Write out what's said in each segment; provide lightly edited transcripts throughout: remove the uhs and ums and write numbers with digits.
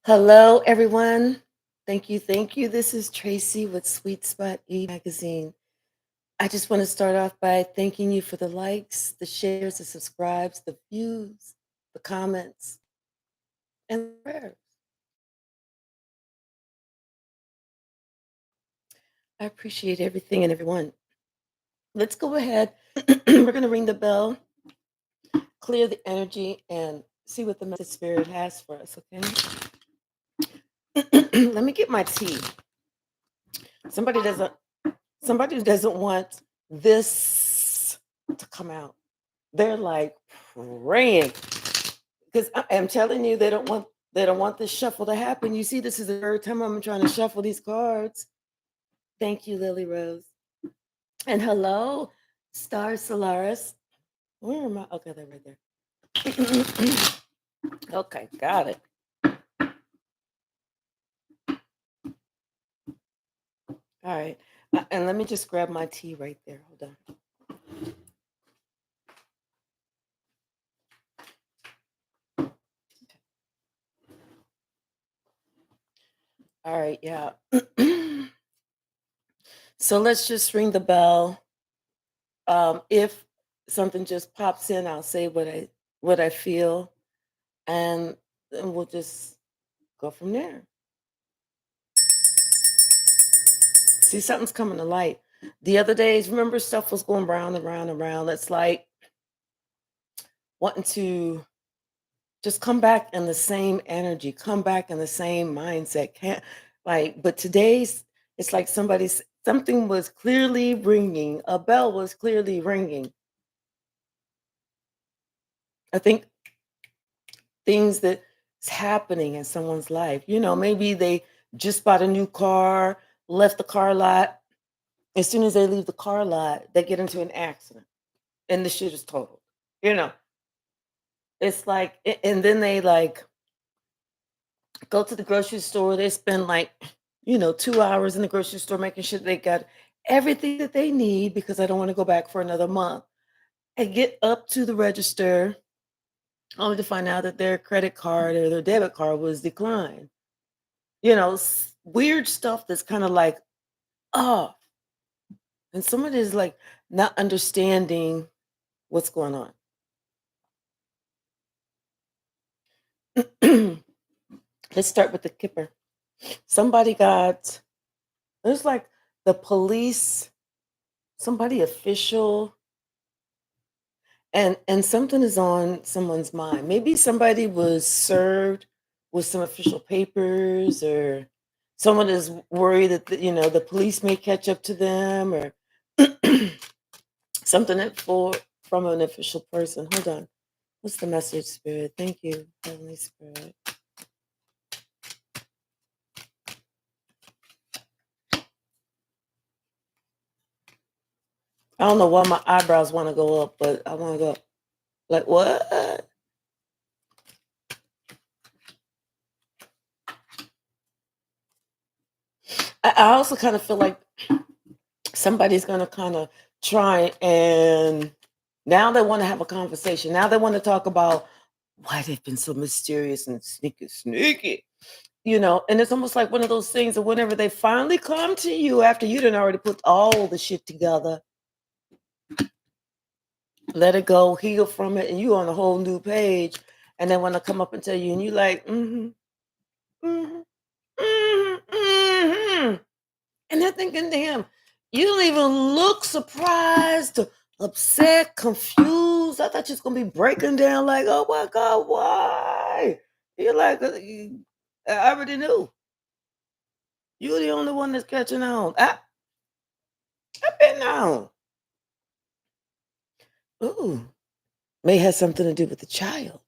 Hello, everyone. Thank you. Thank you. This is Tracy with Sweet Spot magazine. I just want to start off by thanking you for the likes, the shares, the subscribes, the views, the comments, and the prayers. I appreciate everything and everyone. Let's go ahead. We're going to ring the bell, clear the energy, and see what the message spirit has for us, okay? Let me get my tea. Somebody doesn't somebody who doesn't want this to come out. They're like praying because I am telling you they don't want this shuffle to happen. You see, this is the third time I'm trying to shuffle these cards. Thank you, Lily Rose. And hello, Star Solaris. Where am I? Okay, they're right there. Okay, got it. All right. And let me just grab my tea right there. Hold on. All right, yeah. So let's just ring the bell. If something just pops in, I'll say what I feel, and then we'll just go from there. See, something's coming to light. The other days, remember, stuff was going round and round and round. It's like wanting to just come back in the same energy, come back in the same mindset. Can't like, but today's it's like something was clearly ringing. A bell was clearly ringing. I think things that's happening in someone's life. Maybe they just bought a new car, left the car lot. As soon as they leave the car lot, they get into an accident and the shit is totaled. You know, it's like, and then they like go to the grocery store. They spend like, 2 hours in the grocery store making sure they got everything that they need because I don't want to go back for another month. And get up to the register only to find out that their credit card or their debit card was declined. Weird stuff that's kind of like, oh, and somebody is like not understanding what's going on. Let's start with the kipper. Somebody got, there's like the police, somebody official, and something is on someone's mind. Maybe somebody was served with some official papers, or someone is worried that the police may catch up to them, or something from an official person. Hold on. What's the message, Spirit? Thank you, Heavenly Spirit. I don't know why my eyebrows want to go up, but I want to go like, what? I also kind of feel like somebody's going to kind of try, and now they want to have a conversation. Now they want to talk about why they've been so mysterious and sneaky. And it's almost like one of those things that whenever they finally come to you after you done already put all the shit together, let it go, heal from it, and you on a whole new page, and they want to come up and tell you, and you like, mm-hmm, mm-hmm. And they're thinking, damn, you don't even look surprised, upset, confused. I thought you was gonna be breaking down like, oh my God, why? You're like, I already knew. You're the only one that's catching on. I've been on. Ooh, may have something to do with the child.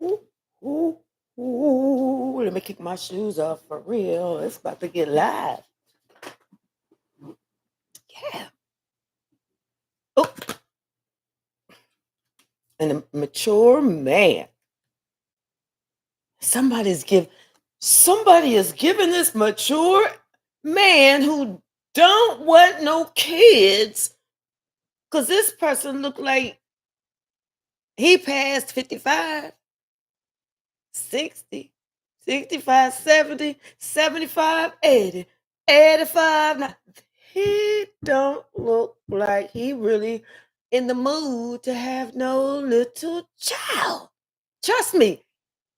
Ooh, ooh, ooh. Let me kick my shoes off for real. It's about to get live. Yeah. Oh, and a mature man. Somebody's give somebody is giving this mature man who don't want no kids, because this person look like he passed 55, 60. 65, 70, 75, 80, 85. Now, he don't look like he really in the mood to have no little child. Trust me,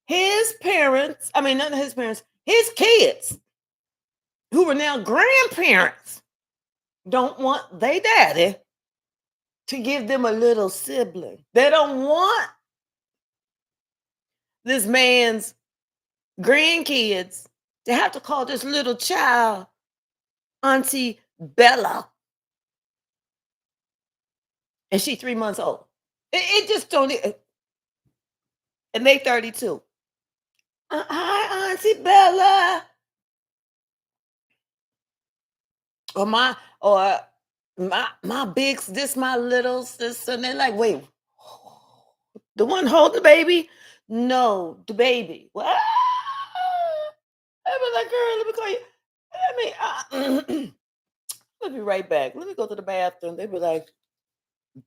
his parents, I mean, not his parents, his kids, who are now grandparents, don't want their daddy to give them a little sibling. They don't want this man's grandkids to have to call this little child Auntie Bella, and she 3 months old. It just don't. And they 32. Hi, Auntie Bella, or my big this my little sister, and they're like, wait, the one holding the baby? No, the baby. What? I was like, girl, let me call you. Let me. Let me right back. Let me go to the bathroom. They be like,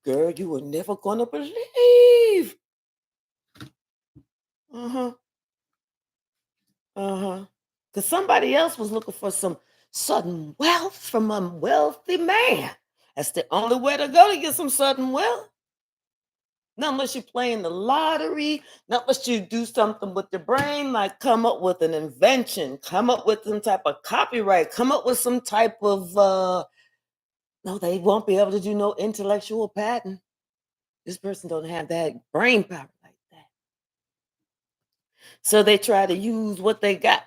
girl, you were never gonna believe. Uh-huh. Uh-huh. Because somebody else was looking for some sudden wealth from a wealthy man. That's the only way to go to get some sudden wealth. Not unless you're playing the lottery, not unless you do something with your brain, like come up with an invention, come up with some type of copyright, come up with some type of no, they won't be able to do no intellectual patent. This person don't have that brain power like that. So they try to use what they got.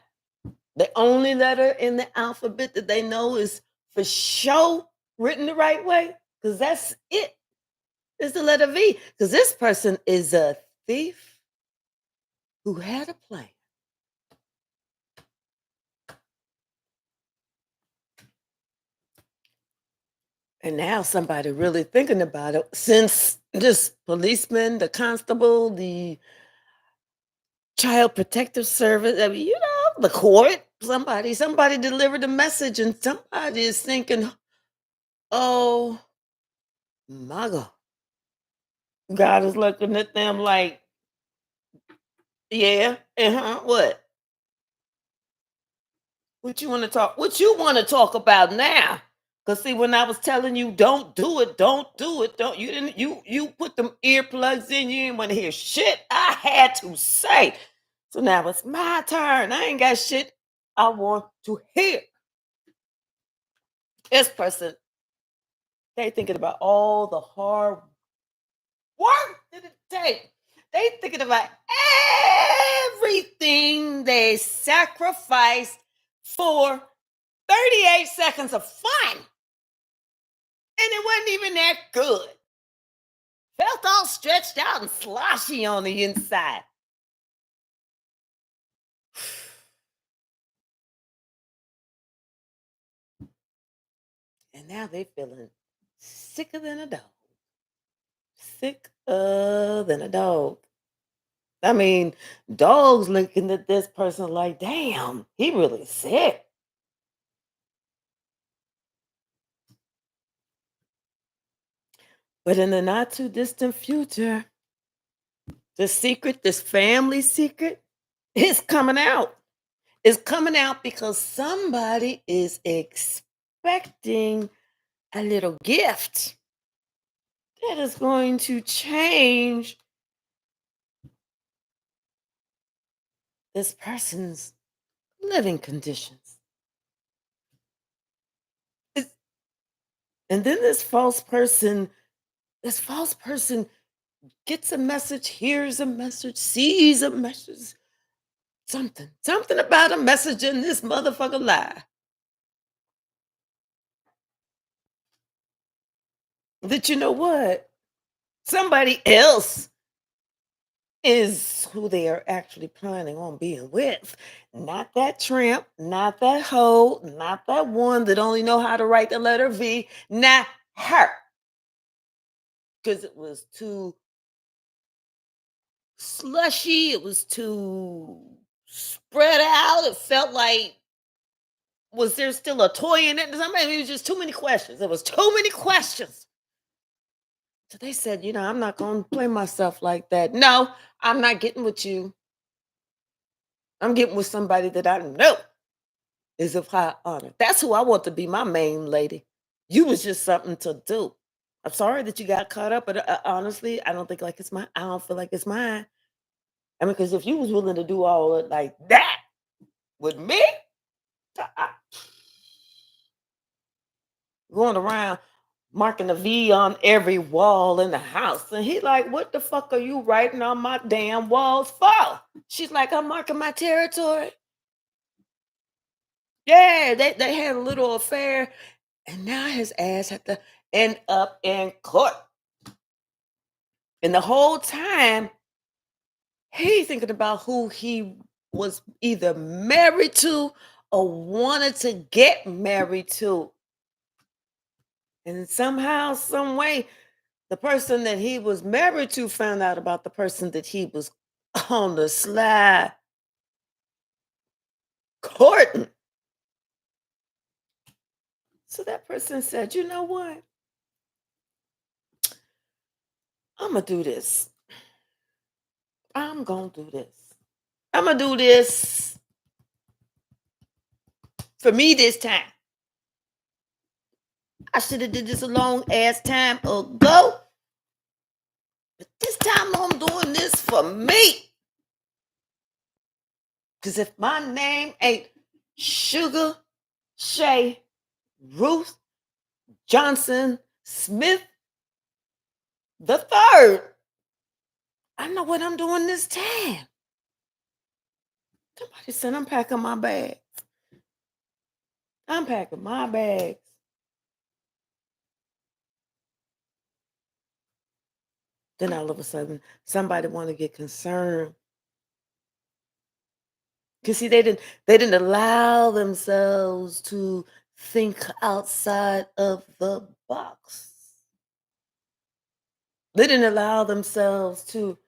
The only letter in the alphabet that they know is for sure written the right way, because that's it. It's the letter V. Because this person is a thief who had a plan. And now somebody really thinking about it, since this policeman, the constable, the child protective service, I mean, the court, somebody delivered a message, and somebody is thinking, oh my God. God is looking at them like, yeah, uh-huh, what? What you want to talk? What you want to talk about now? Cause see, when I was telling you, don't do it, don't do it, don't you didn't you put them earplugs in, you didn't want to hear shit I had to say. So now it's my turn. I ain't got shit I want to hear. This person, they thinking about all the hard work that it takes. They thinking about everything they sacrificed for 38 seconds of fun. And it wasn't even that good. Felt all stretched out and sloshy on the inside. And now they feeling sicker than a dog. Sicker than a dog. I mean, dogs looking at this person like, damn, he really sick. But in the not too distant future, the secret, this family secret, is coming out. It's coming out because somebody is expecting a little gift that is going to change this person's living conditions. It's- And then this false person gets a message, hears a message, sees a message, something about a message in this motherfucker lie. That you know what? Somebody else is who they are actually planning on being with. Not that tramp, not that hoe, not that one that only know how to write the letter V, not her. Because it was too slushy, it was too spread out. It felt like, was there still a toy in it? Somebody, it was just too many questions. There was too many questions. So they said, I'm not going to play myself like that. No, I'm not getting with you. I'm getting with somebody that I know is of high honor. That's who I want to be my main lady. You was just something to do. I'm sorry that you got caught up, but honestly, I don't think like it's mine. I don't feel like it's mine. I mean, because if you was willing to do all it like that with me, I- going around marking a V on every wall in the house, and he like, "What the fuck are you writing on my damn walls for?" She's like, "I'm marking my territory." Yeah, they had a little affair, and now his ass had to end up in court. And the whole time, he thinking about who he was either married to or wanted to get married to. And somehow, some way, the person that he was married to found out about the person that he was on the slide courting. So that person said, "You know what? I'm gonna do this. I'm gonna do this. I'm gonna do this for me this time. I should have did this a long ass time ago, but this time I'm doing this for me. Because if my name ain't Sugar Shay Ruth Johnson Smith the third, I know what I'm doing this time." Somebody said, "I'm packing my bags. I'm packing my bags." Then all of a sudden, somebody want to get concerned. Cause see, they didn't allow themselves to think outside of the box. They didn't allow themselves to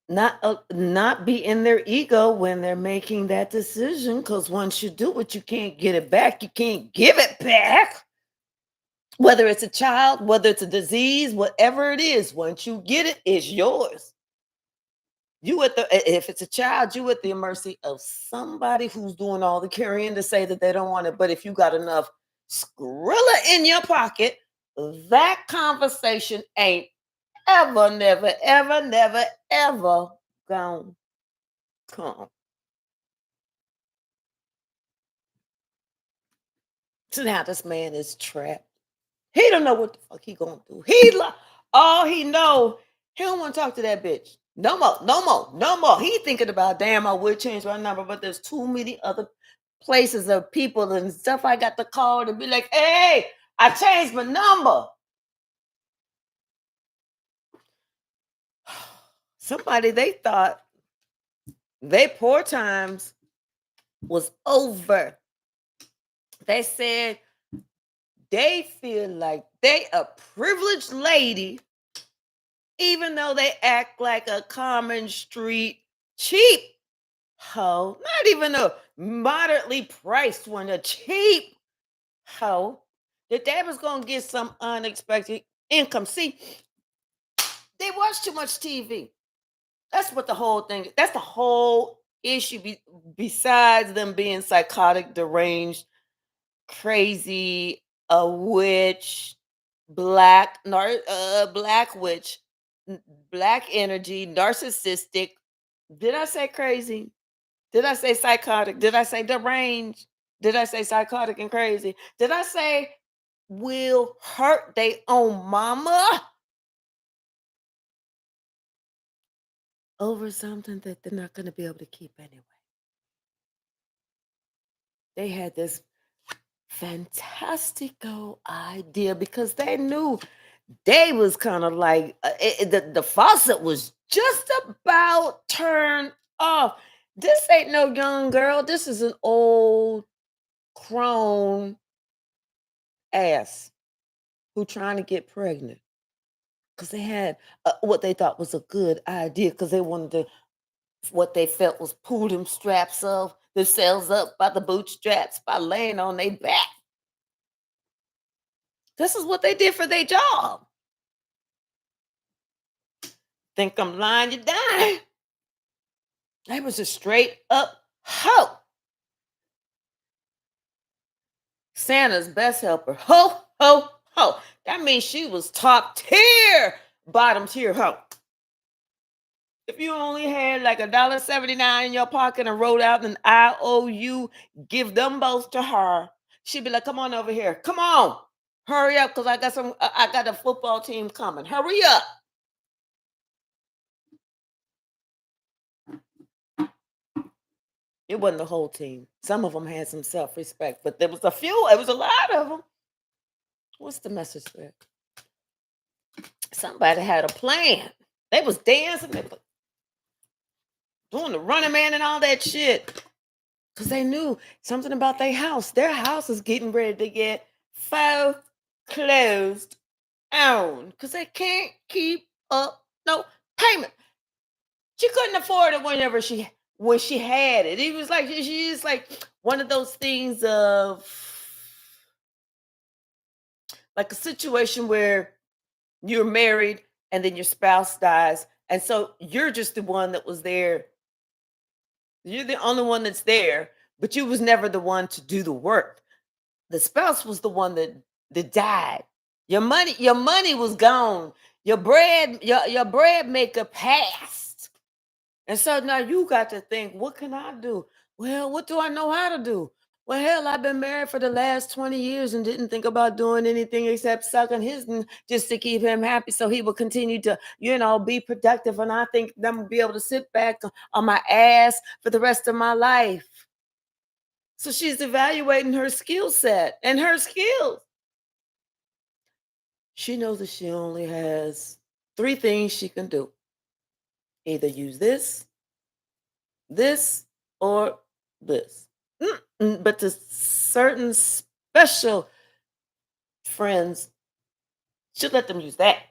not be in their ego when they're making that decision. Cause once you do it, you can't get it back. You can't give it back. Whether it's a child, whether it's a disease, whatever it is, once you get it, it's yours. You at the if it's a child, you at the mercy of somebody who's doing all the carrying to say that they don't want it. But if you got enough Skrilla in your pocket, that conversation ain't ever, never, ever, never, ever gonna come. So now this man is trapped. He don't know what the fuck he gonna do. All he know, he don't want to talk to that bitch. No more, no more, no more. He thinking about, damn, I would change my number, but there's too many other places of people and stuff I got to call to be like, hey, I changed my number. Somebody they thought they poor times was over. They said they feel like they a privileged lady, even though they act like a common street cheap hoe, not even a moderately priced one, a cheap hoe, that they was gonna get some unexpected income. See, they watch too much TV. That's what the whole thing. That's the whole issue. Besides them being psychotic, deranged, crazy, a witch, black witch, black energy, narcissistic. Did I say crazy? Did I say psychotic? Did I say deranged? Did I say psychotic and crazy? Did I say will hurt their own mama over something that they're not going to be able to keep anyway? They had this fantastical idea because they knew they was kind of like the faucet was just about turned off. This ain't no young girl. This is an old crone ass who trying to get pregnant because they had what they thought was a good idea because they wanted to what they felt was pull them straps of themselves up by the bootstraps by laying on their back. This is what they did for their job. Think I'm lying? You die. They was just straight up Ho! Santa's best helper. Ho, ho, ho. That means she was top tier, bottom tier ho. If you only had like $1.79 in your pocket and wrote out an IOU, give them both to her. She'd be like, "Come on over here. Come on. Hurry up, because I got a football team coming. Hurry up." It wasn't the whole team. Some of them had some self-respect, but there was a few, it was a lot of them. What's the message there? Somebody had a plan. They was dancing, they was doing the running man and all that shit. Because they knew something about their house. Their house is getting ready to get foreclosed on. Because they can't keep up no payment. She couldn't afford it when she had it. It was like she's like one of those things of like a situation where you're married and then your spouse dies. And so you're just the one that was there. You're the only one that's there, but you was never the one to do the work. The spouse was the one that died. Your money was gone. Your bread maker passed. And so now you got to think, what can I do? Well, what do I know how to do? Well, hell, I've been married for the last 20 years and didn't think about doing anything except sucking just to keep him happy so he will continue to, be productive. And I think I'm gonna be able to sit back on my ass for the rest of my life. So she's evaluating her skill set and her skills. She knows that she only has three things she can do: either use this, or this. But to certain special friends, she'll let them use that.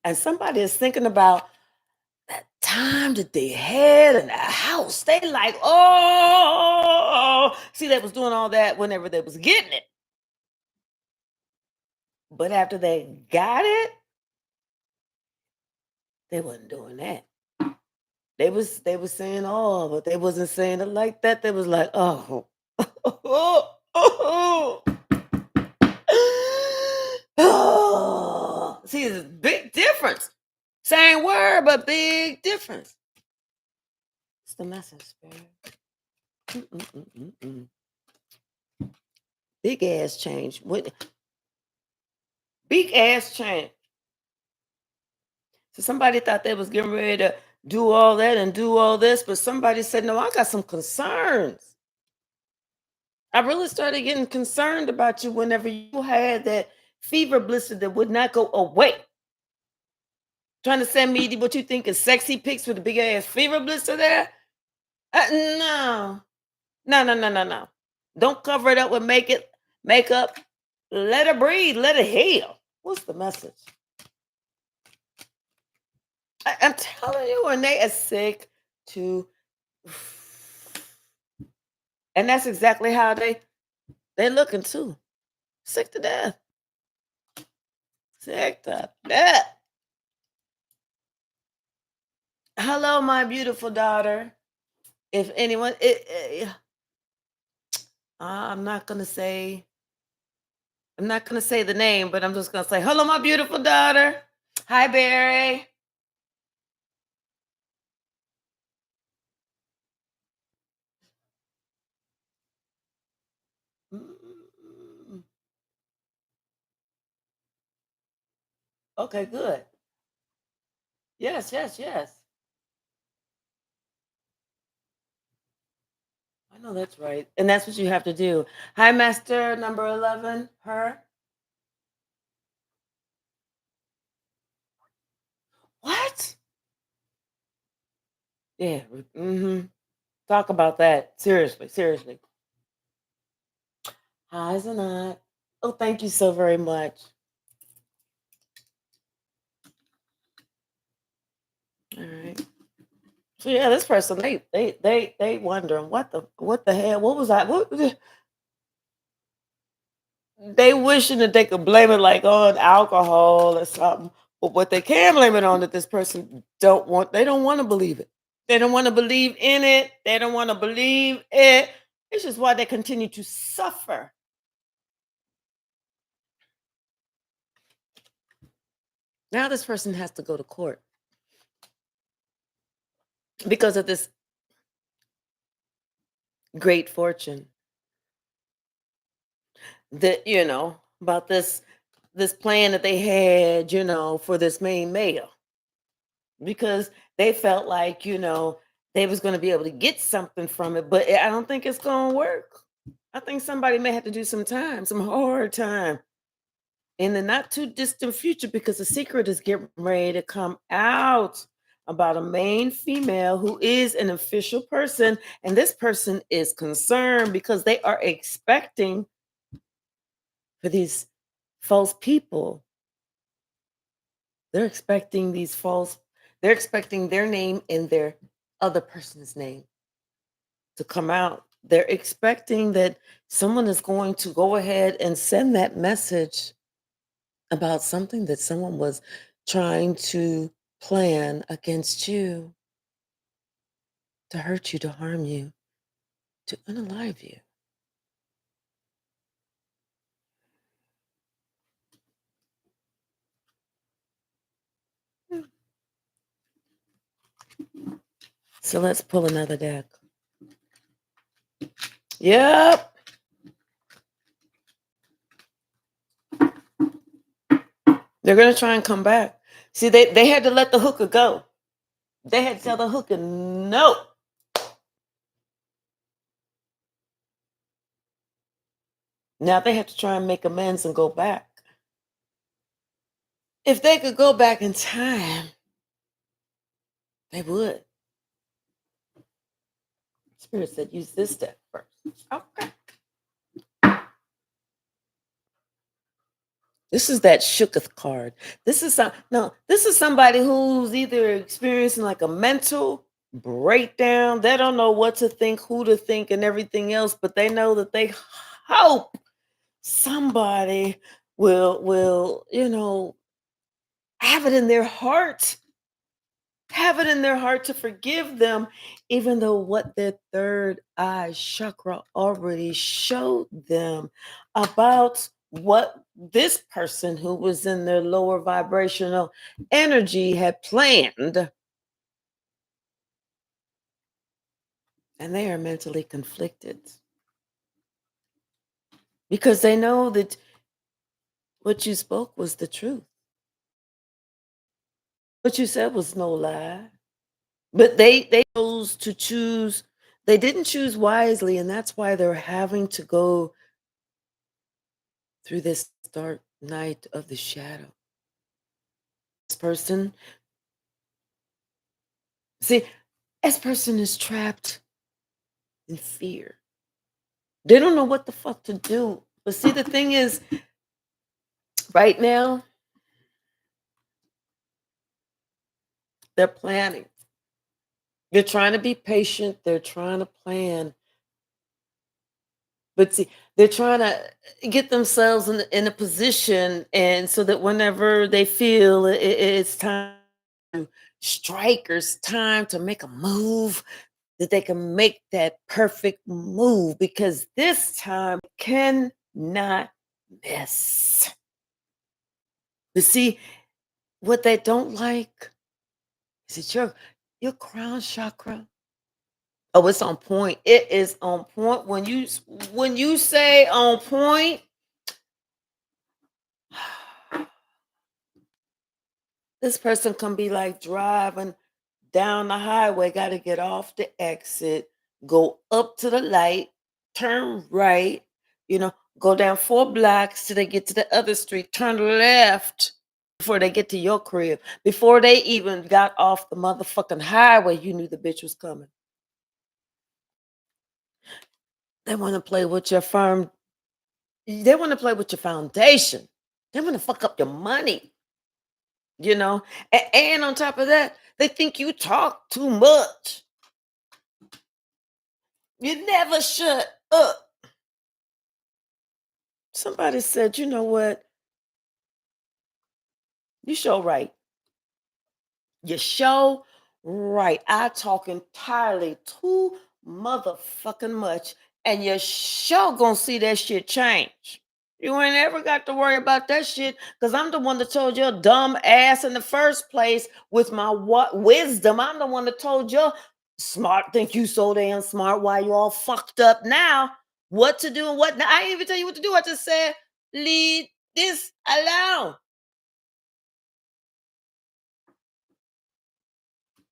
And somebody is thinking about that time that they had in the house. They like, oh, see, they was doing all that whenever they was getting it. But after they got it, they wasn't doing that. They was saying, oh, but they wasn't saying it like that. They was like, oh, oh, oh, oh. See, there's a big difference. Same word, but big difference. It's the message, man. Mm-mm-mm-mm-mm. Big ass change. What? Big ass change. So somebody thought they was getting ready to do all that and do all this, but somebody said, no, I got some concerns. I really started getting concerned about you whenever you had that fever blister that would not go away. Trying to send me what you think is sexy pics with a big ass fever blister there? No. No, no, no, no, no. Don't cover it up with makeup. Let her breathe. Let her heal. What's the message? I'm telling you, and they are sick to, and that's exactly how they looking too. Sick to death. Sick to death. Hello, my beautiful daughter. If anyone, I'm not gonna say. I'm not gonna say the name, but I'm just gonna say, hello, my beautiful daughter. Hi, Barry. Mm. Okay, good. Yes, yes, yes. I know that's right. And that's what you have to do. Hi, Master number 11, her. What? Yeah. Mm-hmm. Talk about that. Seriously, seriously. Hi, Zanat. Oh, thank you so very much. All right. So yeah, this person, they wondering what the hell, what was I what they wishing that they could blame it like on alcohol or something. But what they can blame it on that this person don't want, they don't want to believe it. They don't want to believe in it. They don't want to believe it. It's just why they continue to suffer. Now this person has to go to court because of this great fortune that, about this plan that they had, for this main male, because they felt like, they was going to be able to get something from it, but I don't think it's going to work. I think somebody may have to do some time, some hard time in the not too distant future, because the secret is getting ready to come out about a main female who is an official person, and this person is concerned because they are expecting for these false people. They're expecting these false, they're expecting their name and their other person's name to come out. They're expecting that someone is going to go ahead and send that message about something that someone was trying to plan against you, to hurt you, to harm you, to unalive you. So let's pull another deck. Yep. They're going to try and come back. See, they had to let the hooker go. They had to tell the hooker, no. Now they have to try and make amends and go back. If they could go back in time, they would. Spirit said, use this deck first. Okay. This is that shooketh card. This is this is somebody who's either experiencing like a mental breakdown. They don't know what to think, who to think, and everything else, but they know that they hope somebody will, have it in their heart. Have it in their heart to forgive them, even though what their third eye chakra already showed them about what this person who was in their lower vibrational energy had planned. And they are mentally conflicted because they know that what you spoke was the truth. What you said was no lie. But they chose to choose, they didn't choose wisely, and that's why they're having to go through this dark night of the shadow. This person, see, this person is trapped in fear. They don't know what the fuck to do. But see, the thing is, right now, they're planning. They're trying to be patient. They're trying to plan. But see, they're trying to get themselves in a position, and so that whenever they feel it's time to strike or it's time to make a move, that they can make that perfect move, because this time cannot miss. But see, what they don't like is that your crown chakra. Oh, it's on point. It is on point. When you say on point, this person can be like driving down the highway, got to get off the exit, go up to the light, turn right, you know, go down 4 blocks till they get to the other street, turn left before they get to your crib. Before they even got off the motherfucking highway, you knew the bitch was coming. They want to play with your firm. They want to play with your foundation. They want to fuck up your money, you know? And on top of that, they think you talk too much. You never shut up. Somebody said, you know what? You show right. You show Right. I talk entirely too motherfucking much, and you sure gonna see that shit change. You ain't ever got to worry about that shit because I'm the one that told your dumb ass in the first place with my what wisdom. I'm the one that told you smart, think you so damn smart. Why you all fucked up now? What to do and what not. I didn't even tell you what to do. I just said, leave this alone.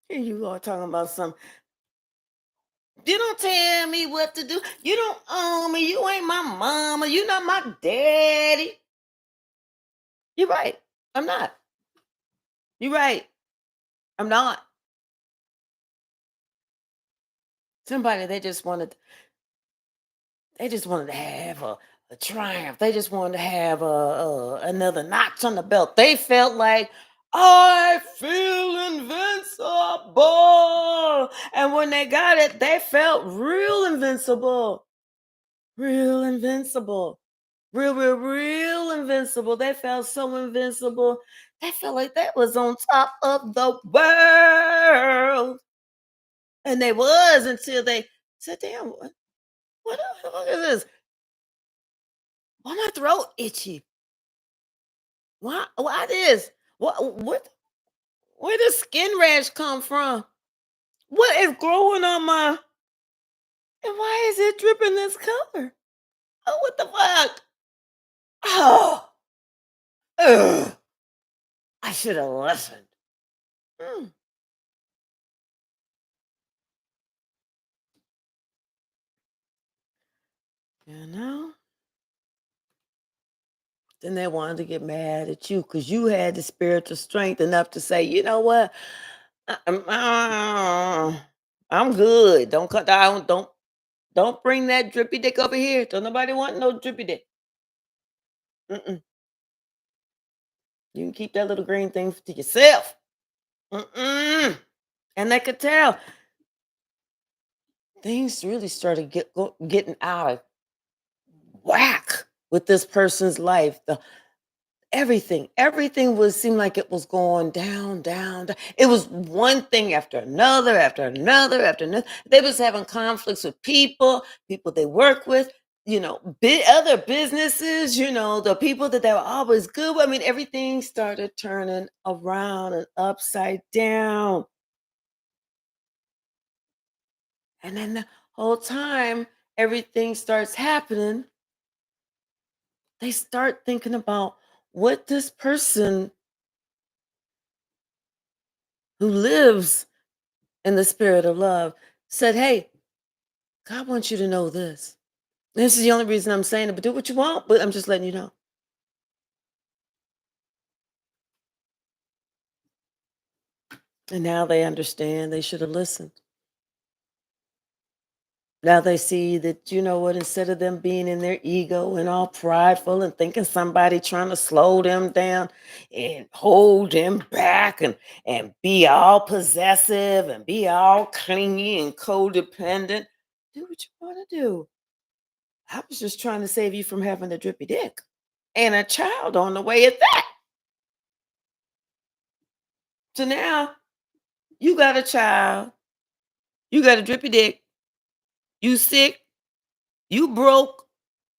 Here you are talking about some. You don't tell me what to do. You don't own me. You ain't my mama. You not my daddy. You're right. I'm not. You're right. I'm not. Somebody they just wanted to have a triumph. They just wanted to have another notch on the belt. They felt like I feel invincible. And when they got it, they felt real invincible. Real invincible. Real, real, real invincible. They felt so invincible. They felt like they was on top of the world. And they was until they said, damn, what the fuck is this? Why my throat itchy? Why this? Where does skin rash come from? What is growing on my and why is it dripping this color? Oh, what the fuck? Oh, ugh, I should have listened. Mm, you know? Then they wanted to get mad at you because you had the spiritual strength enough to say, you know what? I'm good. Don't cut down. Don't bring that drippy dick over here. Don't nobody want no drippy dick. Mm-mm. You can keep that little green thing to yourself. Mm-mm. And they could tell things really started getting out of whack with this person's life. Everything was seemed like it was going down, down, down. It was one thing after another, after another, after another. They was having conflicts with people they work with, other businesses, the people that they were always good with. I mean, everything started turning around and upside down. And then the whole time everything starts happening, they start thinking about what this person who lives in the spirit of love said, hey, God wants you to know this. This is the only reason I'm saying it, but do what you want, but I'm just letting you know. And now they understand they should have listened. Now they see that, you know what, instead of them being in their ego and all prideful and thinking somebody trying to slow them down and hold them back and be all possessive and be all clingy and codependent, do what you want to do. I was just trying to save you from having a drippy dick and a child on the way at that. So now you got a child, you got a drippy dick, you sick, you broke,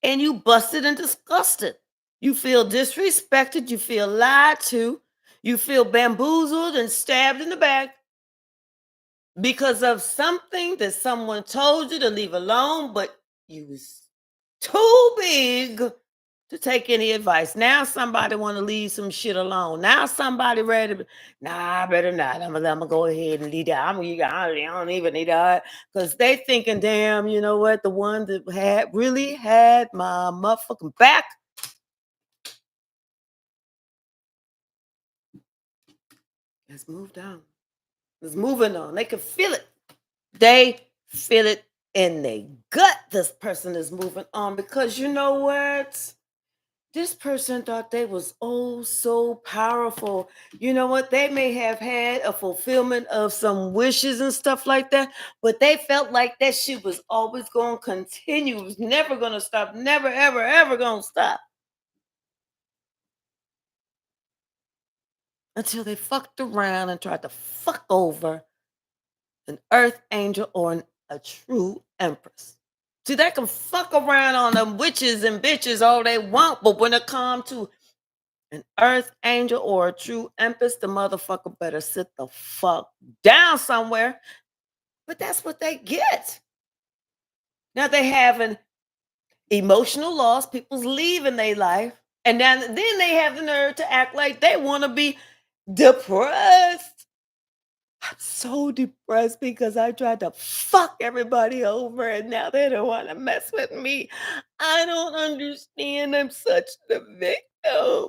and you busted and disgusted. You feel disrespected, you feel lied to, you feel bamboozled and stabbed in the back because of something that someone told you to leave alone, but you was too big to take any advice. Now somebody want to leave some shit alone. Now somebody ready to, nah, I better not. I'm gonna go ahead and leave that. I don't even need that. Because they thinking, damn, you know what? The one that really had my motherfucking back has moved on. Is moving on. They can feel it. They feel it in their gut. This person is moving on because you know what? This person thought they was oh so powerful. You know what? They may have had a fulfillment of some wishes and stuff like that, but they felt like that shit was always going to continue. It was never going to stop. Never, ever, ever going to stop until they fucked around and tried to fuck over. an earth angel, or a true empress. See, they can fuck around on them witches and bitches all they want, but when it comes to an earth angel or a true empress, the motherfucker better sit the fuck down somewhere. But that's what they get. Now they have an emotional loss, people's leaving their life, and then they have the nerve to act like they want to be depressed. I'm so depressed because I tried to fuck everybody over and now they don't want to mess with me. I don't understand. I'm such the victim.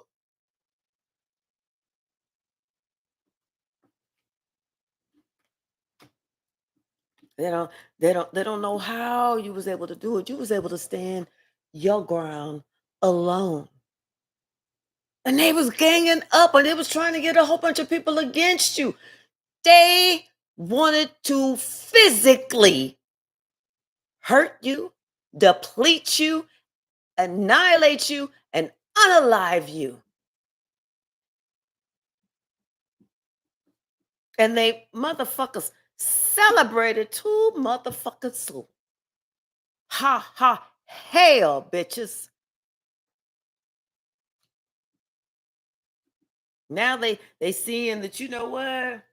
They don't they don't know how you was able to do it. You was able to stand your ground alone. And they was ganging up and they was trying to get a whole bunch of people against you. They wanted to physically hurt you, deplete you, annihilate you, and unalive you. And they motherfuckers celebrated too motherfuckers soon. Ha ha hell, bitches. Now they seeing that, you know what?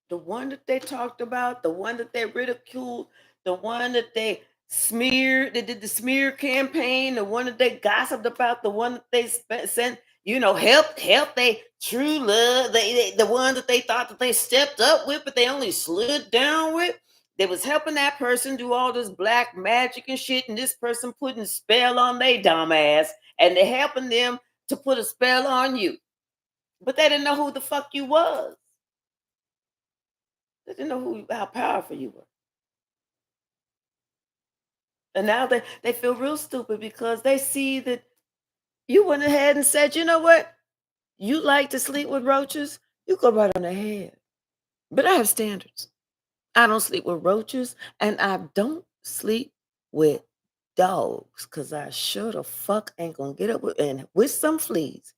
The one that they talked about, the one that they ridiculed, the one that they smeared, they did the smear campaign, the one that they gossiped about, the one that they sent, help they true love, the one that they thought that they stepped up with, but they only slid down with. They was helping that person do all this black magic and shit, and this person putting a spell on they dumb ass, and they helping them to put a spell on you. But they didn't know who the fuck you was. They didn't know how powerful you were. And now they feel real stupid because they see that you went ahead and said, you know what? You like to sleep with roaches? You go right on ahead. But I have standards. I don't sleep with roaches and I don't sleep with dogs because I sure the fuck ain't gonna get up with some fleas.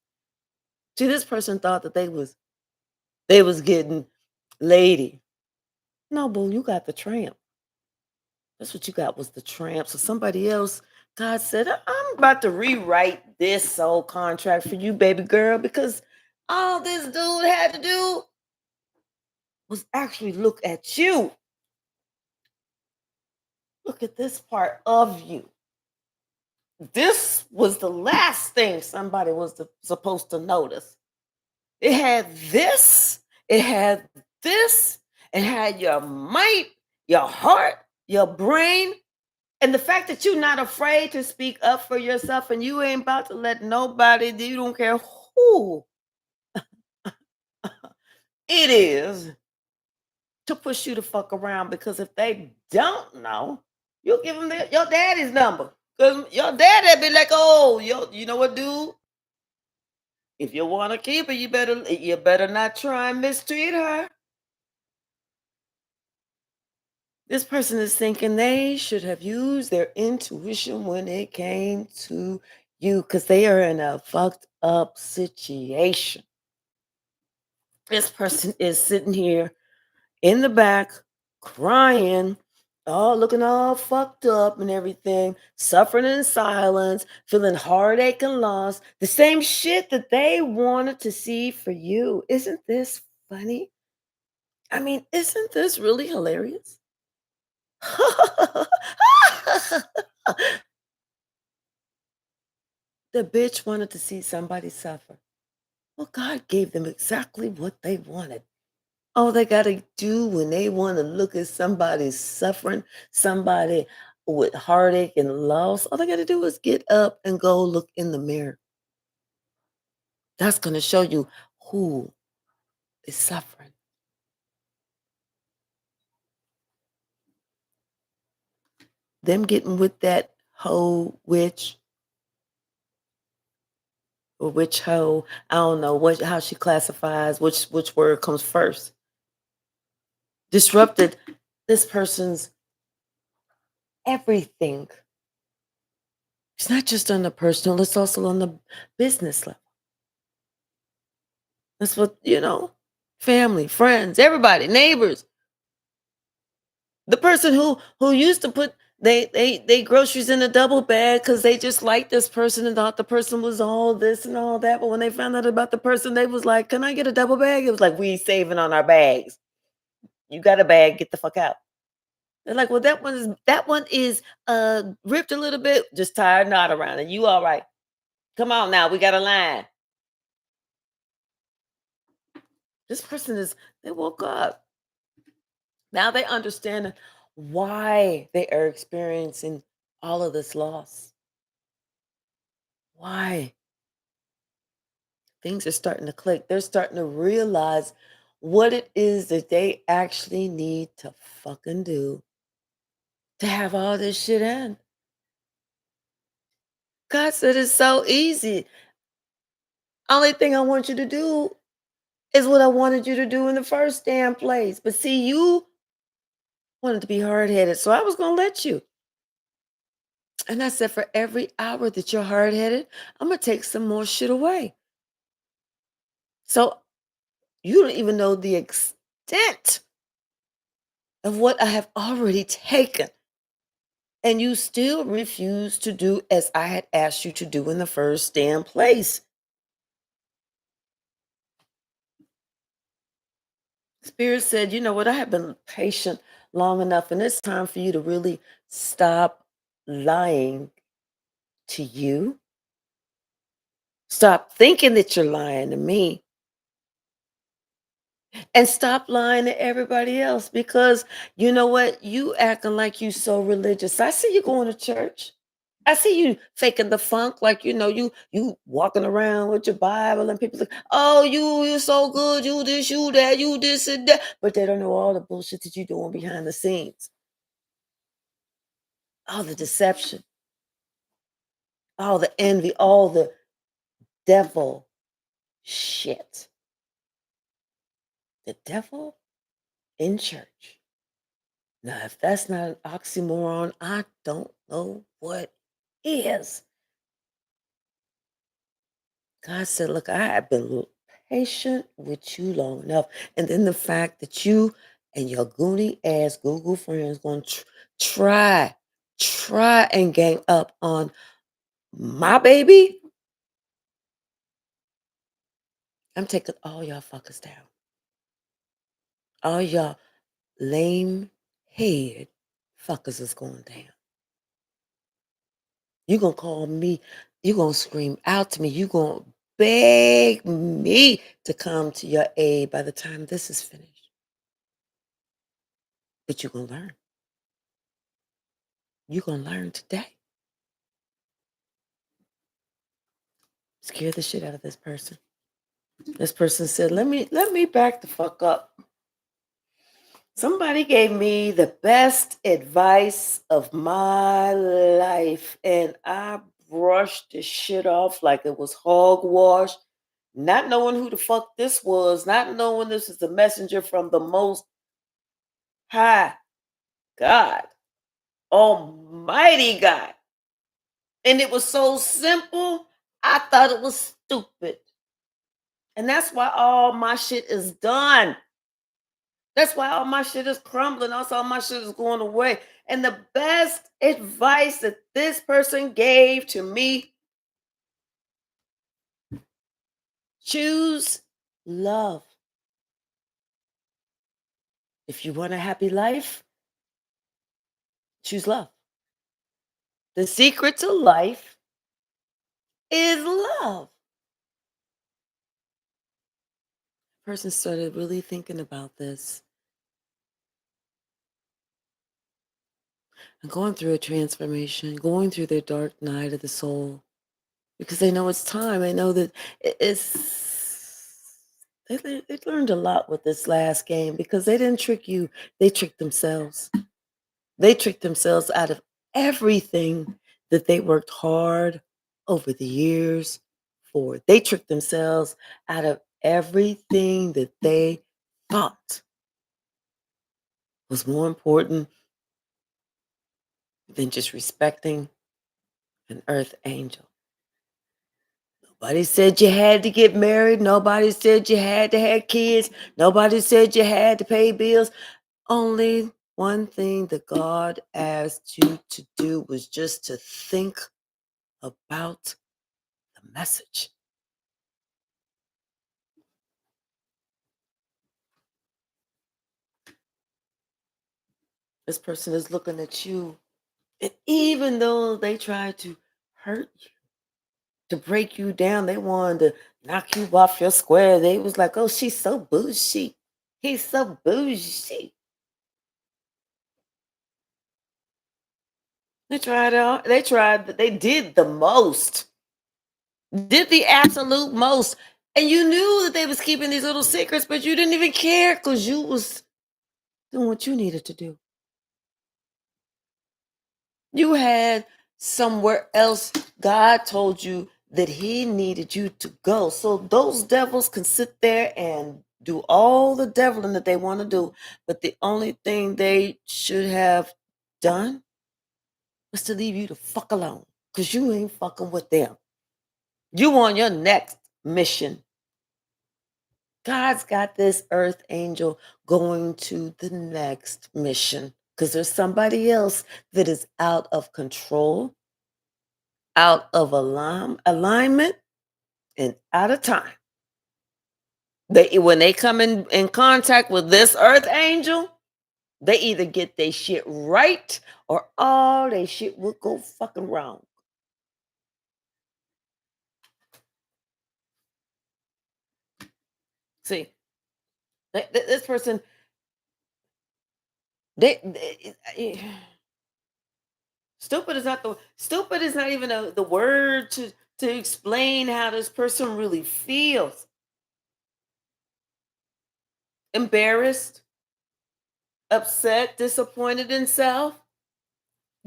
See, this person thought that they was getting lady. No, boo, you got the tramp. That's what you got was the tramp. So somebody else, God said, I'm about to rewrite this soul contract for you, baby girl, because all this dude had to do was actually look at you. Look at this part of you. This was the last thing somebody was supposed to notice. It had this, it had this, it had your might, your heart, your brain. And the fact that you're not afraid to speak up for yourself and you ain't about to let nobody, you don't care who it is, to push you to fuck around, because if they don't know, you'll give them your daddy's number. Because your daddy be like, oh, you know what, dude? If you want to keep her, you better not try and mistreat her. This person is thinking they should have used their intuition when it came to you because they are in a fucked up situation. This person is sitting here in the back crying, all looking all fucked up and everything, suffering in silence, feeling heartache and loss, the same shit that they wanted to see for you. Isn't this funny? I mean, isn't this really hilarious? The bitch wanted to see somebody suffer. Well, God gave them exactly what they wanted. All they got to do when they want to look at somebody suffering, somebody with heartache and loss, all they got to do is get up and go look in the mirror. That's going to show you who is suffering. Them getting with that hoe witch or witch hoe, I don't know how she classifies which word comes first. Disrupted this person's everything. It's not just on the personal, it's also on the business level. That's what. family, friends, everybody, neighbors. The person who used to put they groceries in a double bag because they just liked this person and thought the person was all this and all that. But when they found out about the person, they was like, "Can I get a double bag?" It was like, "We saving on our bags. You got a bag, get the fuck out." They're like, "Well, that one is ripped a little bit. Just tie a knot around it. You all right? Come on now, we got a line." This person is they woke up. Now they understand why they are experiencing all of this loss. Why? Things are starting to click. They're starting to realize what it is that they actually need to fucking do to have all this shit end. God said it's so easy. Only thing I want you to do is what I wanted you to do in the first damn place. But see, you wanted to be hard headed, so I was going to let you. And I said, for every hour that you're hard headed, I'm going to take some more shit away. So you don't even know the extent of what I have already taken. And you still refuse to do as I had asked you to do in the first damn place. Spirit said, you know what? I have been patient long enough, and it's time for you to really stop lying to you. Stop thinking that you're lying to me. And stop lying to everybody else because you know what? You acting like you so religious. I see you going to church. I see you faking the funk, like you walking around with your Bible, and people like, oh, you're so good, you this, you that, you this and that, but they don't know all the bullshit that you're doing behind the scenes, all the deception, all the envy, all the devil shit. The devil in church. Now, if that's not an oxymoron, I don't know what is. God said, look, I have been patient with you long enough. And then the fact that you and your goony ass Google friends going to try, try and gang up on my baby, I'm taking all y'all fuckers down. All y'all lame head fuckers is going down. You're going to call me, you're going to scream out to me, you're going to beg me to come to your aid by the time this is finished. But you're going to learn. You're going to learn today. Scare the shit out of this person. This person said, let me back the fuck up. Somebody gave me the best advice of my life, and I brushed the shit off like it was hogwash, not knowing who the fuck this was, not knowing this is the messenger from the most high God, almighty God. And it was so simple, I thought it was stupid. And that's why all my shit is done. That's why all my shit is crumbling. Also, all my shit is going away. And the best advice that this person gave to me, choose love. If you want a happy life, choose love. The secret to life is love. Person started really thinking about this and going through a transformation, going through their dark night of the soul, because they know it's time. They know that it's they learned a lot with this last game because they didn't trick you. They tricked themselves. They tricked themselves out of everything that they worked hard over the years for. They tricked themselves out of everything that they thought was more important than just respecting an earth angel. Nobody said you had to get married. Nobody said you had to have kids. Nobody said you had to pay bills. Only one thing that God asked you to do was just to think about the message. This person is looking at you, and even though they tried to hurt you, to break you down, they wanted to knock you off your square. They was like, "Oh, she's so bougie. He's so bougie." They tried out. They tried. They did the most. Did the absolute most. And you knew that they was keeping these little secrets, but you didn't even care because you was doing what you needed to do. You had somewhere else. God told you that he needed you to go. So those devils can sit there and do all the deviling that they want to do. But the only thing they should have done was to leave you the fuck alone. Because you ain't fucking with them. You on your next mission. God's got this earth angel going to the next mission because there's somebody else that is out of control, out of alignment, and out of time. When they come in contact with this earth angel, they either get their shit right or all their shit will go fucking wrong. See, this person, they stupid is not even the word to explain how this person really feels. Embarrassed, upset, disappointed in self,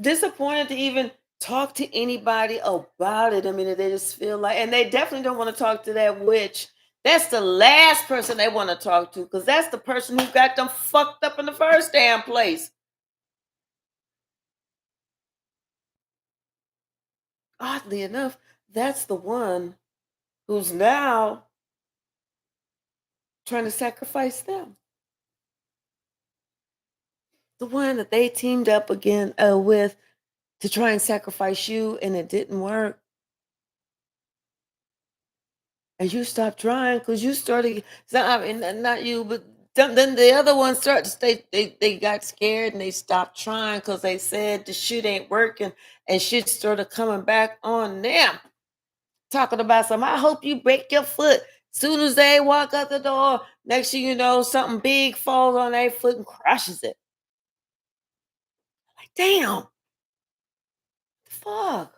disappointed to even talk to anybody about it. I mean, they just feel like, and they definitely don't want to talk to that witch. That's the last person they want to talk to because that's the person who got them fucked up in the first damn place. Oddly enough, that's the one who's now trying to sacrifice them. The one that they teamed up again with to try and sacrifice you, and it didn't work. And you stopped trying because you started. So, I mean, not you, but then the other ones started. They got scared and they stopped trying because they said the shit ain't working, and shit started coming back on them. Talking about some. I hope you break your foot. Soon as they walk out the door, next thing you know, something big falls on their foot and crushes it. Like, damn, fuck.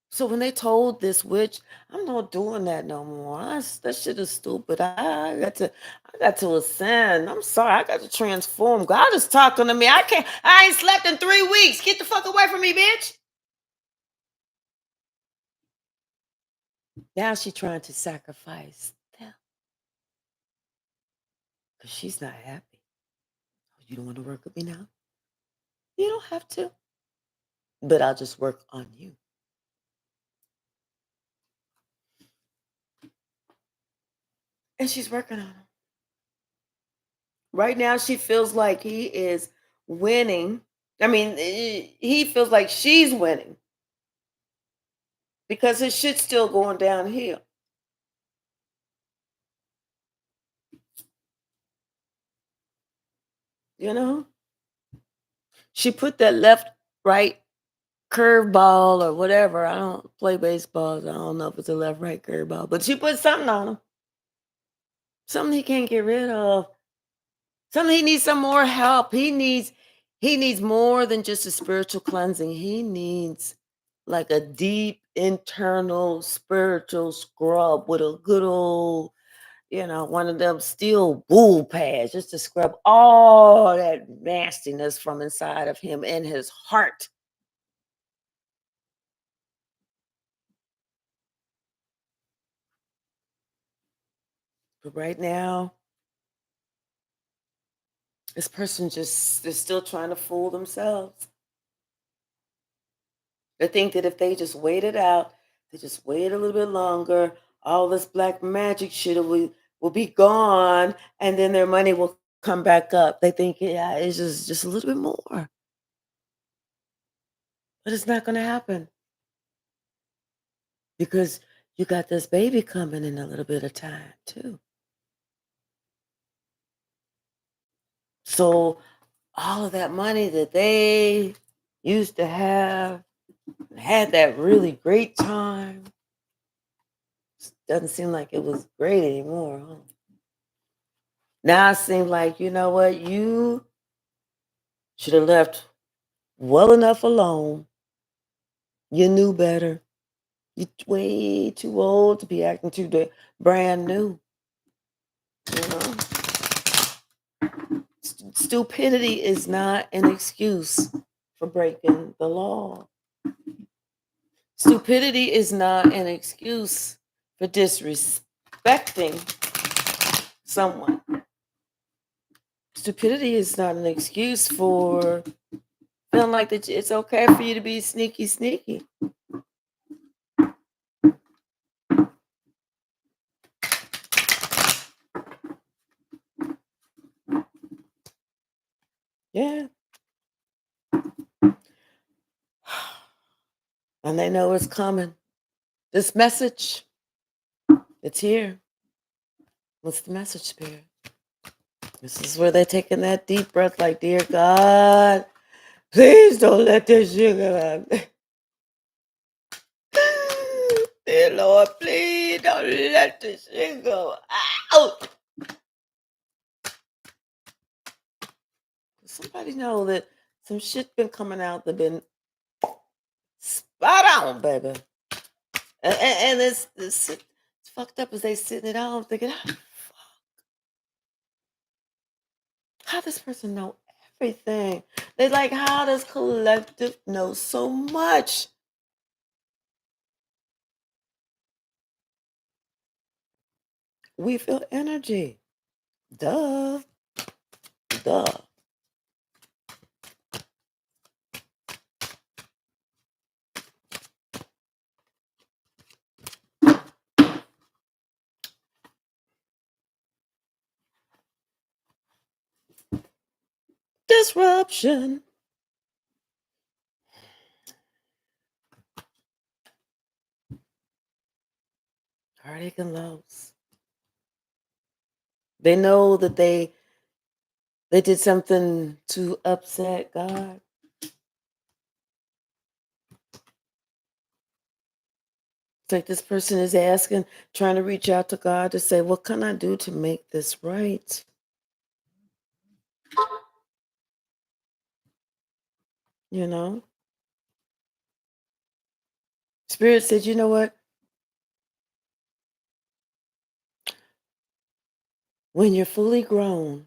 So when they told this witch, I'm not doing that no more. That shit is stupid. I got to ascend. I'm sorry. I got to transform. God is talking to me. I ain't slept in 3 weeks. Get the fuck away from me, bitch. Now she's trying to sacrifice them because she's not happy. You don't want to work with me now? You don't have to. But I'll just work on you. And she's working on him. Right now, she feels like he is winning. I mean, he feels like she's winning because his shit's still going downhill. You know, she put that left, right curveball or whatever. I don't play baseball. So I don't know if it's a left, right curveball, but she put something on him. Something he can't get rid of. Something he needs some more help. He needs more than just a spiritual cleansing. He needs like a deep internal spiritual scrub with a good old, one of them steel wool pads just to scrub all that nastiness from inside of him and his heart. But right now, this person just they're still trying to fool themselves. They think that if they just wait it out, they just wait a little bit longer, all this black magic shit will be gone, and then their money will come back up. They think, yeah, it's just a little bit more, but it's not going to happen because you got this baby coming in a little bit of time too. So all of that money that they used to have, had that really great time, doesn't seem like it was great anymore, huh? Now it seems like, you know what, you should have left well enough alone. You knew better. You're way too old to be acting brand new. You know, stupidity is not an excuse for breaking the law. Stupidity is not an excuse for disrespecting someone. Stupidity is not an excuse for feeling like that it's okay for you to be sneaky, sneaky. Yeah. And they know it's coming. This message, it's here. What's the message, Spirit? This is where they're taking that deep breath, like, dear God, please don't let this shit go out. Dear Lord, please don't let this shit go out. Somebody know that some shit been coming out that been spot on, baby. And it's fucked up as they sitting it on thinking, how this person know everything? They like, how does collective know so much? We feel energy. Duh. Duh. Disruption. Heartache and lows. They know that they did something to upset God. It's like this person is asking, trying to reach out to God to say, what can I do to make this right? You know? Spirit said, you know what? When you're fully grown,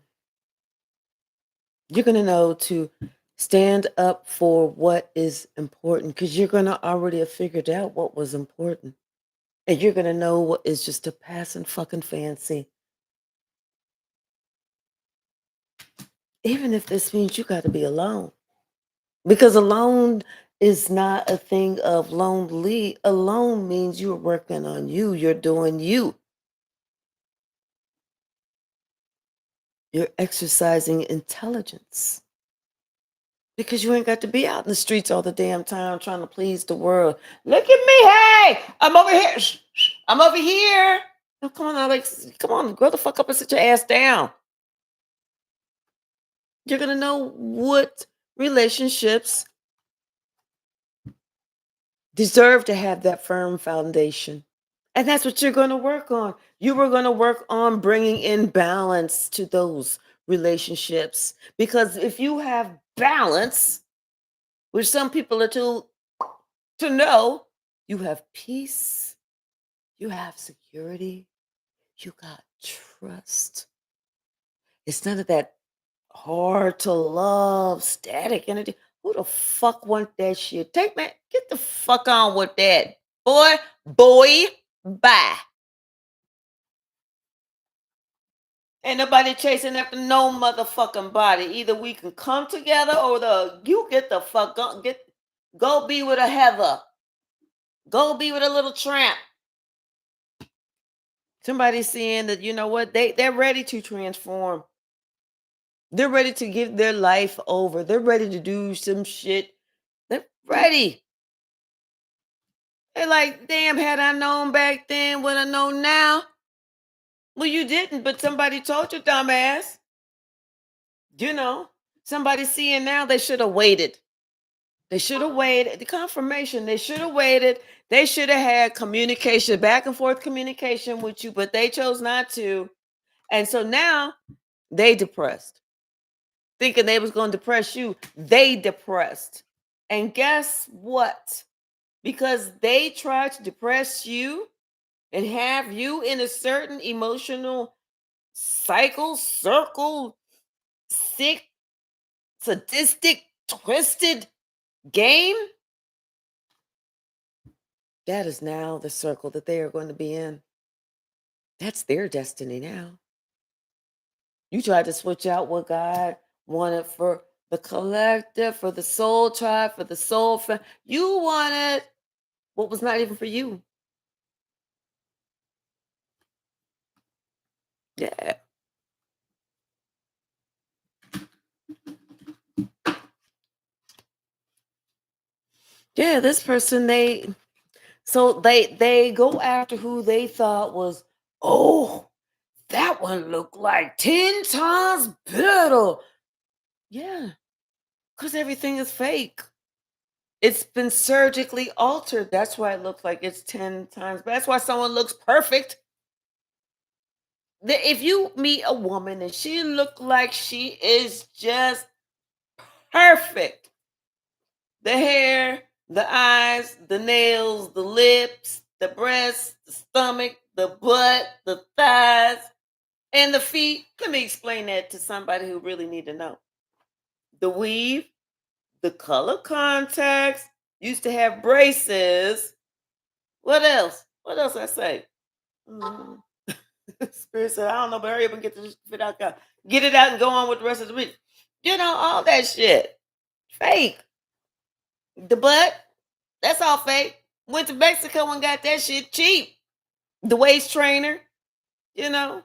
you're going to know to stand up for what is important because you're going to already have figured out what was important. And you're going to know what is just a passing fucking fancy. Even if this means you got to be alone. Because alone is not a thing of lonely. Alone means you're working on you. You're doing you. You're exercising intelligence. Because you ain't got to be out in the streets all the damn time trying to please the world. Look at me. Hey, I'm over here. I'm over here. Oh, come on, Alex. Come on, grow the fuck up and sit your ass down. You're going to know what relationships deserve to have that firm foundation. And that's what you're going to work on. You were going to work on bringing in balance to those relationships. Because if you have balance, which some people are too to know, you have peace, you have security, you got trust. It's none of that hard to love, static energy. Who the fuck want that shit? Get the fuck on with that. Boy, bye. Ain't nobody chasing after no motherfucking body. Either we can come together or you get the fuck on. Go be with a Heather. Go be with a little tramp. Somebody seeing that, you know what, they're ready to transform. They're ready to give their life over. They're ready to do some shit. They're ready. They're like, damn, had I known back then what I know now. Well, you didn't, but somebody told you, dumbass. You know, somebody seeing now, they should have waited. They should have waited. The confirmation, they should have waited. They should have had communication, back and forth communication with you, but they chose not to. And so now they depressed, thinking they was going to depress you. They depressed. And guess what? Because they tried to depress you and have you in a certain emotional cycle, circle, sick, sadistic, twisted game, that is now the circle that they are going to be in. That's their destiny now. You tried to switch out what God wanted for the collective, for the soul tribe, for the soul family. You wanted what was not even for you. Yeah. Yeah, this person, they go after who they thought was, oh, that one looked like 10 times better. Yeah, because everything is fake. It's been surgically altered. That's why it looks like it's 10 times. That's why someone looks perfect. If you meet a woman and she look like she is just perfect, the hair, the eyes, the nails, the lips, the breasts, the stomach, the butt, the thighs, and the feet. Let me explain that to somebody who really need to know. The weave, the color contacts, used to have braces. What else? What else I say? Mm. Spirit said, I don't know, but hurry up and get this fit out. Get it out and go on with the rest of the week. You know, all that shit. Fake. The butt, that's all fake. Went to Mexico and got that shit cheap. The waist trainer, you know,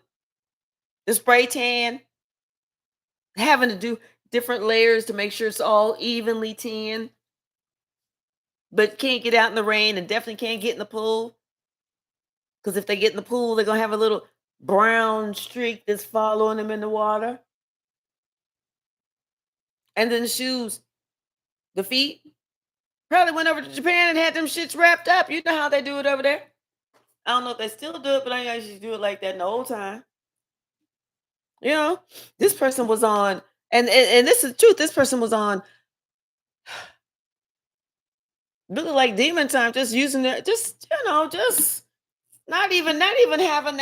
the spray tan, having to do different layers to make sure it's all evenly tan, but can't get out in the rain and definitely can't get in the pool. Because if they get in the pool, they're going to have a little brown streak that's following them in the water. And then the shoes, the feet. Probably went over to Japan and had them shits wrapped up. You know how they do it over there. I don't know if they still do it, but I used to do it like that in the old time. You know, this person was on, and this is the truth. This person was on really like demon time, just using it, just just not even having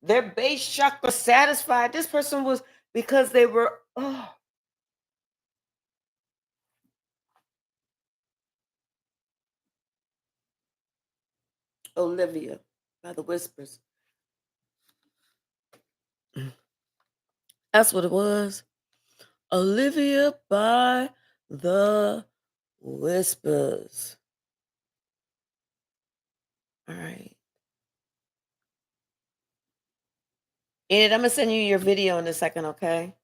their base chakra satisfied. This person was, because they were, oh, Olivia by the Whispers. That's what it was. Olivia by the Whispers. All right. And I'm gonna send you your video in a second, okay?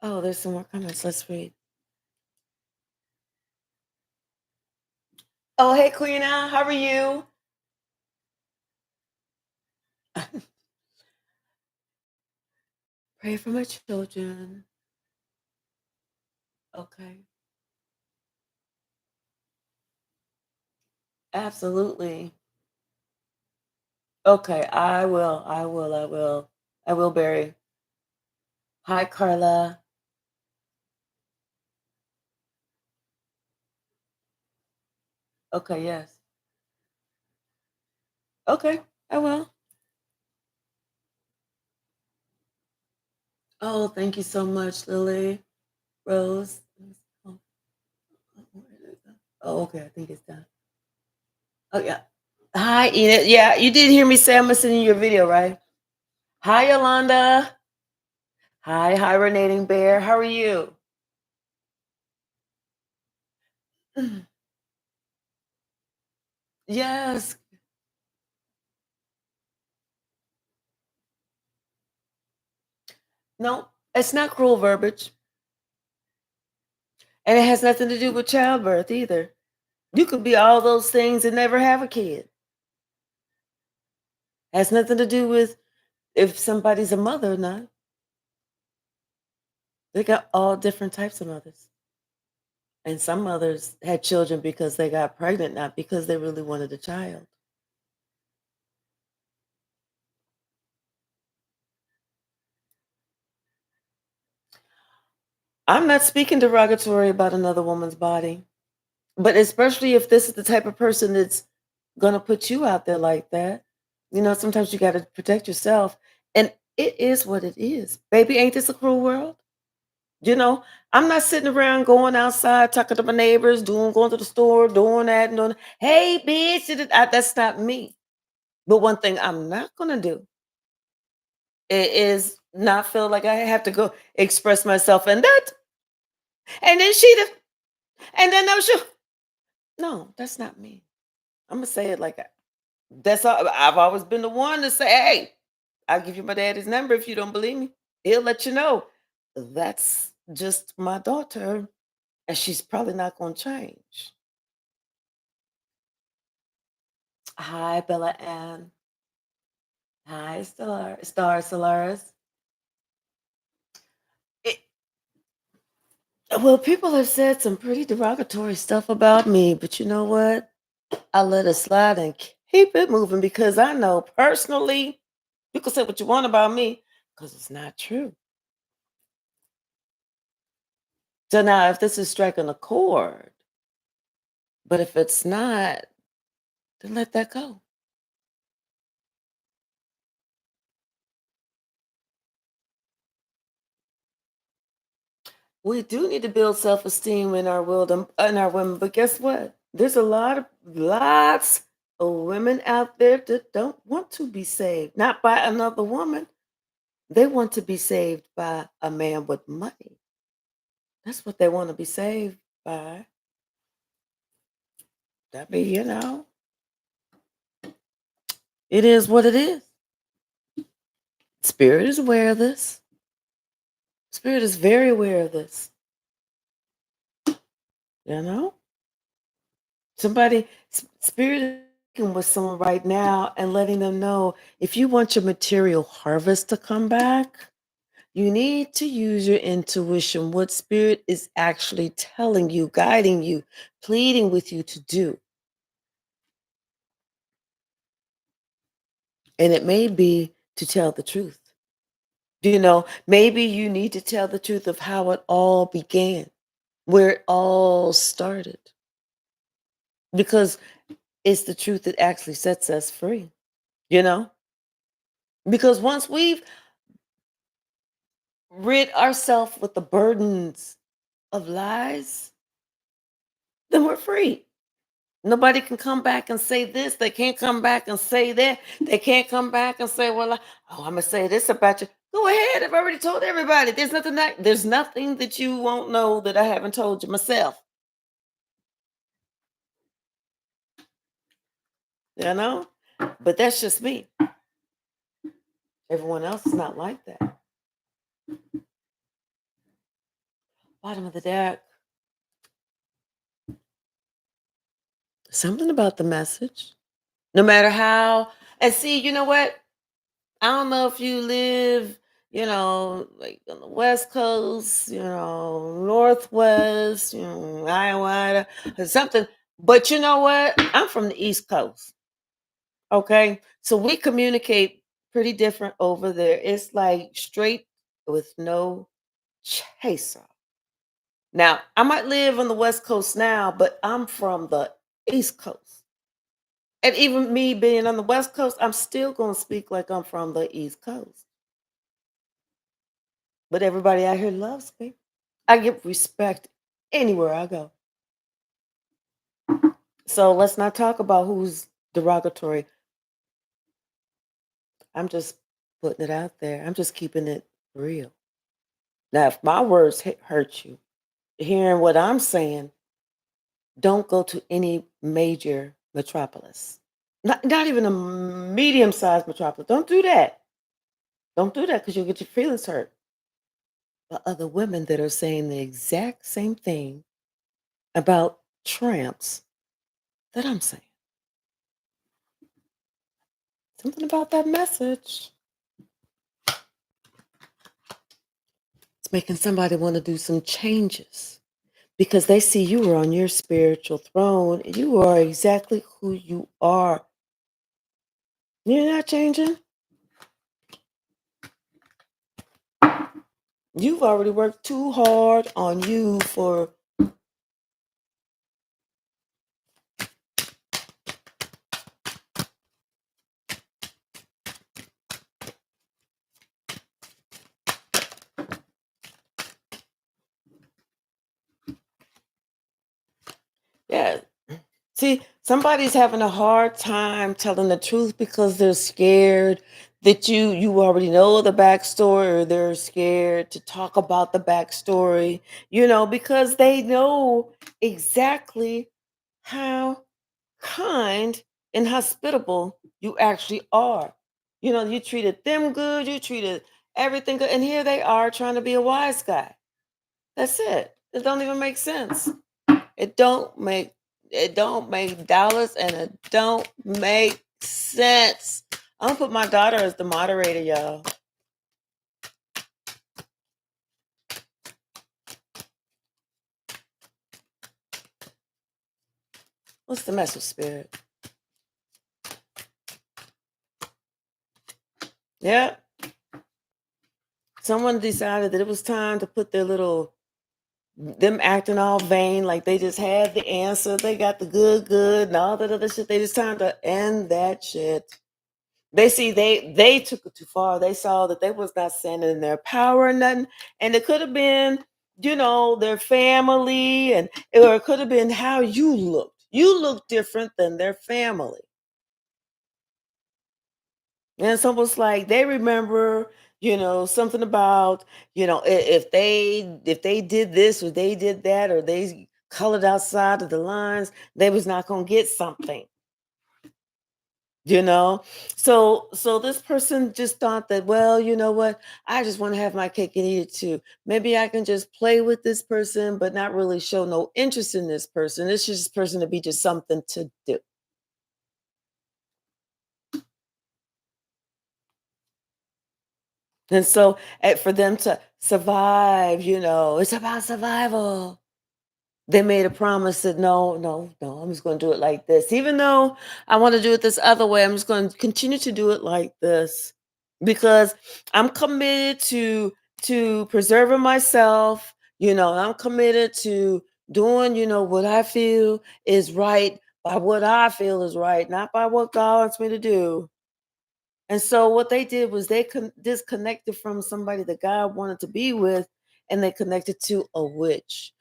Oh, there's some more comments. Let's read. Oh, hey, Queen Al, how are you? Pray for my children. Okay. Absolutely. Okay, I will. I will. I will. I will, Barry. Hi, Carla. Okay, yes. Okay, I will. Oh, thank you so much, Lily. Rose. Oh, oh, okay, I think it's done. Oh, yeah. Hi, Enid. Yeah, you did hear me say I'm listening to your video, right? Hi, Yolanda. Hi, hibernating bear. How are you? Yes. No, it's not cruel verbiage, and it has nothing to do with childbirth either. You could be all those things and never have a kid. Has nothing to do with if somebody's a mother or not. They got all different types of mothers. And some mothers had children because they got pregnant, not because they really wanted a child. I'm not speaking derogatory about another woman's body, but especially if this is the type of person that's going to put you out there like that. Sometimes you got to protect yourself. And it is what it is. Baby, ain't this a cruel world? You know, I'm not sitting around going outside talking to my neighbors, going to the store, doing that and doing, hey, bitch, that's not me. But one thing I'm not going to do is not feel like I have to go express myself and that. And then and then no, that's not me. I'm gonna say it like that. That's all. I've always been the one to say, "Hey, I'll give you my daddy's number if you don't believe me. He'll let you know." That's just my daughter, and she's probably not gonna change. Hi, Bella Ann. Hi, Star Solaris. It, well, people have said some pretty derogatory stuff about me, but you know what? I let it slide and keep it moving because I know personally, you can say what you want about me because it's not true. So now, if this is striking a chord, but if it's not, then let that go. We do need to build self-esteem in our world and in our women, but guess what? There's a lots of women out there that don't want to be saved, not by another woman. They want to be saved by a man with money. That's what they want to be saved by. That be, it is what it is. Spirit is aware of this. Spirit is very aware of this. You know, Spirit is working with someone right now and letting them know if you want your material harvest to come back, you need to use your intuition, what Spirit is actually telling you, guiding you, pleading with you to do. And it may be to tell the truth. Maybe you need to tell the truth of how it all began, where it all started, because it's the truth that actually sets us free, you know? Because once we've rid ourselves with the burdens of lies, then we're free. Nobody can come back and say this. They can't come back and say that. They can't come back and say, "Well, I'm gonna say this about you." Go ahead. I've already told everybody. There's nothing that you won't know that I haven't told you myself. You know, but that's just me. Everyone else is not like that. Bottom of the deck. Something about the message. No matter how. And see, you know what? I don't know if you live, like on the West Coast, Northwest, Iowa, or something. But you know what? I'm from the East Coast. Okay. So we communicate pretty different over there. It's like straight with no chaser. Now, I might live on the West Coast now, but I'm from the East Coast. And even me being on the West Coast, I'm still going to speak like I'm from the East Coast. But everybody out here loves me. I get respect anywhere I go. So let's not talk about who's derogatory. I'm just putting it out there. I'm just keeping it real. Now, if my words hurt you, hearing what I'm saying, don't go to any major metropolis. Not even a medium-sized metropolis. Don't do that. Don't do that because you'll get your feelings hurt. But other women that are saying the exact same thing about tramps that I'm saying. Something about that message. It's making somebody want to do some changes because they see you are on your spiritual throne. You are exactly who you are. You're not changing. You've already worked too hard on you for. Yeah. See, somebody's having a hard time telling the truth because they're scared that you already know the backstory, or they're scared to talk about the backstory, because they know exactly how kind and hospitable you actually are. You treated them good, you treated everything good, and here they are trying to be a wise guy. That's it. It don't even make sense. It don't make it don't make dollars and it don't make sense. I'm gonna put my daughter as the moderator, y'all. What's the message, spirit? Yeah. Someone decided that it was time to put their little them acting all vain, like they just had the answer, they got the good, and all that other shit. They just time to end that shit. They took it too far. They saw that they was not standing in their power or nothing, and it could have been, their family, or it could have been how you looked. You look different than their family, and it's almost like they remember, something about, if they did this or they did that or they colored outside of the lines, they was not gonna get something. you know so this person just thought that, well, you know what, I just want to have my cake and eat it too. Maybe I can just play with this person but not really show no interest in this person. It's just this person to be just something to do. And so, for them to survive, it's about survival. They made a promise that, no, no, no, I'm just going to do it like this. Even though I want to do it this other way, I'm just going to continue to do it like this because I'm committed to preserving myself. I'm committed to doing, what I feel is right, by what I feel is right, not by what God wants me to do. And so what they did was they disconnected from somebody that God wanted to be with, and they connected to a witch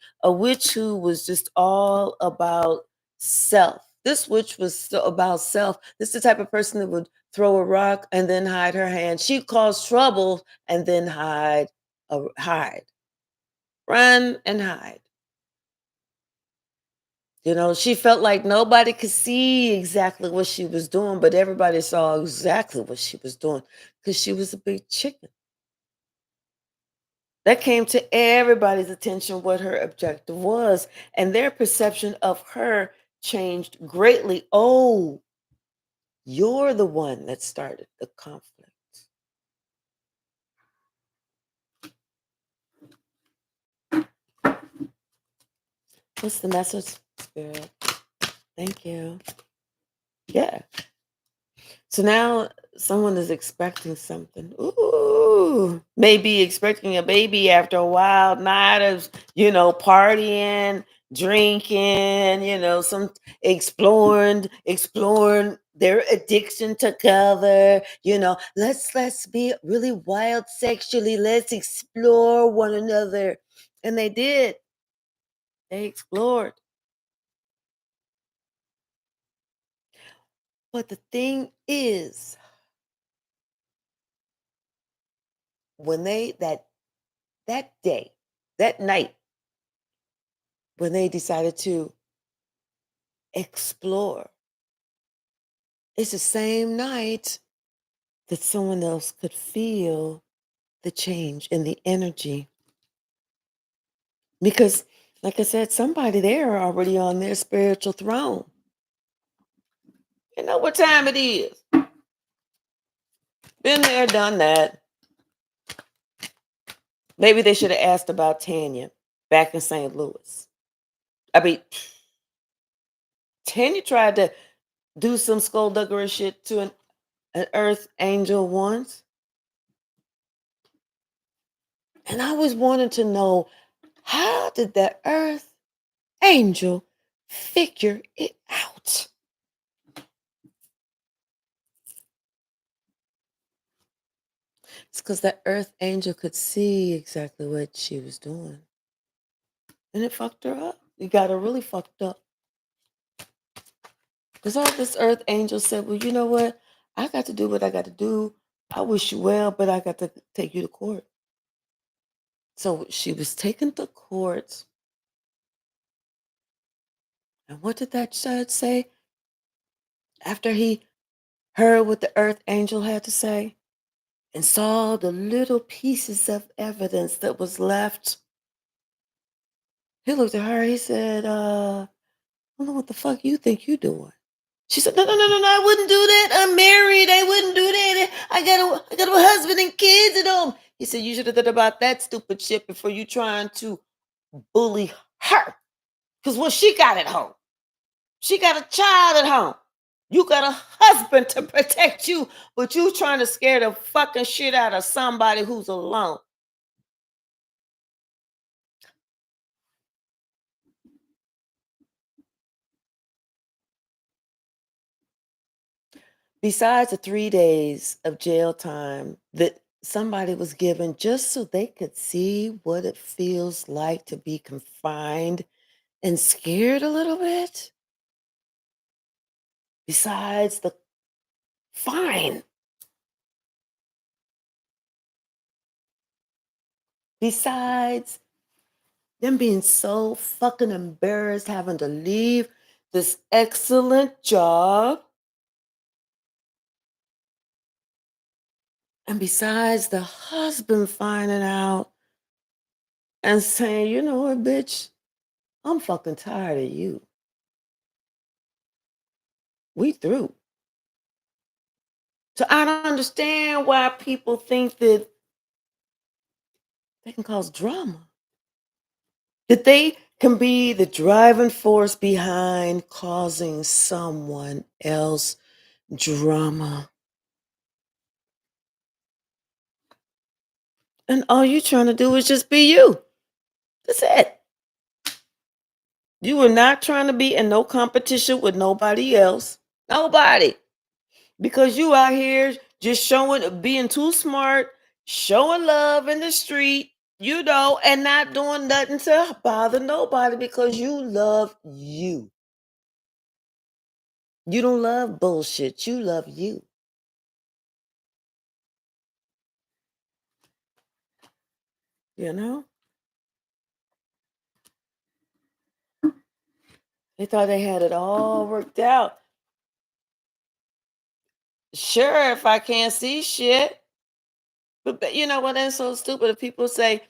who was just all about self. This witch was so about self. This is the type of person that would throw a rock and then hide her hand. She'd cause trouble and then hide, run and hide. She felt like nobody could see exactly what she was doing, but everybody saw exactly what she was doing because she was a big chicken. That came to everybody's attention what her objective was, and their perception of her changed greatly. Oh, you're the one that started the conflict. What's the message, Spirit? Thank you. Yeah. So now someone is expecting something. Ooh, maybe expecting a baby after a wild night of, partying, drinking, some exploring their addiction together. Let's be really wild sexually. Let's explore one another. And they did. They explored. But the thing is, when they that day, that night, when they decided to explore. It's the same night that someone else could feel the change in the energy. Because, like I said, somebody there already on their spiritual throne. You know what time it is. Been there, done that. Maybe they should have asked about Tanya back in St. Louis. I mean, Tanya tried to do some skullduggery shit to an earth angel once. And I was wanting to know, how did that earth angel figure it out? It's because that earth angel could see exactly what she was doing. And it fucked her up. It got her really fucked up. Because all this earth angel said, well, you know what? I got to do what I got to do. I wish you well, but I got to take you to court. So she was taken to court. And what did that judge say after he heard what the earth angel had to say and saw the little pieces of evidence that was left? He looked at her. He said, I don't know what the fuck you think you doing. She said, no, no, no, no, no, I wouldn't do that. I'm married. I wouldn't do that. I got a husband and kids at home. He said, you should have thought about that stupid shit before you trying to bully her. Because what she got at home? She got a child at home. You got a husband to protect you, but you trying to scare the fucking shit out of somebody who's alone. Besides the 3 days of jail time that somebody was given just so they could see what it feels like to be confined and scared a little bit, besides the fine, besides them being so fucking embarrassed having to leave this excellent job, and besides the husband finding out and saying, you know what, bitch, I'm fucking tired of you. We through. So I don't understand why people think that they can cause drama. That they can be the driving force behind causing someone else drama. And all you're trying to do is just be you. That's it. You are not trying to be in no competition with nobody else. Nobody. Because you out here just showing, being too smart, showing love in the street, and not doing nothing to bother nobody because you love you. You don't love bullshit. You love you. You know? They thought they had it all worked out. Sure, if I can't see shit. But you know what? That's so stupid. If people say,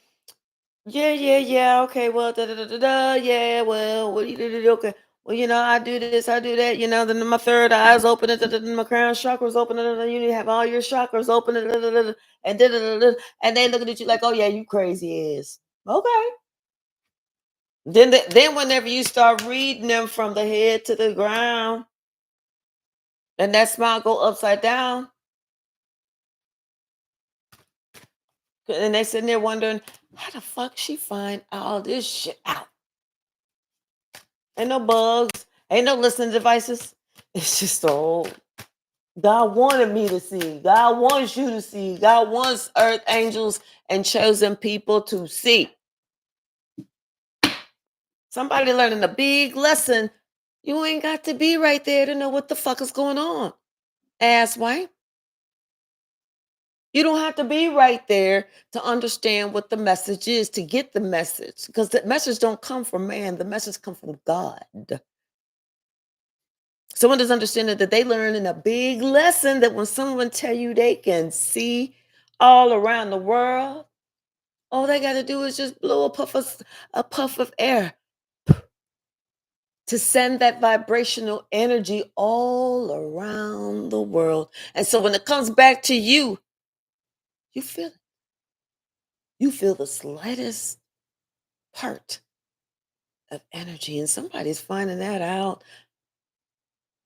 yeah, yeah, yeah, okay, well, da da da da da, yeah, well, what do you do? Okay, well, I do this, I do that, then my third eye's open, my crown chakra's open, you need to have all your chakras open, and and they looking at you like, oh yeah, you crazy ass. Okay. Then whenever you start reading them from the head to the ground, and that smile go upside down, and they sitting there wondering, how the fuck she find all this shit out? Ain't no bugs, ain't no listening devices. It's just all God wanted me to see. God wants you to see. God wants earth angels and chosen people to see. Somebody learning a big lesson. You ain't got to be right there to know what the fuck is going on. Ass white. You don't have to be right there to understand what the message is, to get the message. Because the message don't come from man. The message comes from God. Someone doesn't understand that they learn in a big lesson that when someone tell you they can see all around the world, all they got to do is just blow a puff of air to send that vibrational energy all around the world. And so when it comes back to you, you feel it. You feel the slightest part of energy. And somebody's finding that out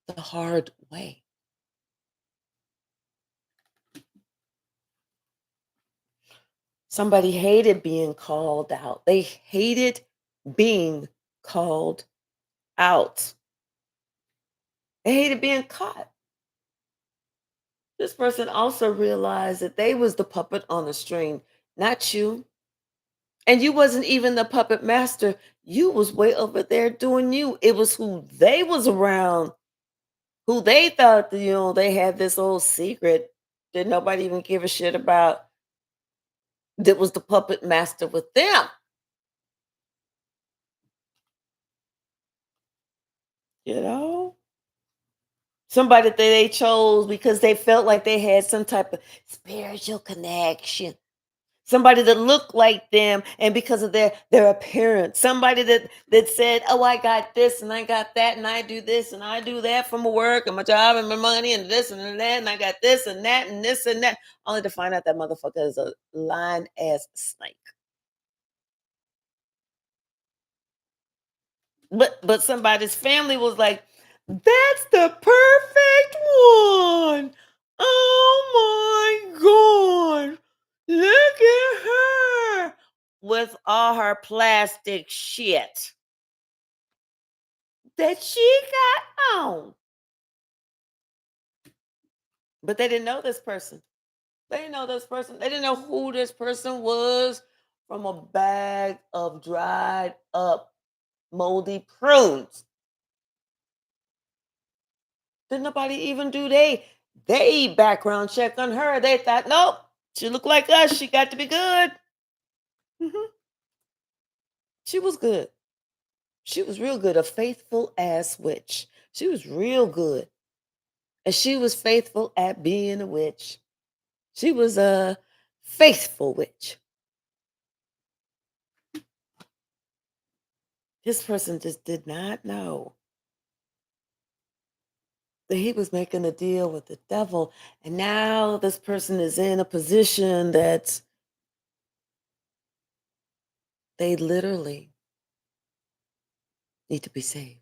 the hard way. Somebody hated being called out. They hated being called out. They hated being caught. This person also realized that they was the puppet on the string, not you. And you wasn't even the puppet master. You was way over there doing you. It was who they was around, who they thought, they had this old secret that nobody even give a shit about, that was the puppet master with them, you know? Somebody that they chose because they felt like they had some type of spiritual connection. Somebody that looked like them, and because of their appearance. Somebody that said, "Oh, I got this and I got that and I do this and I do that for my work and my job and my money and this and that and I got this and that and this and that," only to find out that motherfucker is a lying ass snake. But somebody's family was like, "That's the perfect one. Oh my god. Look at her with all her plastic shit that she got on." But they didn't know this person. They didn't know this person. They didn't know who this person was from a bag of dried up moldy prunes. Did nobody even do they background check on her? They thought, nope, she looked like us. She got to be good. Mhm. She was good. She was real good. A faithful ass witch. She was real good. And she was faithful at being a witch. She was a faithful witch. This person just did not know that he was making a deal with the devil. And now this person is in a position that they literally need to be saved.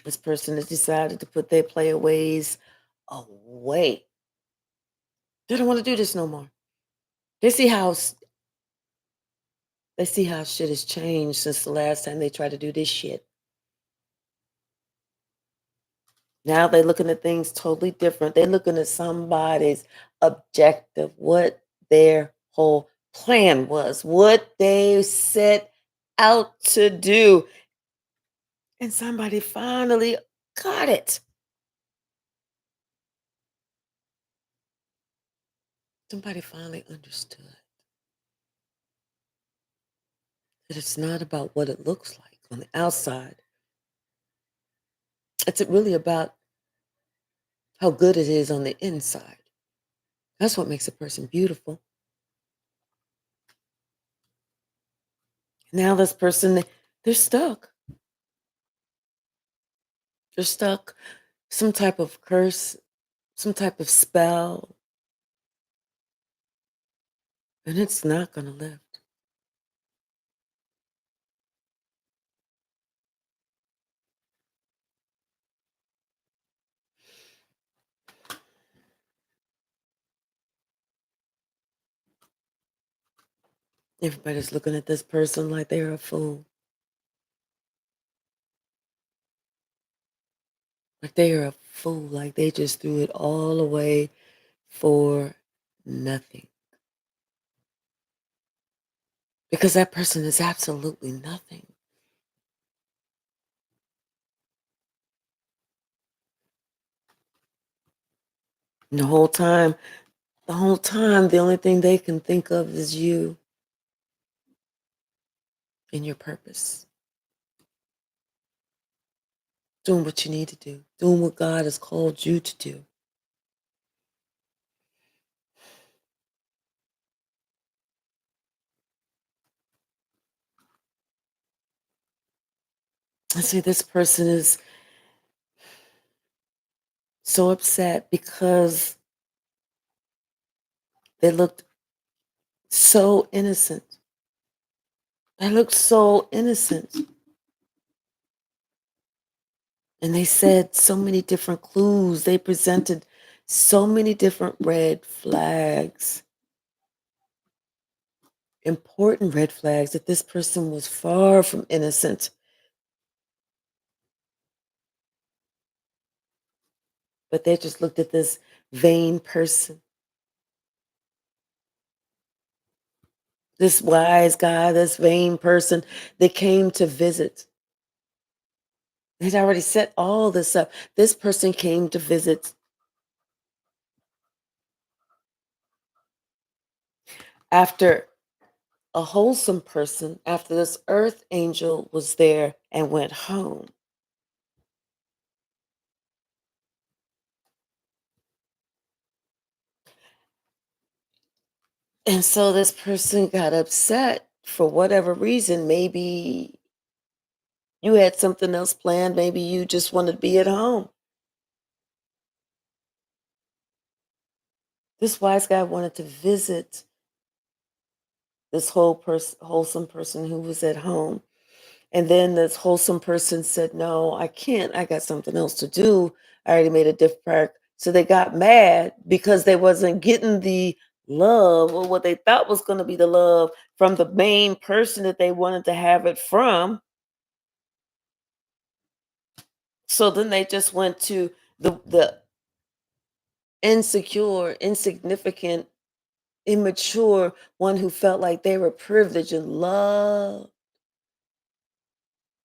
This person has decided to put their playaways away. They don't want to do this no more. They see how they see how shit has changed since the last time they tried to do this shit. Now they're looking at things totally different. They're looking at somebody's objective, what their whole plan was, what they set out to do. And somebody finally got it. Somebody finally understood that it's not about what it looks like on the outside. It's really about how good it is on the inside. That's what makes a person beautiful. Now this person, they're stuck. They're stuck. Some type of curse, some type of spell, and it's not going to lift. Everybody's looking at this person like they're a fool, like they are a fool, like they just threw it all away for nothing. Because that person is absolutely nothing. And the whole time, the only thing they can think of is you and your purpose. doing what you need to do, doing what God has called you to do. I see this person is so upset because they looked so innocent. They looked so innocent. And they said so many different clues. They presented so many different red flags, important red flags that this person was far from innocent. But they just looked at this vain person, this wise guy, this vain person that came to visit. They'd already set all this up. This person came to visit after a wholesome person, after this earth angel was there and went home. And so this person got upset for whatever reason. Maybe you had something else planned. Maybe you just wanted to be at home. This wise guy wanted to visit this wholesome person who was at home. And then this wholesome person said, "No, I can't. I got something else to do. I already made a different part." So they got mad because they wasn't getting the love or what they thought was going to be the love from the main person that they wanted to have it from. So then they just went to the insecure, insignificant, immature one who felt like they were privileged and loved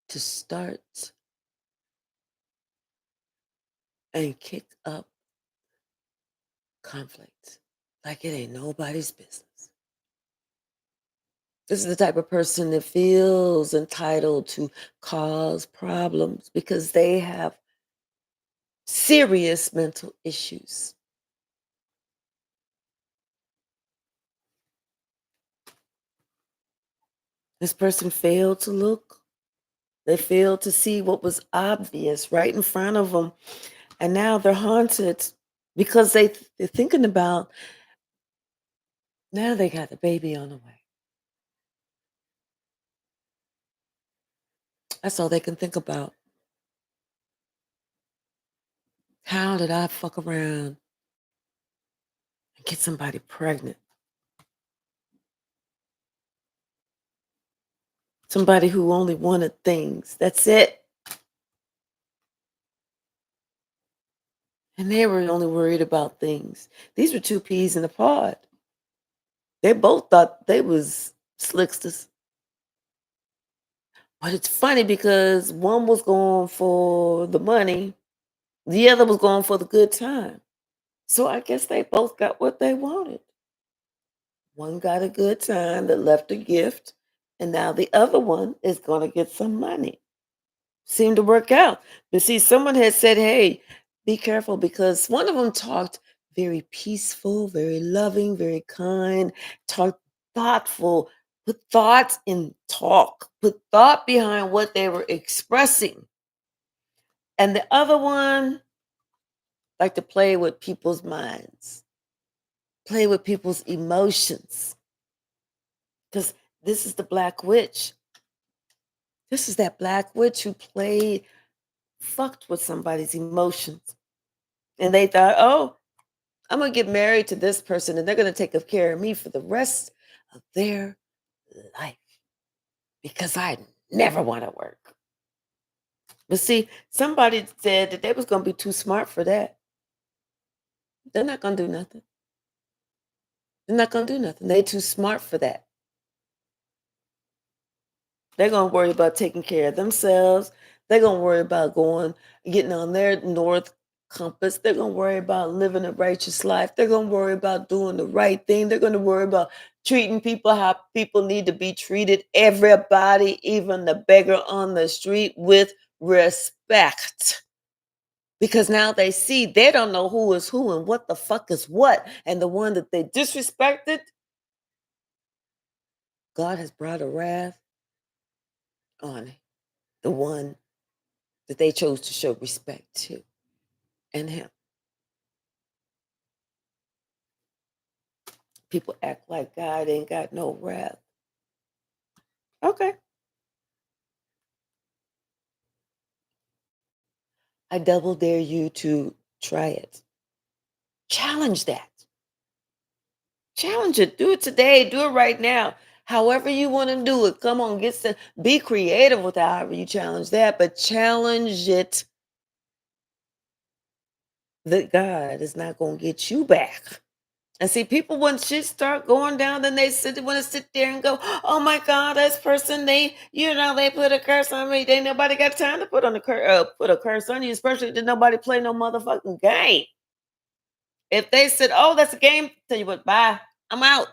to start and kick up conflict like it ain't nobody's business. This is the type of person that feels entitled to cause problems because they have serious mental issues. This person failed to look. They failed to see what was obvious right in front of them. And now they're haunted because they're thinking about now they got the baby on the way. That's all they can think about. How did I fuck around and get somebody pregnant? Somebody who only wanted things. That's it. And they were only worried about things. These were two peas in a pod. They both thought they was slicksters. But it's funny because one was going for the money, the other was going for the good time. So I guess they both got what they wanted. One got a good time that left a gift, and now the other one is going to get some money. Seemed to work out. But see, someone had said, hey, be careful because one of them talked very peaceful, very loving, very kind, talked thoughtful, put thoughts in talk, put thought behind what they were expressing. And the other one liked to play with people's minds, play with people's emotions. Because this is the black witch. This is that black witch who played, fucked with somebody's emotions. And they thought, oh, I'm going to get married to this person and they're going to take care of me for the rest of their life because I never want to work. But see, somebody said that they was going to be too smart for that. They're not going to do nothing. They're not going to do nothing. They're too smart for that. They're going to worry about taking care of themselves. They're going to worry about getting on their north compass. They're going to worry about living a righteous life. They're going to worry about doing the right thing. They're going to worry about treating people how people need to be treated. Everybody, even the beggar on the street, with respect. Because now they see they don't know who is who and what the fuck is what. And the one that they disrespected, God has brought a wrath on the one that they chose to show respect to and him. People act like God ain't got no wrath. Okay. I double dare you to try it. Challenge that. Challenge it. Do it today. Do it right now. However you want to do it. Come on, be creative with however you challenge that, but challenge it that God is not going to get you back. And see, people when shit start going down, then they want to sit there and go, "Oh my God, this person they put a curse on me. They nobody got time to put a curse on you, especially did nobody play no motherfucking game. If they said, "Oh, that's a game," tell you what, bye, I'm out.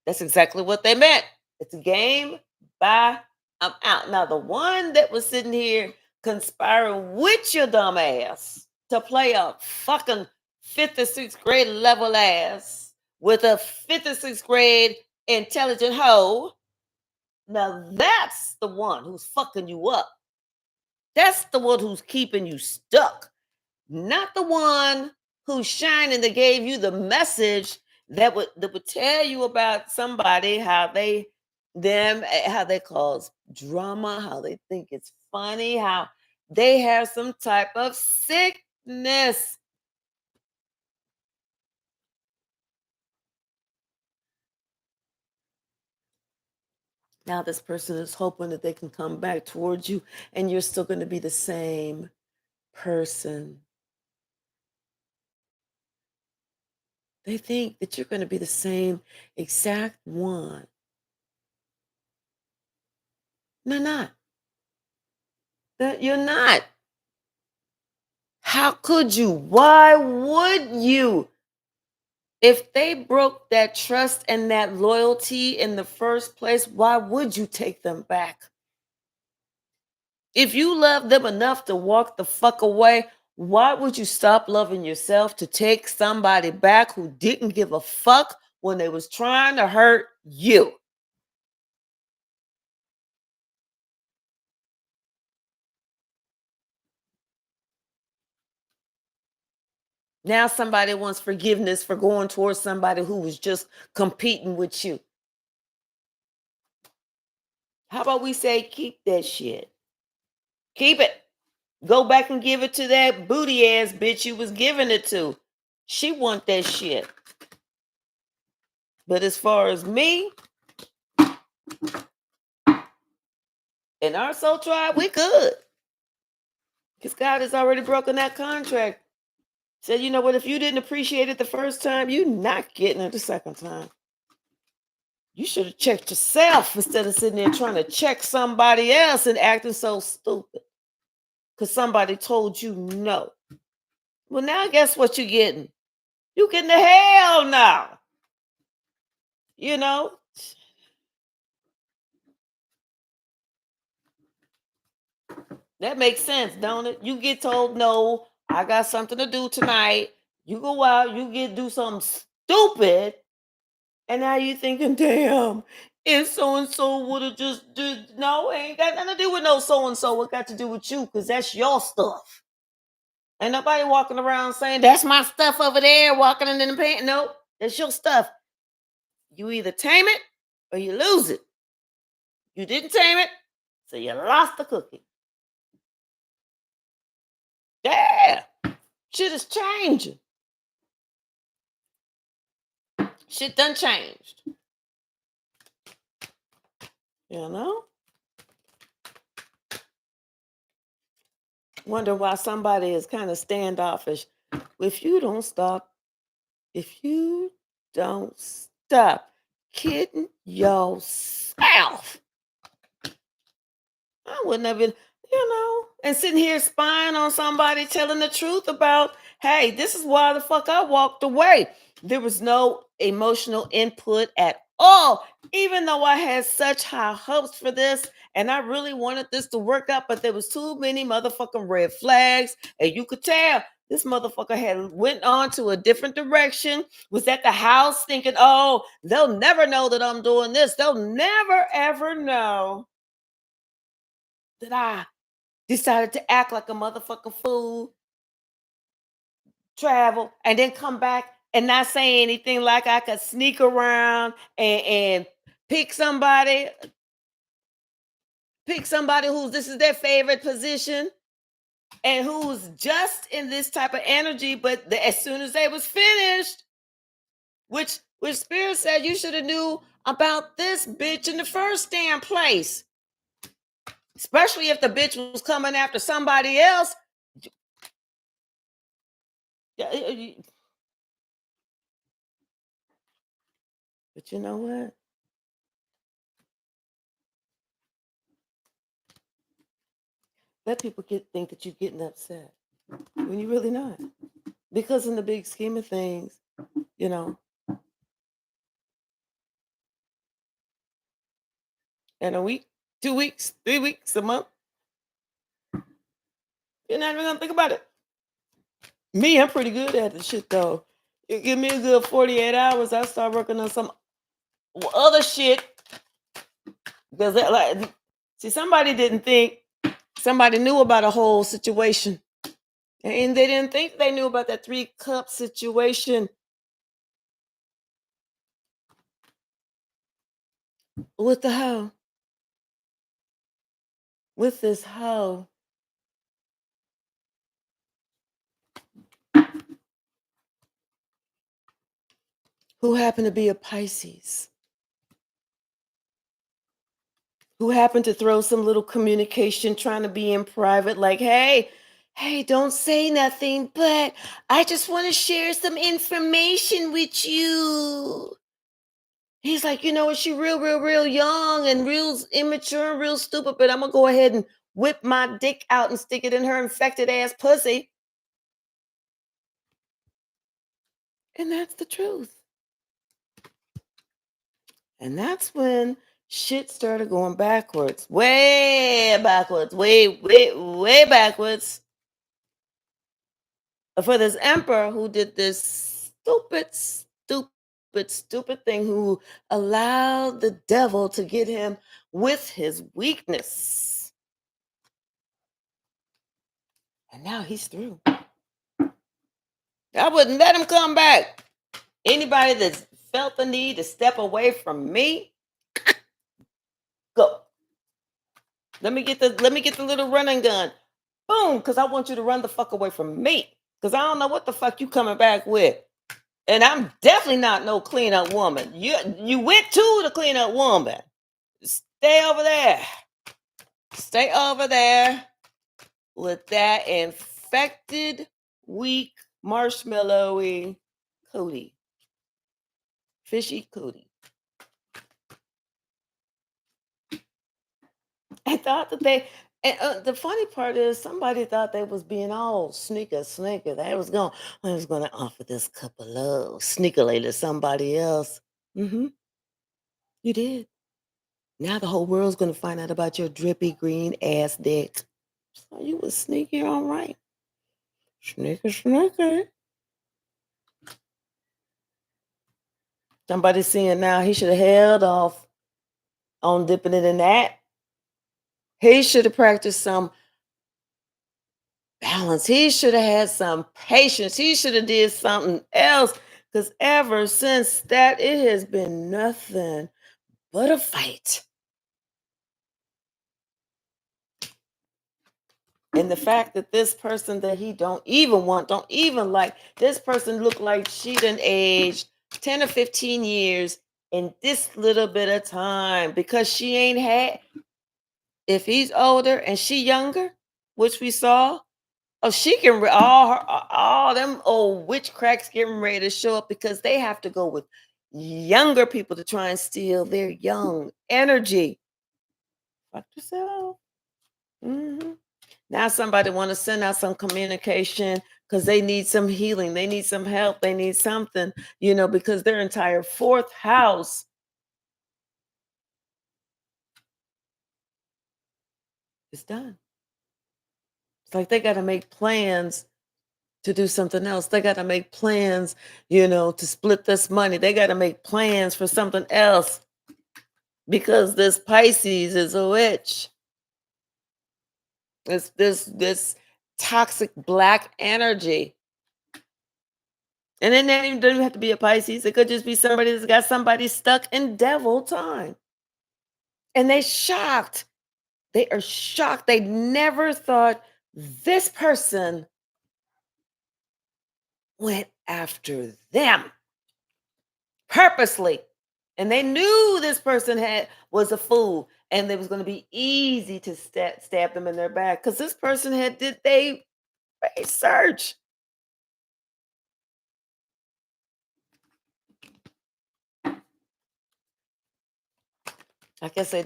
That's exactly what they meant. It's a game. Bye, I'm out. Now, the one that was sitting here conspiring with your dumb ass to play a fucking fifth or sixth grade level ass with a fifth or sixth grade intelligent hoe. Now, that's the one who's fucking you up. That's the one who's keeping you stuck. Not the one who's shining that gave you the message that would tell you about somebody, how they cause drama, how they think it's funny, how they have some type of sickness. Now this person is hoping that they can come back towards you and you're still going to be the same person. They think that you're going to be the same exact one. No, not. That you're not. How could you? Why would you? If they broke that trust and that loyalty in the first place, why would you take them back? If you love them enough to walk the fuck away, why would you stop loving yourself to take somebody back who didn't give a fuck when they was trying to hurt you? Now somebody wants forgiveness for going towards somebody who was just competing with you. How about we say keep that shit? Keep it. Go back and give it to that booty ass bitch you was giving it to. She want that shit. But as far as me and our soul tribe, we good. Because God has already broken that contract. Said, you know what, if you didn't appreciate it the first time, you're not getting it the second time. You should have checked yourself instead of sitting there trying to check somebody else and acting so stupid. Because somebody told you no. Well, now guess what you're getting? You getting the hell now. You know? That makes sense, don't it? You get told no, I got something to do tonight. You go out, you do something stupid, and now you thinking, damn, if so and so would have just did no, it ain't got nothing to do with no so and so. What got to do with you? Because that's your stuff. Ain't nobody walking around saying that's my stuff over there, walking in the pants. No, that's your stuff. You either tame it or you lose it. You didn't tame it, so you lost the cookie. Yeah, shit is changing. Shit done changed. You know? Wonder why somebody is kind of standoffish. If you don't stop, if you don't stop kidding yourself, I wouldn't have been, and sitting here spying on somebody telling the truth about, hey, this is why the fuck I walked away. There was no emotional input at Oh, even though I had such high hopes for this and I really wanted this to work out, but there was too many motherfucking red flags, and you could tell this motherfucker had went on to a different direction, was at the house thinking, oh, they'll never know that I'm doing this. They'll never ever know that I decided to act like a motherfucking fool, travel, and then come back and not say anything, like I could sneak around and pick somebody, who's this is their favorite position and who's just in this type of energy, but as soon as they was finished, which spirit said you should have knew about this bitch in the first damn place, especially if the bitch was coming after somebody else. But you know what? Let people think that you're getting upset when you're really not. Because in the big scheme of things, you know, in a week, 2 weeks, 3 weeks, a month, you're not even gonna think about it. Me, I'm pretty good at the shit though. You give me a good 48 hours, I start working on some other shit. Because like, see, somebody didn't think somebody knew about a whole situation. And they didn't think they knew about that 3 cup situation with the hoe. With this hoe who happened to be a Pisces, who happened to throw some little communication trying to be in private, like, hey, don't say nothing, but I just want to share some information with you. He's like, you know what, she real young and real immature and real stupid, but I'm gonna go ahead and whip my dick out and stick it in her infected ass pussy. And that's the truth. And that's when shit started going backwards, way backwards, way backwards. For this emperor who did this stupid thing, who allowed the devil to get him with his weakness. And now he's through. I wouldn't let him come back. Anybody that's felt the need to step away from me, go. Let me get the little running gun. Boom, because I want you to run the fuck away from me. Because I don't know what the fuck you coming back with. And I'm definitely not no cleanup woman. You went to the cleanup woman. Stay over there. Stay over there with that infected, weak, marshmallowy cootie. Fishy cootie. I thought that the funny part is somebody thought they was being all sneaker. They was going, I was going to offer this cup of love sneakily to somebody else. Mm-hmm. You did. Now the whole world's going to find out about your drippy green ass dick. So you was sneaky, all right. Sneaky. Somebody seeing now he should have held off on dipping it in that. He should have practiced some balance. He should have had some patience. He should have did something else. Because ever since that, it has been nothing but a fight. And the fact that this person that he don't even want, don't even like, this person look like she done aged 10 or 15 years in this little bit of time, because she ain't had, if he's older and she younger, which we saw, oh, she can all them old witch cracks getting ready to show up, because they have to go with younger people to try and steal their young energy. Fuck yourself. Hmm. Now somebody want to send out some communication because they need some healing, they need some help, they need something, because their entire fourth house It's done. It's like they got to make plans to do something else. They got to make plans, to split this money. They got to make plans for something else because this Pisces is a witch. It's this toxic black energy. And then they don't even have to be a Pisces. It could just be somebody that's got somebody stuck in devil time. And they shocked. They are shocked. They never thought this person went after them purposely. And they knew this person was a fool and it was going to be easy to stab them in their back because this person did they research. I guess they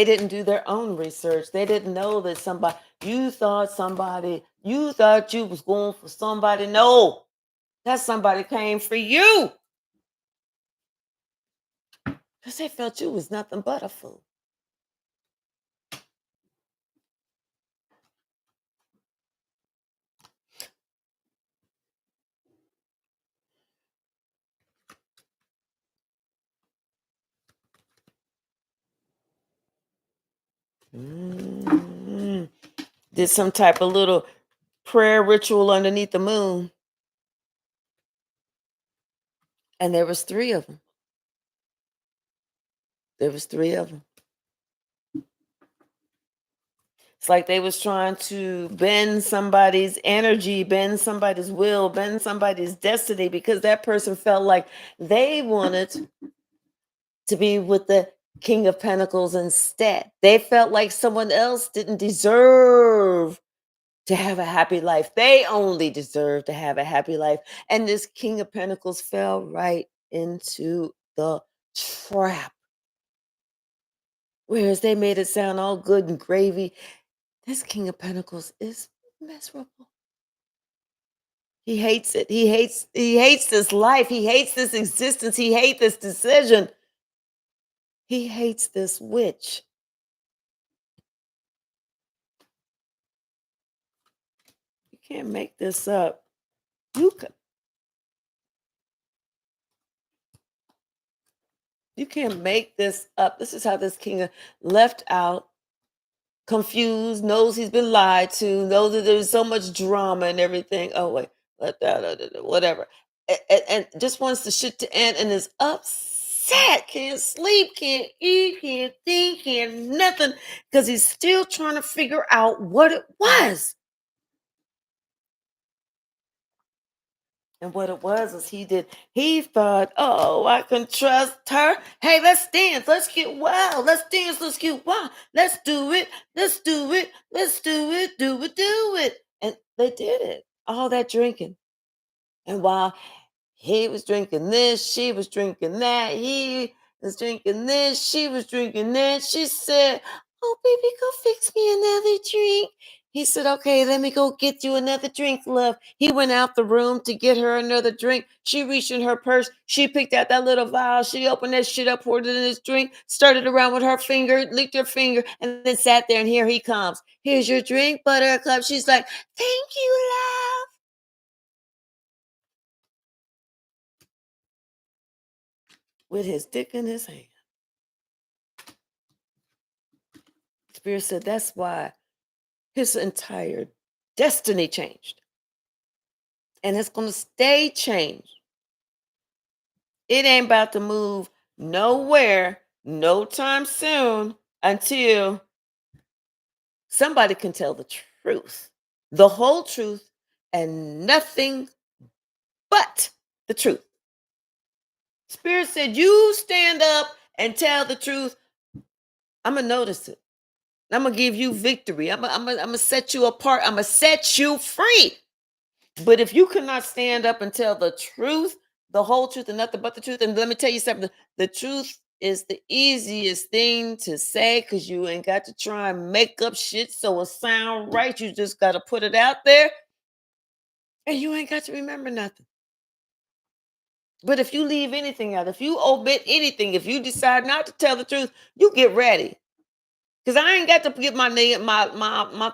didn't do their own research. They didn't know that you thought you was going for somebody. No, that somebody came for you. Because they felt you was nothing but a fool. Mm. Did some type of little prayer ritual underneath the moon. And there was three of them. There was three of them. It's like they was trying to bend somebody's energy, bend somebody's will, bend somebody's destiny because that person felt like they wanted to be with the King of Pentacles instead. They felt like someone else didn't deserve to have a happy life. They only deserve to have a happy life. And this King of Pentacles fell right into the trap. Whereas they made it sound all good and gravy. This King of Pentacles is miserable. He hates it. He hates this life. He hates this existence. He hates this decision. He hates this witch. You can't make this up. You can't make this up. This is how this king left out, confused, knows he's been lied to, knows that there's so much drama and everything. Oh, wait, whatever. And just wants the shit to end and is upset. Can't sleep, can't eat, can't think, can't nothing. Because he's still trying to figure out what it was. And what it was is he thought, oh, I can trust her. Hey, let's dance. Let's get wild. Let's dance. Let's get wild. Let's do it. Let's do it. Let's do it. Do it. Do it. And they did it. All that drinking. And while he was drinking this, she was drinking that. He was drinking this, she was drinking that. She said, oh, baby, go fix me another drink. He said, okay, let me go get you another drink, love. He went out the room to get her another drink. She reached in her purse. She picked out that little vial. She opened that shit up, poured it in his drink, started around with her finger, licked her finger, and then sat there, and here he comes. Here's your drink, Buttercup. She's like, thank you, love. With his dick in his hand. Spirit said that's why his entire destiny changed. And it's going to stay changed. It ain't about to move nowhere, no time soon, until somebody can tell the truth, the whole truth, and nothing but the truth. Spirit said, you stand up and tell the truth. I'm going to notice it. I'm going to give you victory. I'm going to set you apart. I'm going to set you free. But if you cannot stand up and tell the truth, the whole truth and nothing but the truth, and let me tell you something, the truth is the easiest thing to say because you ain't got to try and make up shit so it sound right. You just got to put it out there and you ain't got to remember nothing. But if you leave anything out, if you omit anything, if you decide not to tell the truth, you get ready. Cause I ain't got to get my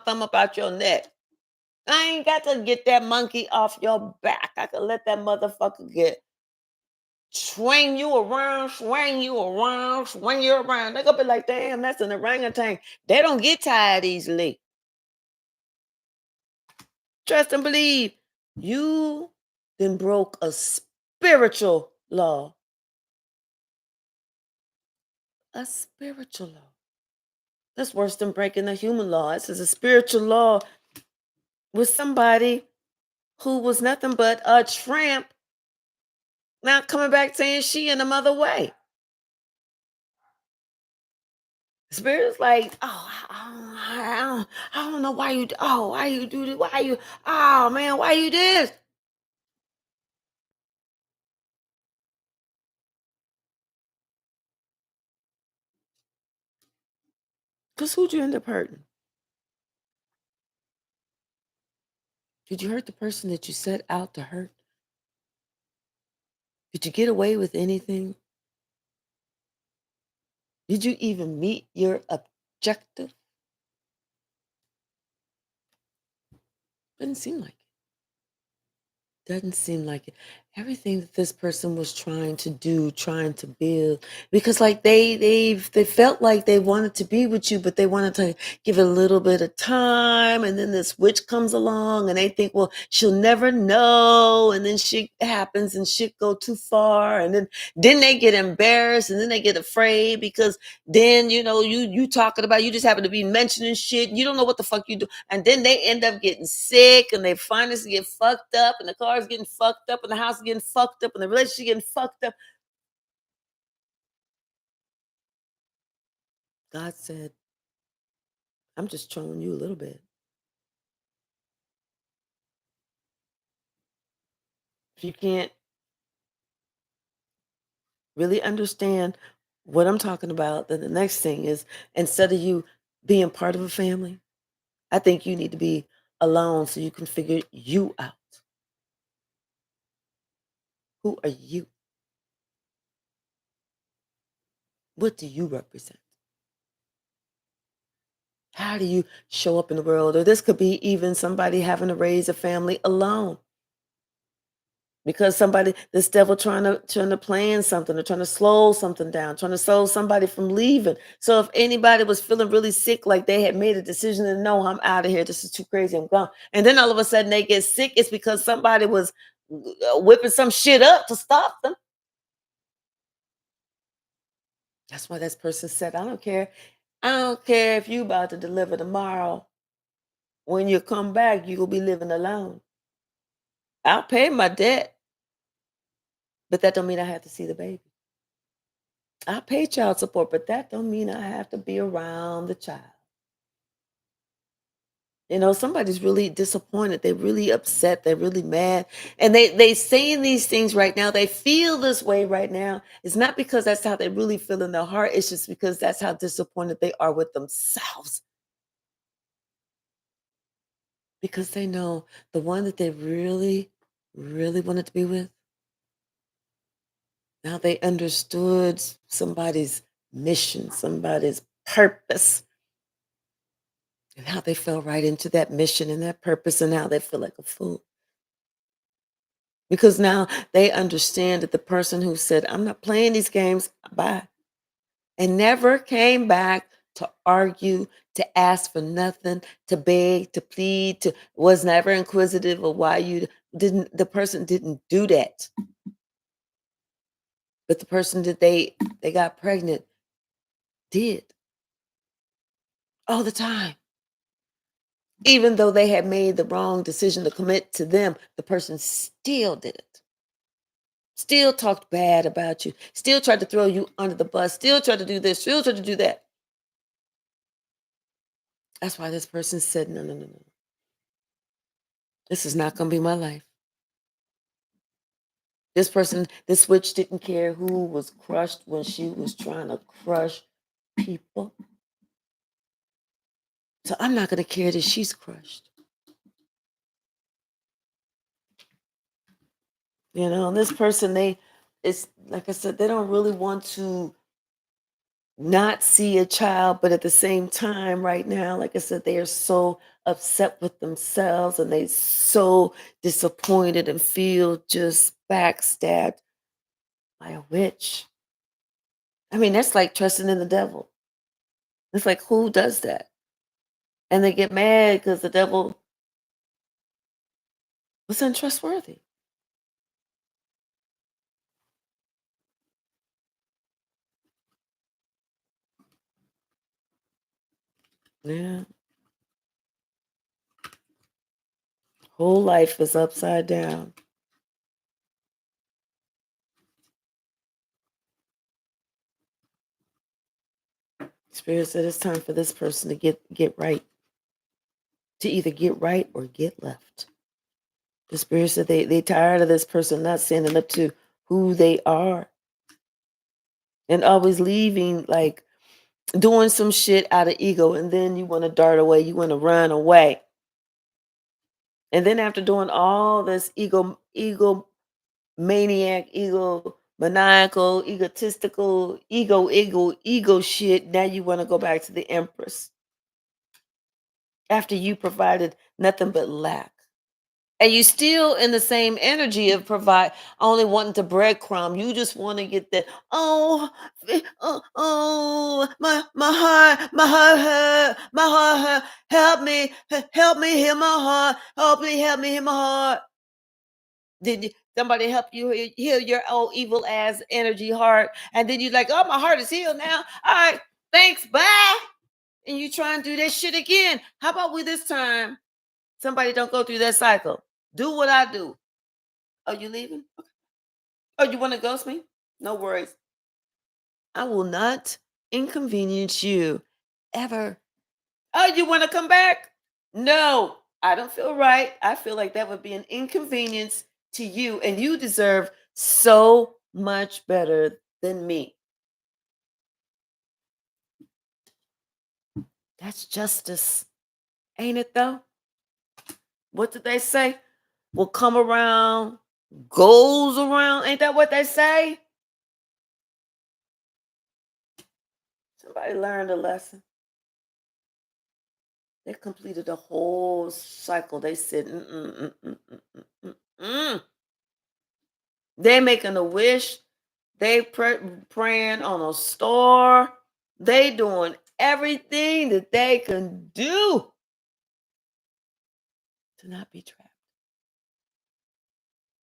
thumb up out your neck. I ain't got to get that monkey off your back. I can let that motherfucker get swing you around, swing you around. They gonna be like, damn, that's an orangutan. They don't get tired easily. Trust and believe. You then broke a spiritual law. A spiritual law. That's worse than breaking a human law. This is a spiritual law with somebody who was nothing but a tramp now coming back saying she in the mother way. Spirit is like, oh, I don't know why you, oh, why you do this? Why you, oh man, why you this? Because who'd you end up hurting? Did you hurt the person that you set out to hurt? Did you get away with anything? Did you even meet your objective? Didn't seem like it. Doesn't seem like it. Everything that this person was trying to do, trying to build, because like they felt like they wanted to be with you, but they wanted to give it a little bit of time, and then this witch comes along, and they think, well, she'll never know, and then shit happens, and shit go too far, and then they get embarrassed, and then they get afraid because then you talking about you just happen to be mentioning shit, and you don't know what the fuck you do, and then they end up getting sick, and they finally get fucked up, and the car's getting fucked up, and the house is getting fucked up, and the relationship getting fucked up. God said, I'm just trolling you a little bit. If you can't really understand what I'm talking about, then the next thing is, instead of you being part of a family, I think you need to be alone so you can figure you out. Who are you? What do you represent? How do you show up in the world? Or this could be even somebody having to raise a family alone. Because this devil trying to plan something, or trying to slow something down, trying to slow somebody from leaving. So if anybody was feeling really sick, like they had made a decision to no, I'm out of here. This is too crazy. I'm gone. And then all of a sudden they get sick. It's because somebody was whipping some shit up to stop them. That's why this person said, I don't care. I don't care if you about to deliver tomorrow. When you come back, you will be living alone. I'll pay my debt, but that don't mean I have to see the baby. I pay child support, but that don't mean I have to be around the child. Somebody's really disappointed. They're really upset. They're really mad. And they saying these things right now. They feel this way right now. It's not because that's how they really feel in their heart. It's just because that's how disappointed they are with themselves. Because they know the one that they really, really wanted to be with. Now they understood somebody's mission, somebody's purpose, and how they fell right into that mission and that purpose, and now they feel like a fool. Because now they understand that the person who said, I'm not playing these games, bye, and never came back to argue, to ask for nothing, to beg, to plead, was never inquisitive of why the person didn't do that. But the person that they got pregnant did all the time. Even though they had made the wrong decision to commit to them, the person still did it. Still talked bad about you. Still tried to throw you under the bus. Still tried to do this. Still tried to do that. That's why this person said, no, no, no, no. This is not going to be my life. This witch didn't care who was crushed when she was trying to crush people. So I'm not going to care that she's crushed. And this person, it's like I said, they don't really want to not see a child, but at the same time, right now, like I said, they are so upset with themselves and they so disappointed and feel just backstabbed by a witch. I mean, that's like trusting in the devil. It's like, who does that? And they get mad because the devil was untrustworthy. Yeah. Whole life is upside down. Spirit said it's time for this person to get right, to either get right or get left. The spirit said they tired of this person not standing up to who they are and always leaving, like doing some shit out of ego, and then you want to dart away, you want to run away. And then after doing all this ego maniac, ego maniacal, egotistical, ego shit, now you want to go back to the Empress after you provided nothing but lack. And you still in the same energy of provide, only wanting to breadcrumb. You just want to get that. Oh, my heart, my heart hurt. Help me heal my heart. Oh, please help me heal my heart. Did somebody help you heal your old evil ass energy heart? And then you're like, oh, my heart is healed now. All right, thanks, bye. And you try and do that shit again. How about we this time? Somebody don't go through that cycle. Do what I do. Oh, you leaving? Oh, you want to ghost me? No worries. I will not inconvenience you ever. Oh, you want to come back? No, I don't feel right. I feel like that would be an inconvenience to you, and you deserve so much better than me. That's justice, ain't it though? What did they say? Will come around, goes around. Ain't that what they say? Somebody learned a lesson. They completed a whole cycle. They said, mm. They making a wish. They praying on a star. They doing everything that they can do to not be trapped,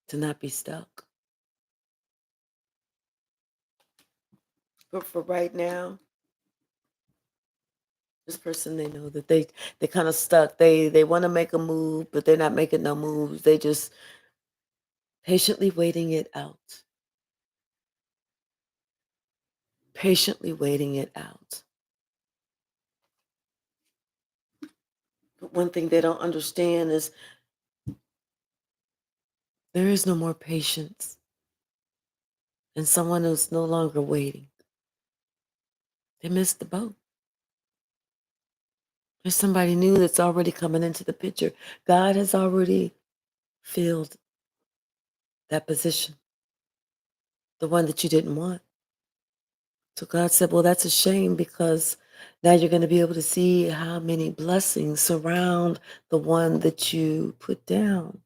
to not be stuck. But for right now, this person, they know that they kind of stuck. They want to make a move, but they're not making no moves. They just patiently waiting it out. Patiently waiting it out. But one thing they don't understand is there is no more patience and someone who's no longer waiting. They missed the boat. There's somebody new that's already coming into the picture. God has already filled that position, the one that you didn't want. So God said, well, that's a shame because now you're going to be able to see how many blessings surround the one that you put down.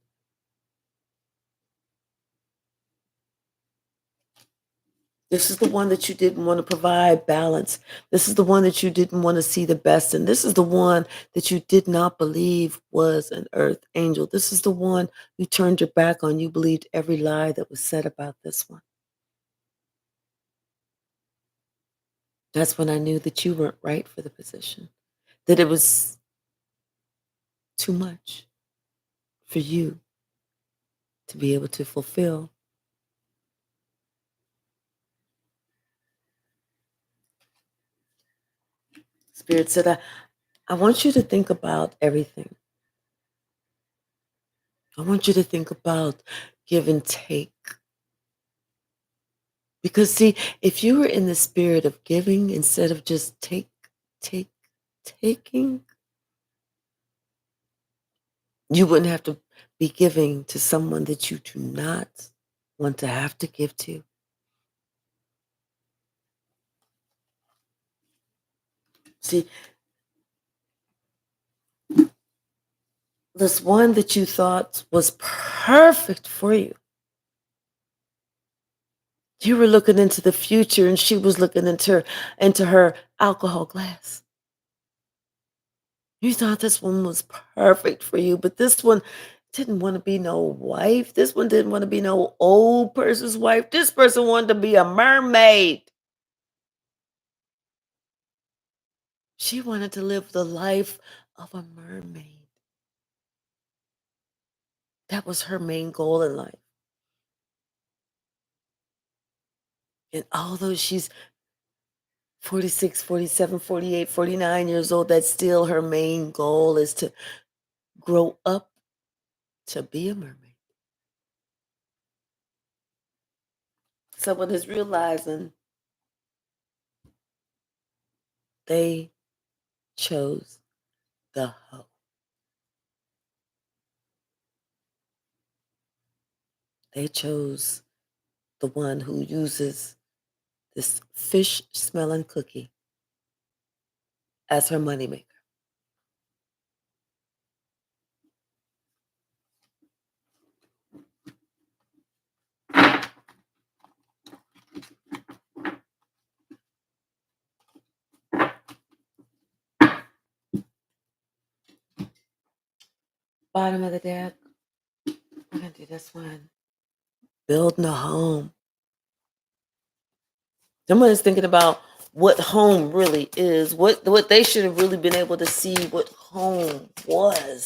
This is the one that you didn't want to provide balance. This is the one that you didn't want to see the best in. This is the one that you did not believe was an earth angel. This is the one you turned your back on. You believed every lie that was said about this one. That's when I knew that you weren't right for the position, that it was too much for you to be able to fulfill. Spirit said, I want you to think about everything. I want you to think about give and take. Because see, if you were in the spirit of giving instead of just take, taking, you wouldn't have to be giving to someone that you do not want to have to give to. See, this one that you thought was perfect for you were looking into the future and she was looking into her alcohol glass. You thought this one was perfect for you, but this one didn't want to be no wife. This one didn't want to be no old person's wife. This person wanted to be a mermaid. She wanted to live the life of a mermaid. That was her main goal in life. And although she's 46, 47, 48, 49 years old, that's still her main goal is to grow up to be a mermaid. Someone is realizing they chose the hoe. They chose the one who uses this fish smelling cookie as her moneymaker. Bottom of the deck. We're gonna do this one. Building a home. Someone is thinking about what home really is, what they should have really been able to see what home was,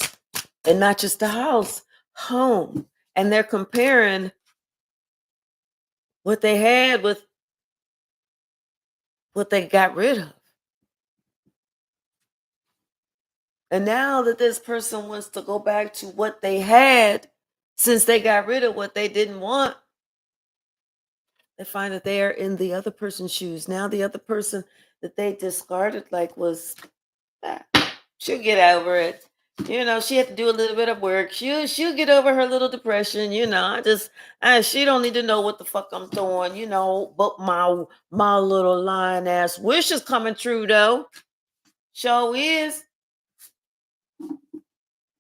and not just a house, home. And they're comparing what they had with what they got rid of. And now that this person wants to go back to what they had, since they got rid of what they didn't want, they find that they are in the other person's shoes. Now the other person that they discarded like was, ah, she'll get over it. She had to do a little bit of work. She'll get over her little depression. She don't need to know what the fuck I'm doing. But my little lying ass wish is coming true though. Show is.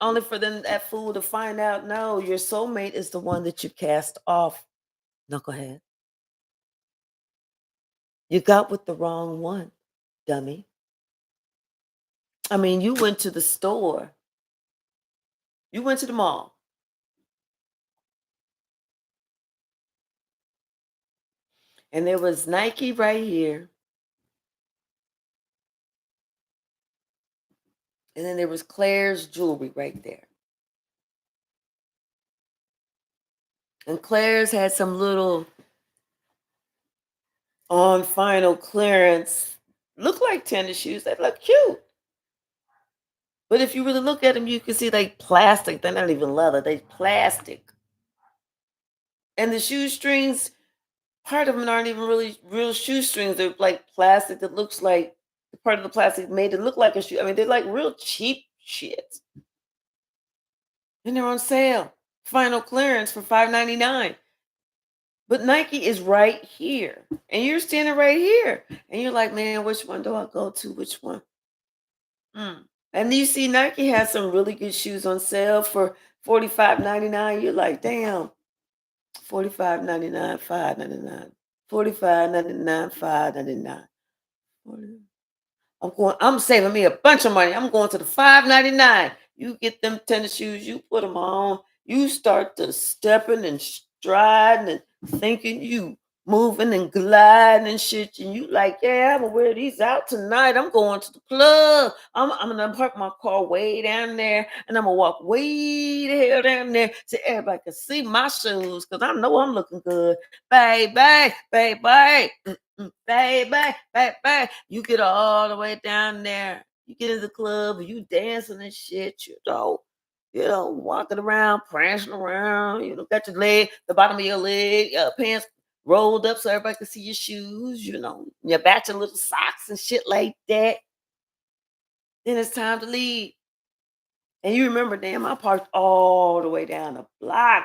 Only for them that fool to find out, no, your soulmate is the one that you cast off, knucklehead. You got with the wrong one, dummy. I mean, you went to the store. You went to the mall. And there was Nike right here. And then there was Claire's jewelry right there. And Claire's had some little on final clearance. Look like tennis shoes. They look cute. But if you really look at them, you can see they plastic. They're not even leather. They're plastic. And the shoestrings, part of them aren't even really real shoestrings. They're like plastic that looks like the part of the plastic made it look like a shoe. I mean, they're like real cheap shit. And they're on sale. Final clearance for $5.99. But Nike is right here. And you're standing right here. And you're like, man, which one do I go to? Which one? And you see Nike has some really good shoes on sale for $45.99. You're like, damn, $45.99, $5.99. $45.99, $5.99. I'm saving me a bunch of money. I'm going to the $5.99. You get them tennis shoes, you put them on, you start to stepping and striding and thinking you moving and gliding and shit. And you like, yeah, I'm gonna wear these out tonight. I'm going to the club. I'm gonna park my car way down there and I'm gonna walk way the hell down there so everybody can see my shoes because I know I'm looking good. Baby, baby. Baby, baby, you get all the way down there. You get in the club and you dancing and shit, walking around, prancing around, got your leg, the bottom of your leg, pants rolled up so everybody can see your shoes, your batch of little socks and shit like that. Then it's time to leave. And you remember, damn, I parked all the way down the block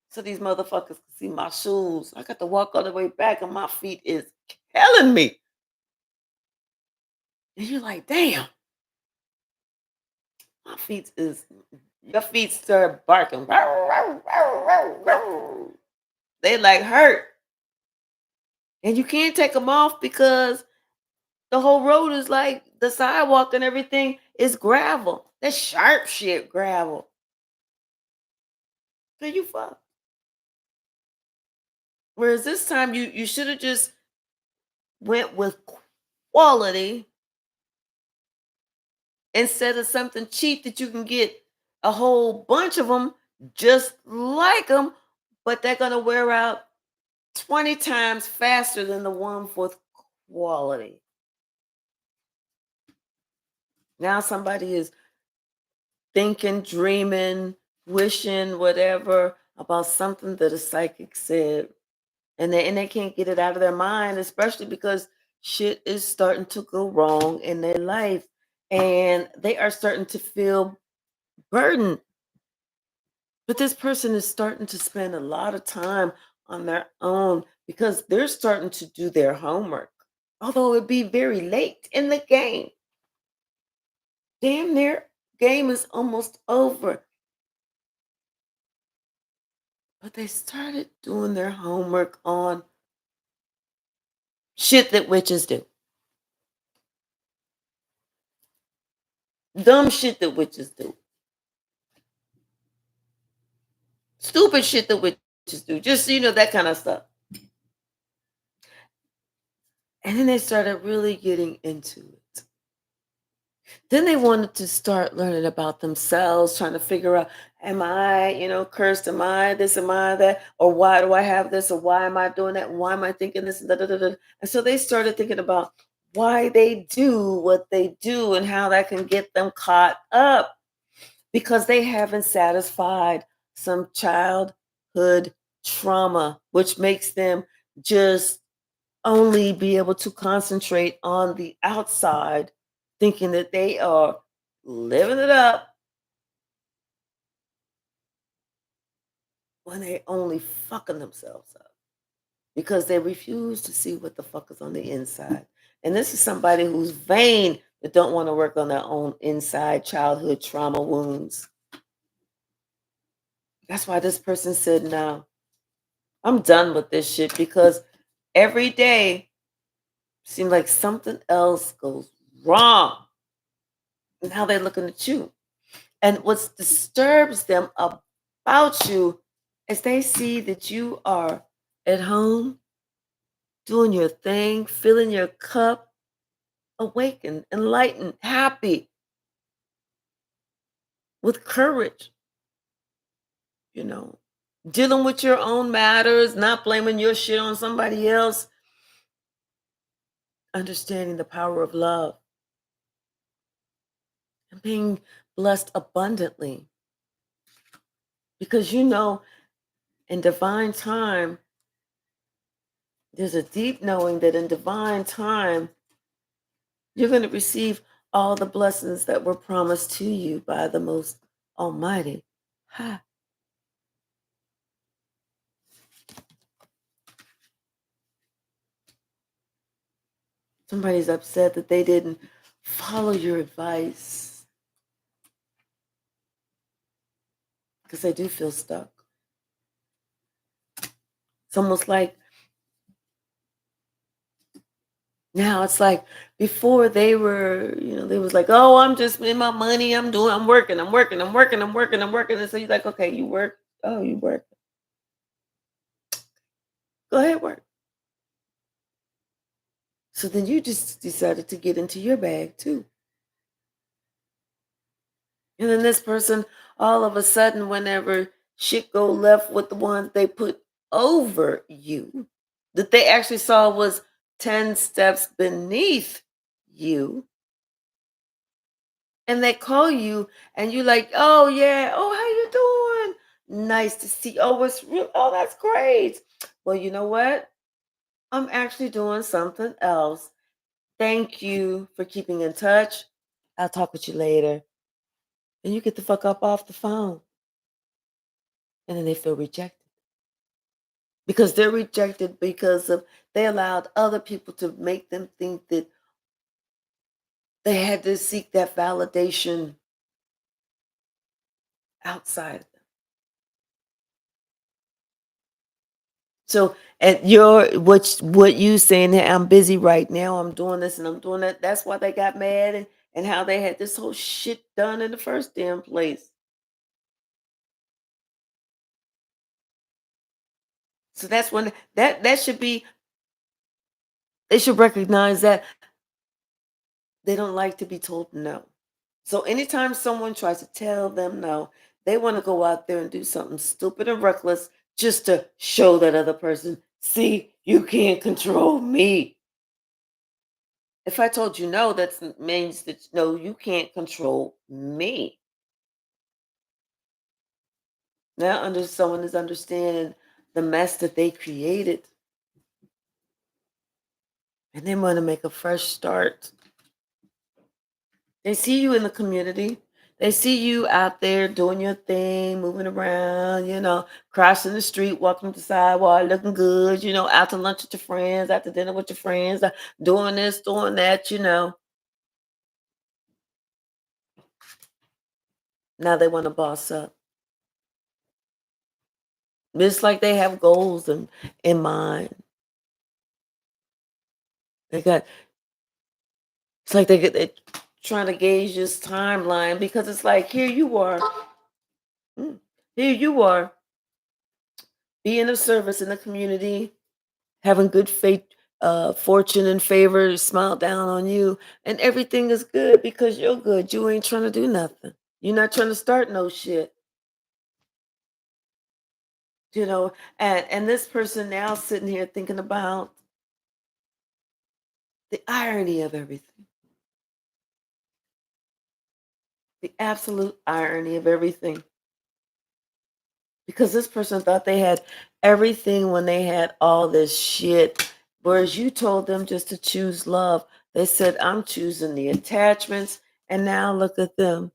so these motherfuckers can see my shoes. I got to walk all the way back and my feet is killing me. And you're like, damn, my feet is your feet start barking. They like hurt. And you can't take them off because the whole road is like the sidewalk and everything is gravel. That's sharp shit gravel. So you fuck. Whereas this time you should have just went with quality instead of something cheap that you can get a whole bunch of them just like them, but they're gonna wear out 20 times faster than the one with quality. Now somebody is thinking, dreaming, wishing, whatever about something that a psychic said. And they can't get it out of their mind, especially because shit is starting to go wrong in their life. And they are starting to feel burdened. But this person is starting to spend a lot of time on their own because they're starting to do their homework. Although it be very late in the game. Damn near game is almost over. But they started doing their homework on shit that witches do. Dumb shit that witches do. Stupid shit that witches do. Just, that kind of stuff. And then they started really getting into it. Then they wanted to start learning about themselves, trying to figure out, am I, cursed? Am I this? Am I that? Or why do I have this? Or why am I doing that? Why am I thinking this? Da, da, da, da. And so they started thinking about why they do what they do and how that can get them caught up because they haven't satisfied some childhood trauma, which makes them just only be able to concentrate on the outside, thinking that they are living it up when they only fucking themselves up because they refuse to see what the fuck is on the inside. And this is somebody who's vain that don't want to work on their own inside childhood trauma wounds. That's why this person said, no, I'm done with this shit because every day seems like something else goes wrong. Now they're looking at you. And what disturbs them about you is they see that you are at home, doing your thing, filling your cup, awakened, enlightened, happy, with courage, you know, dealing with your own matters, not blaming your shit on somebody else, understanding the power of love, and being blessed abundantly. Because in divine time, there's a deep knowing that in divine time, you're going to receive all the blessings that were promised to you by the most almighty. Ha. Somebody's upset that they didn't follow your advice because they do feel stuck. It's almost like now it's like before they were, they was like, oh, I'm just in my money. I'm working. And so you're like, okay, you work. Oh, you work. Go ahead, work. So then you just decided to get into your bag too. And then this person, all of a sudden, whenever shit go left with the one they put over you, that they actually saw was 10 steps beneath you, and they call you and you like, oh yeah, oh, how you doing? Nice to see. Oh, it's real. Oh, that's great. Well, you know what? I'm actually doing something else. Thank you for keeping in touch. I'll talk with you later. And you get the fuck up off the phone. And then they feel rejected because they're rejected because of they allowed other people to make them think that They had to seek that validation outside of them. So, and what you saying, "Hey, I'm busy right now. I'm doing this and I'm doing that." That's why they got mad and how they had this whole shit done in the first damn place. So that's when that should be. They should recognize that they don't like to be told no. So anytime someone tries to tell them no, they want to go out there and do something stupid and reckless just to show that other person, see, you can't control me. If I told you no, that means that no, you can't control me. Now under someone is understanding the mess that they created and they want to make a fresh start. They see you in the community. They see you out there doing your thing, moving around, crossing the street, walking the sidewalk, looking good, out to lunch with your friends, out to dinner with your friends, doing this, doing that. Now they want to boss up. It's like they have goals in mind. They got it's like they trying to gauge this timeline because it's like mm, here you are being of service in the community, having good fate, fortune and favor smile down on you, and everything is good because you're good. You ain't trying to do nothing. You're not trying to start no shit, you know. And this person now sitting here thinking about the irony of everything, the absolute irony of everything. Because this person thought they had everything when they had all this shit. Whereas you told them just to choose love. They said, I'm choosing the attachments. And now look at them,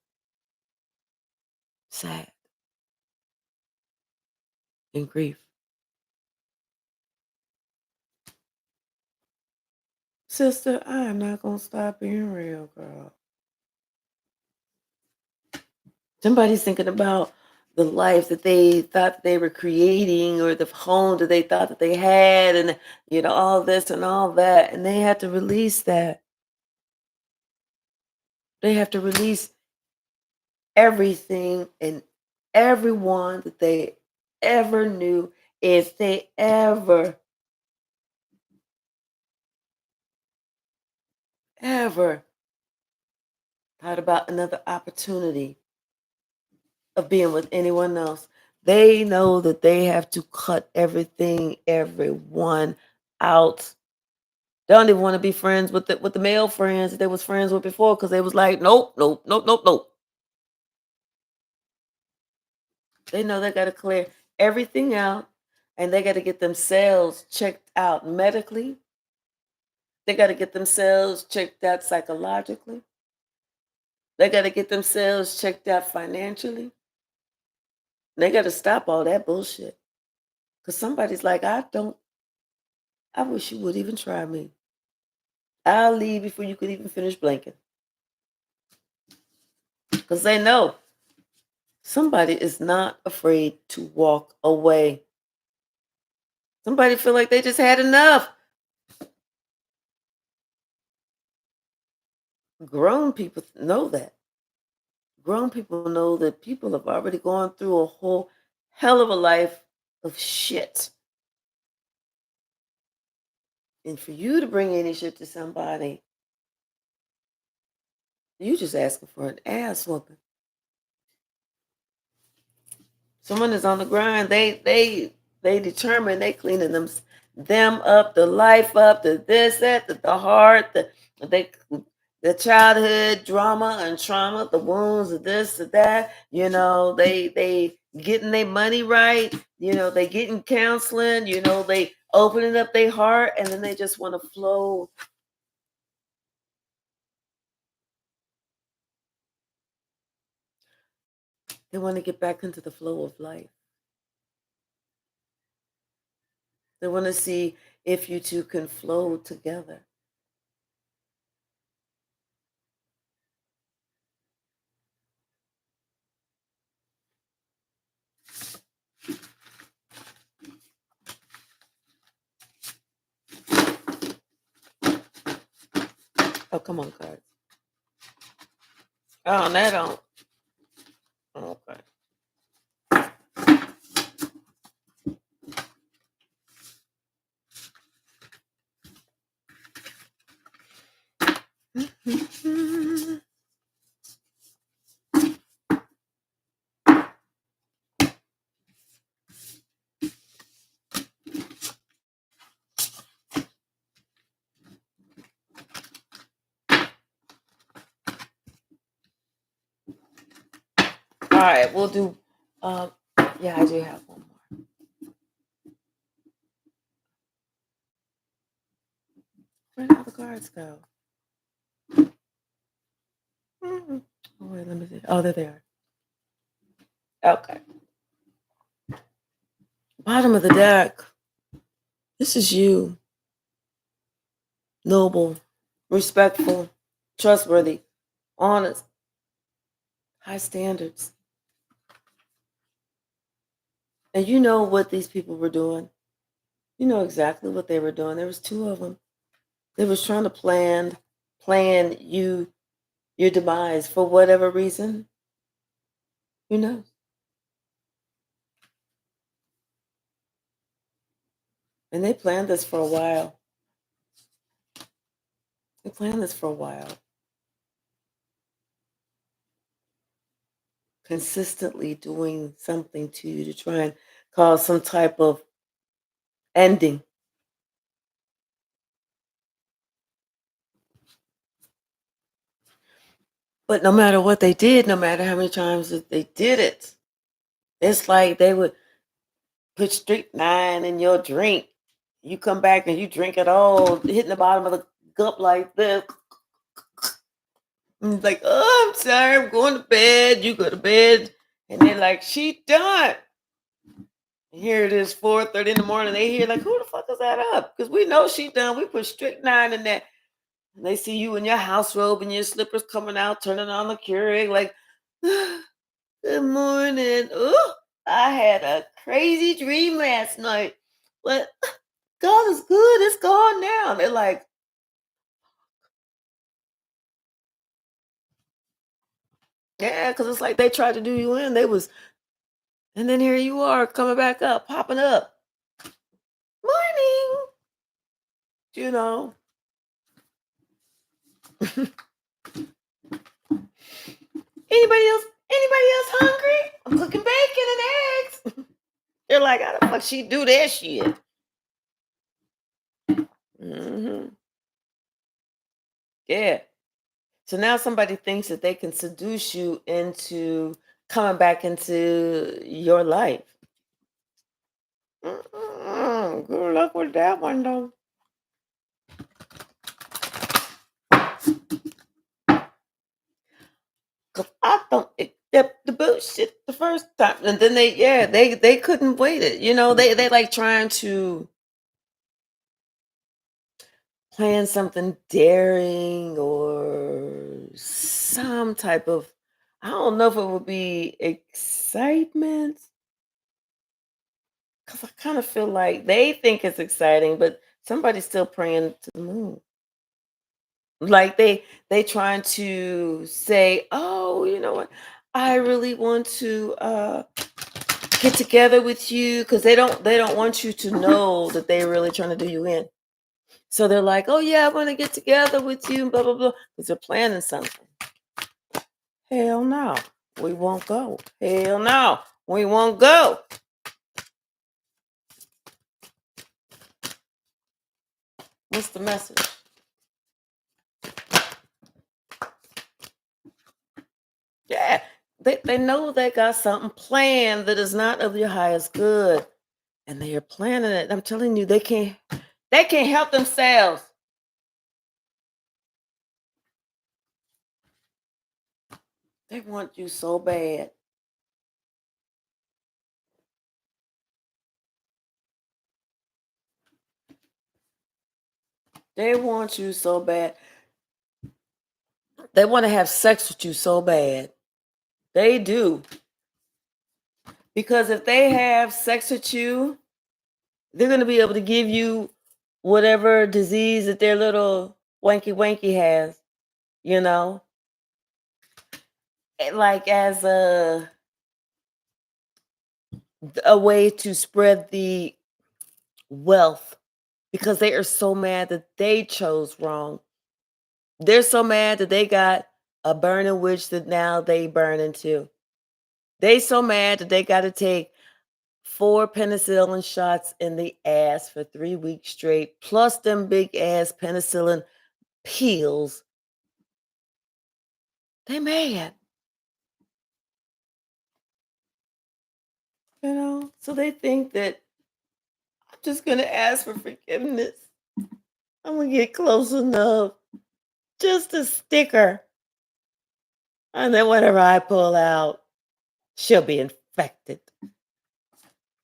sad and grief. Sister, I am not going to stop being real, girl. Somebody's thinking about the life that they thought they were creating or the home that they thought that they had and, all this and all that. And they have to release that. They have to release everything and everyone that they ever knew if they ever thought about another opportunity of being with anyone else. They know that they have to cut everything, everyone out. They don't even want to be friends with the male friends that they was friends with before because they was like, nope, nope, nope, nope, nope. They know they got to clear everything out and they got to get themselves checked out medically. They got to get themselves checked out psychologically. They got to get themselves checked out financially. They got to stop all that bullshit. Because somebody's like, I wish you would even try me. I'll leave before you could even finish blinking. Because they know somebody is not afraid to walk away. Somebody feel like they just had enough. Grown people know that. Grown people know that people have already gone through a whole hell of a life of shit. And for you to bring any shit to somebody, you just asking for an ass whooping. Someone is on the grind. They determine they cleaning them up, the life up, the this, that, the heart, they the childhood drama and trauma, the wounds, the this, the that. They getting their money right. They getting counseling. They opening up their heart, and then they just want to flow. They want to get back into the flow of life. They want to see if you two can flow together. Oh, come on, cards. Oh, that don't. Okay. All right, we'll do. Um, yeah, I do have one more. Where did all the cards go? Oh, wait, let me see. Oh, there they are. Okay. Bottom of the deck. This is you. Noble, respectful, trustworthy, honest, high standards. And you know what these people were doing. You know exactly what they were doing. There was two of them. They was trying to plan your demise for whatever reason. Who knows? And they planned this for a while. They planned this for a while. Consistently doing something to you to try and cause some type of ending. But no matter what they did, no matter how many times that they did it, it's like they would put strychnine in your drink. You come back and you drink it all, hitting the bottom of the cup like this. And it's like, oh, I'm sorry, I'm going to bed. You go to bed. And they're like, she done. And here it is, 4:30 in the morning. They hear like, who the fuck is that up? Because we know she done. We put strychnine in that. And they see you in your house robe and your slippers coming out, turning on the Keurig, like, good morning. Ooh, I had a crazy dream last night. But God is good. It's gone now. They're like, yeah, because it's like they tried to do you in. They was, and then here you are coming back up, popping up. Morning. You know. Anybody else? Anybody else hungry? I'm cooking bacon and eggs. They're like, how the fuck she do that shit? Hmm. Yeah. So now somebody thinks that they can seduce you into coming back into your life. Good luck with that one, though. Cause I don't accept the bullshit the first time, and then they couldn't wait it. You know, they like trying to plan something daring or some type of, I don't know if it would be excitement, because I kind of feel like they think it's exciting, but somebody's still praying to the moon. Like they trying to say, oh, you know what, I really want to get together with you, because they don't want you to know that they're really trying to do you in. So they're like, oh yeah, I want to get together with you, blah blah blah, because they're planning something. Hell no, we won't go. Hell no, we won't go. What's the message? Yeah, they know they got something planned that is not of your highest good, and they are planning it. I'm telling you, they can't help themselves. They want you so bad. They want you so bad. They want to have sex with you so bad. They do. Because if they have sex with you, they're going to be able to give you whatever disease that their little Wanky Wanky has, you know, like as a way to spread the wealth because they are so mad that they chose wrong. They're so mad that they got a burning witch that now they burning too. They so mad that they got to take 4 penicillin shots in the ass for 3 weeks straight, plus them big ass penicillin pills. They mad, you know? So they think that I'm just gonna ask for forgiveness. I'm gonna get close enough, just a sticker. And then whatever I pull out, she'll be infected.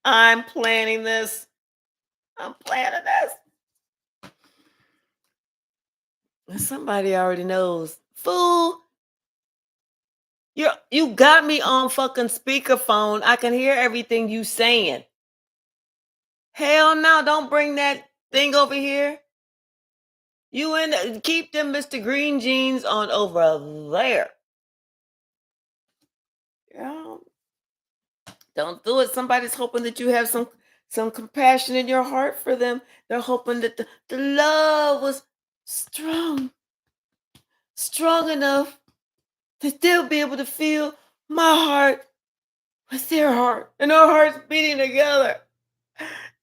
I'm planning this. I'm planning this. And somebody already knows. Fool, you got me on fucking speakerphone. I can hear everything you saying. Hell no, don't bring that thing over here. You in keep them Mr. Green jeans on over there. Yeah. Don't do it. Somebody's hoping that you have some compassion in your heart for them. They're hoping that the love was strong, strong enough that they'll be able to feel my heart with their heart and our hearts beating together.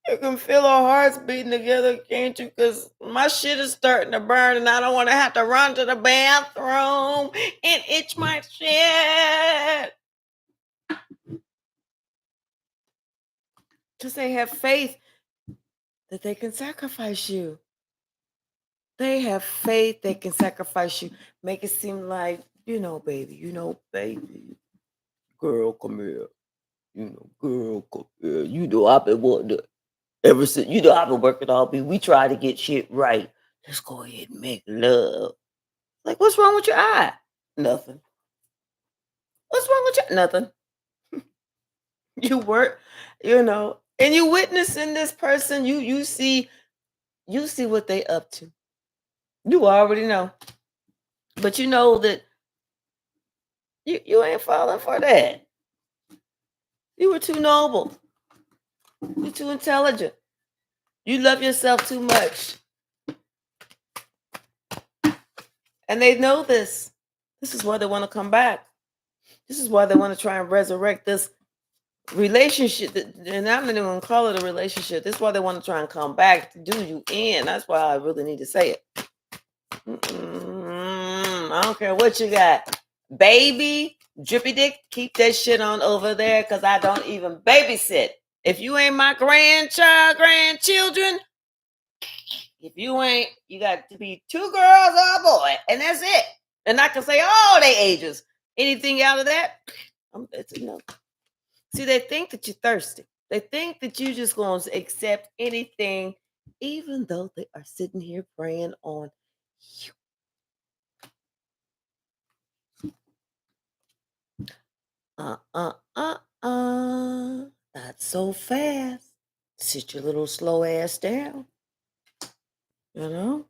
You can feel our hearts beating together, can't you? Because my shit is starting to burn and I don't want to have to run to the bathroom and itch my shit. Because they have faith that they can sacrifice you. They have faith they can sacrifice you. Make it seem like, baby, girl, come here. Girl, come here. I've been wanting to, ever since, I've been working all week. We try to get shit right. Let's go ahead and make love. Like, what's wrong with your eye? Nothing. What's wrong with your nothing? You work, and you witnessing this person, you see what they up to. You already know. But you know that you ain't falling for that. You were too noble. You're too intelligent. You love yourself too much. And they know this. This is why they want to come back. This is why they want to try and resurrect this relationship. And I'm not even going to call it a relationship. This is why they want to try and come back to do you in. That's why I really need to say it. I don't care what you got. Baby, drippy dick, keep that shit on over there because I don't even babysit. If you ain't my grandchildren, if you ain't, you got to be 2 girls or a boy, and that's it. And I can say all their ages. Anything out of that, that's a no. See, they think that you're thirsty. They think that you just going to accept anything, even though they are sitting here praying on you. Not so fast. Sit your little slow ass down. You know?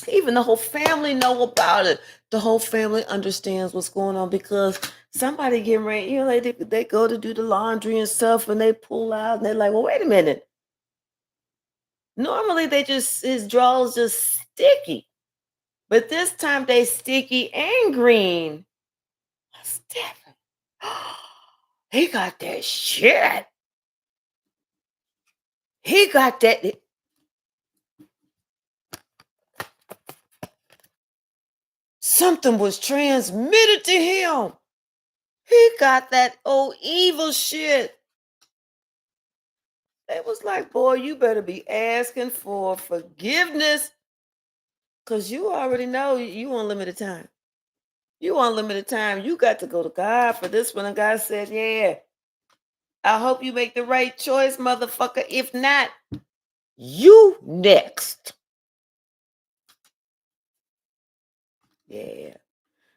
Even the whole family know about it. The whole family understands what's going on because somebody getting ready, they go to do the laundry and stuff and they pull out and they're like, well, wait a minute. Normally his drawers just sticky. But this time they sticky and green. What's different? He got that shit. He got that. Something was transmitted to him. He got that old evil shit. It was like, boy, you better be asking for forgiveness because you already know you on limited time. You on limited time. You got to go to God for this one. And God said, yeah, I hope you make the right choice, motherfucker. If not, you next. Yeah.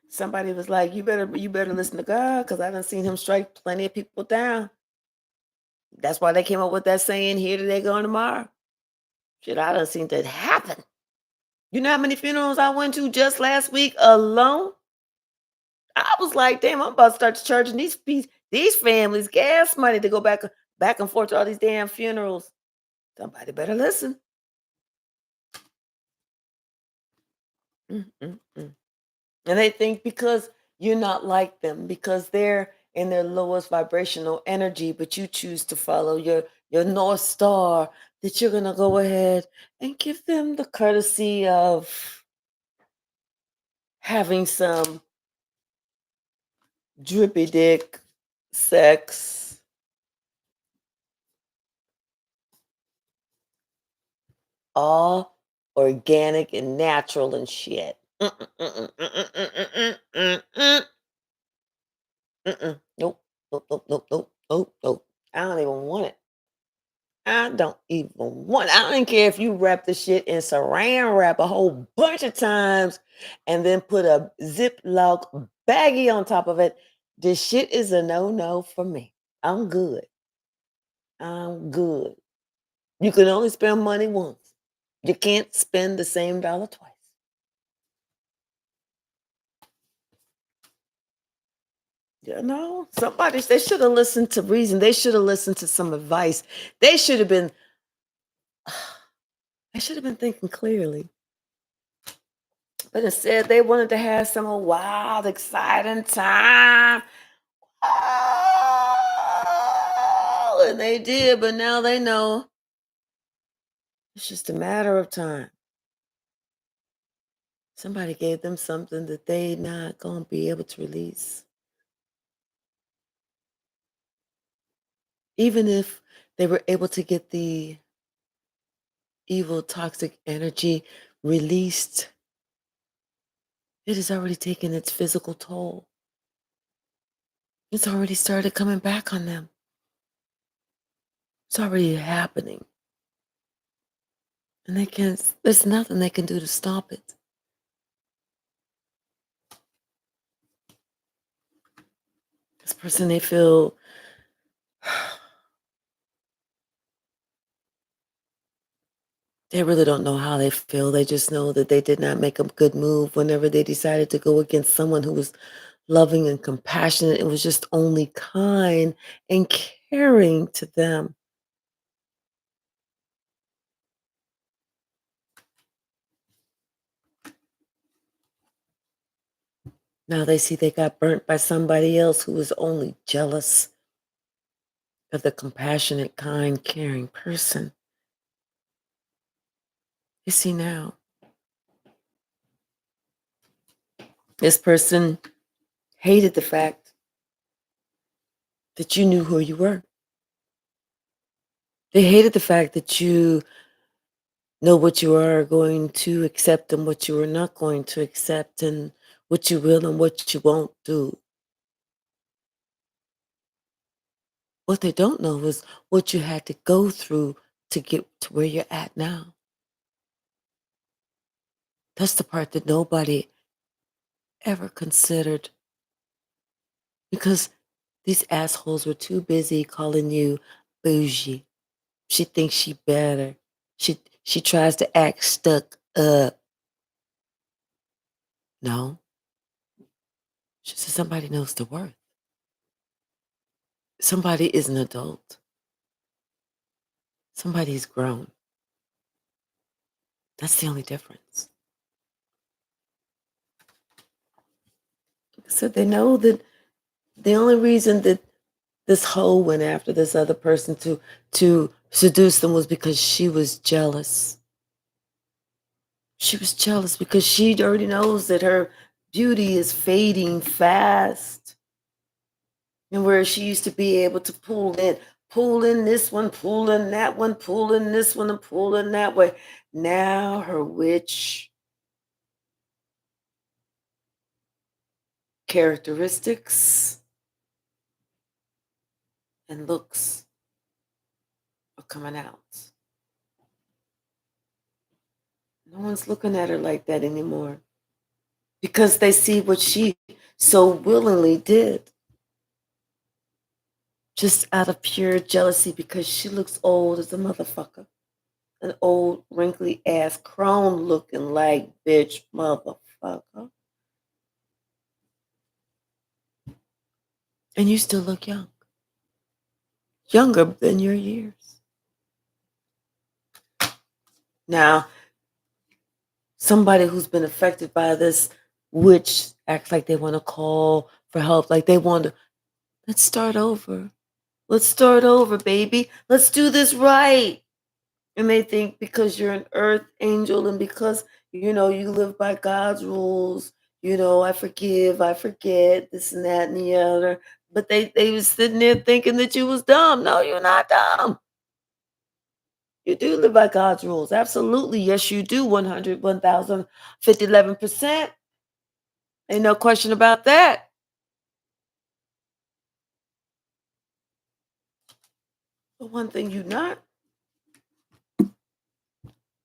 Somebody was like, you better listen to God because I done seen him strike plenty of people down. That's why they came up with that saying, here today, gone tomorrow. Shit, I done seen that happen. You know how many funerals I went to just last week alone? I was like, damn, I'm about to start charging these families gas money to go back and forth to all these damn funerals. Somebody better listen. Mm, mm, mm. And they think because you're not like them, because they're in their lowest vibrational energy, but you choose to follow your North Star, that you're gonna go ahead and give them the courtesy of having some drippy dick sex, all organic and natural and shit. Mm-mm, mm-mm, mm-mm, mm-mm, mm-mm, mm-mm, mm-mm. Nope, nope, nope, nope, nope, nope, nope. I don't even want it. I don't even want I don't care if you wrap the shit in saran wrap a whole bunch of times and then put a Ziploc baggie on top of it. This shit is a no-no for me. I'm good. I'm good. You can only spend money once. You can't spend the same dollar twice. You know, somebody they should have listened to reason. They should have listened to some advice. They should have been they should have been thinking clearly. But instead, they wanted to have some wild, exciting time. Oh, and they did, but now they know it's just a matter of time. Somebody gave them something that they not gonna be able to release. Even if they were able to get the evil, toxic energy released, it has already taken its physical toll. It's already started coming back on them. It's already happening. And there's nothing they can do to stop it. This person, they feel they really don't know how they feel. They just know that they did not make a good move whenever they decided to go against someone who was loving and compassionate. It was just only kind and caring to them. Now they see they got burnt by somebody else who was only jealous of the compassionate, kind, caring person. You see now, this person hated the fact that you knew who you were. They hated the fact that you know what you are going to accept and what you are not going to accept, and what you will and what you won't do. What they don't know is what you had to go through to get to where you're at now. That's the part that nobody ever considered, because these assholes were too busy calling you bougie. She thinks she better. She tries to act stuck up. No, she said somebody knows the worth. Somebody is an adult. Somebody's grown. That's the only difference. So they know that the only reason that this hoe went after this other person to seduce them was because she was jealous. She was jealous because she already knows that her beauty is fading fast. And where she used to be able to pull in this one, pull in that one, pull in this one, and pull in that way. Now her witch characteristics and looks are coming out. No one's looking at her like that anymore because they see what she so willingly did, just out of pure jealousy because she looks old as a motherfucker. An old wrinkly ass crone looking like bitch motherfucker. And you still look young. Younger than your years. Now, somebody who's been affected by this witch acts like they want to call for help, like they want to, let's start over. Let's start over, baby. Let's do this right. And they think because you're an earth angel and because, you live by God's rules, I forgive, I forget, this and that and the other. But they was sitting there thinking that you was dumb. No, you're not dumb. You do live by God's rules. Absolutely. Yes, you do. 100, 1,050, 11%. Ain't no question about that. But one thing you're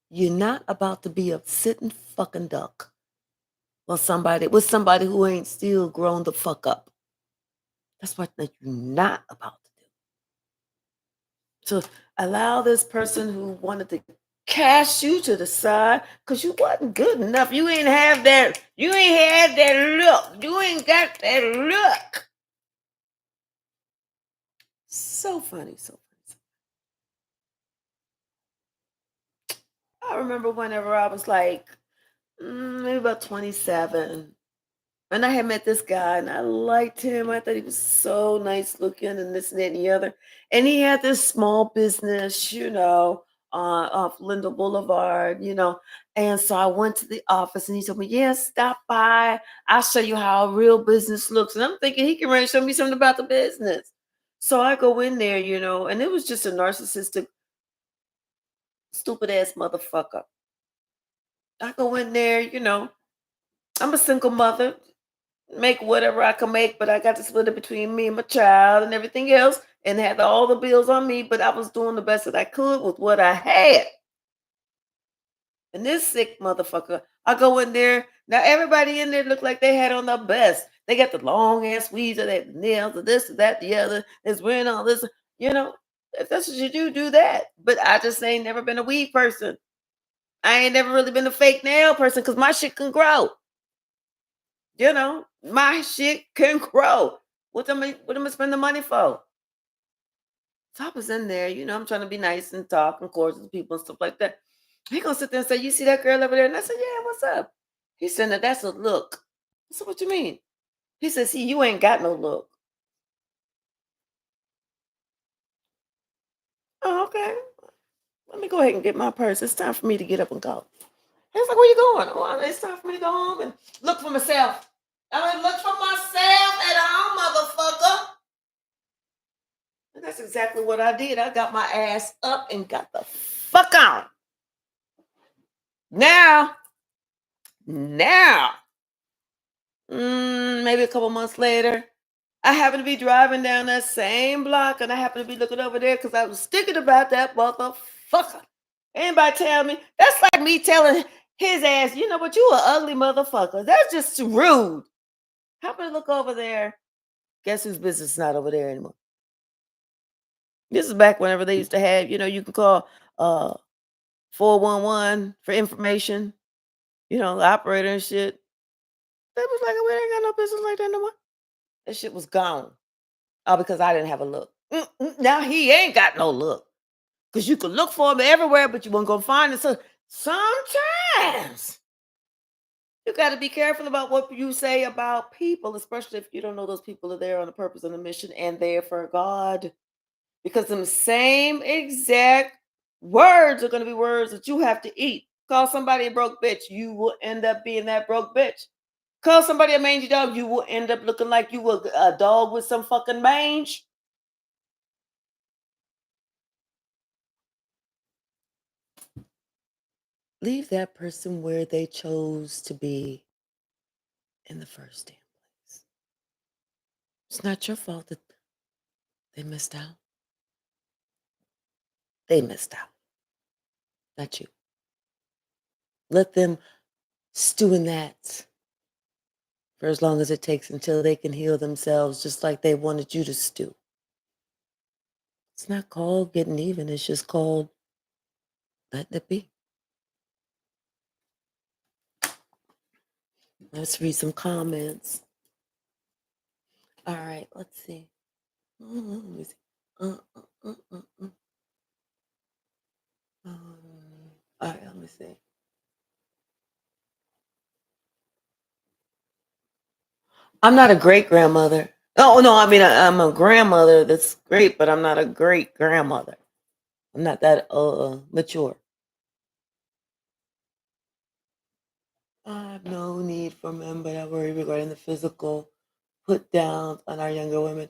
not about to be a sitting fucking duck. Well, somebody who ain't still grown the fuck up. That's what that you're not about to do. So allow this person who wanted to cast you to the side because you wasn't good enough. You ain't have that. You ain't had that look. You ain't got that look. So funny, so funny. I remember whenever I was like maybe about 27. And I had met this guy and I liked him. I thought he was so nice looking and this and that and the other. And he had this small business, off Linda Boulevard, And so I went to the office and he told me, yeah, stop by. I'll show you how a real business looks. And I'm thinking he can really show me something about the business. So I go in there, and it was just a narcissistic, stupid ass motherfucker. I go in there, I'm a single mother, make whatever I can make, but I got to split it between me and my child and everything else and had all the bills on me, but I was doing the best that I could with what I had. And this sick motherfucker, I go in there. Now everybody in there looked like they had on the best. They got the long ass weaves of that nails, of this, that, the other. Is wearing all this, you know. If that's what you do, do that. But I just ain't never been a weave person. I ain't never really been a fake nail person because my shit can grow. My shit can grow. What am I spend the money for? So I was in there, I'm trying to be nice and talk and cordial to people and stuff like that. He gonna sit there and say, "You see that girl over there?" And I said, "Yeah, what's up?" He said, "Now that's a look." I said, "What you mean?" He said, "See, you ain't got no look." Oh, okay. Let me go ahead and get my purse. It's time for me to get up and go. He was like, "Where you going?" "Oh, it's time for me to go home and look for myself." I mean, look for myself at home, motherfucker. And that's exactly what I did. I got my ass up and got the fuck on. Now, maybe a couple months later, I happen to be driving down that same block and I happen to be looking over there because I was thinking about that motherfucker. Anybody tell me? That's like me telling his ass, you know what, you an ugly motherfucker. That's just rude. Happen to look over there. Guess whose business is not over there anymore? This is back whenever they used to have, you can call 411 for information, the operator and shit. They was like, we ain't got no business like that no more. That shit was gone. Oh, because I didn't have a look. Now he ain't got no look. Because you could look for him everywhere, but you weren't going to find it. So sometimes you got to be careful about what you say about people, especially if you don't know those people are there on a purpose and a mission and there for God. Because them same exact words are going to be words that you have to eat. Call somebody a broke bitch, you will end up being that broke bitch. Call somebody a mangy dog, you will end up looking like you were a dog with some fucking mange. Leave that person where they chose to be in the first damn place. It's not your fault that they missed out. They missed out, not you. Let them stew in that for as long as it takes until they can heal themselves, just like they wanted you to stew. It's not called getting even, it's just called Let it be. Let's read some comments. All right, let's see. Let me see. Uh, uh, uh, uh, uh. All right, let me see. I'm not a great grandmother. Oh no, I mean I'm a grandmother. That's great, but I'm not a great grandmother. I'm not that mature. I have no need for men, but I worry regarding the physical put downs on our younger women.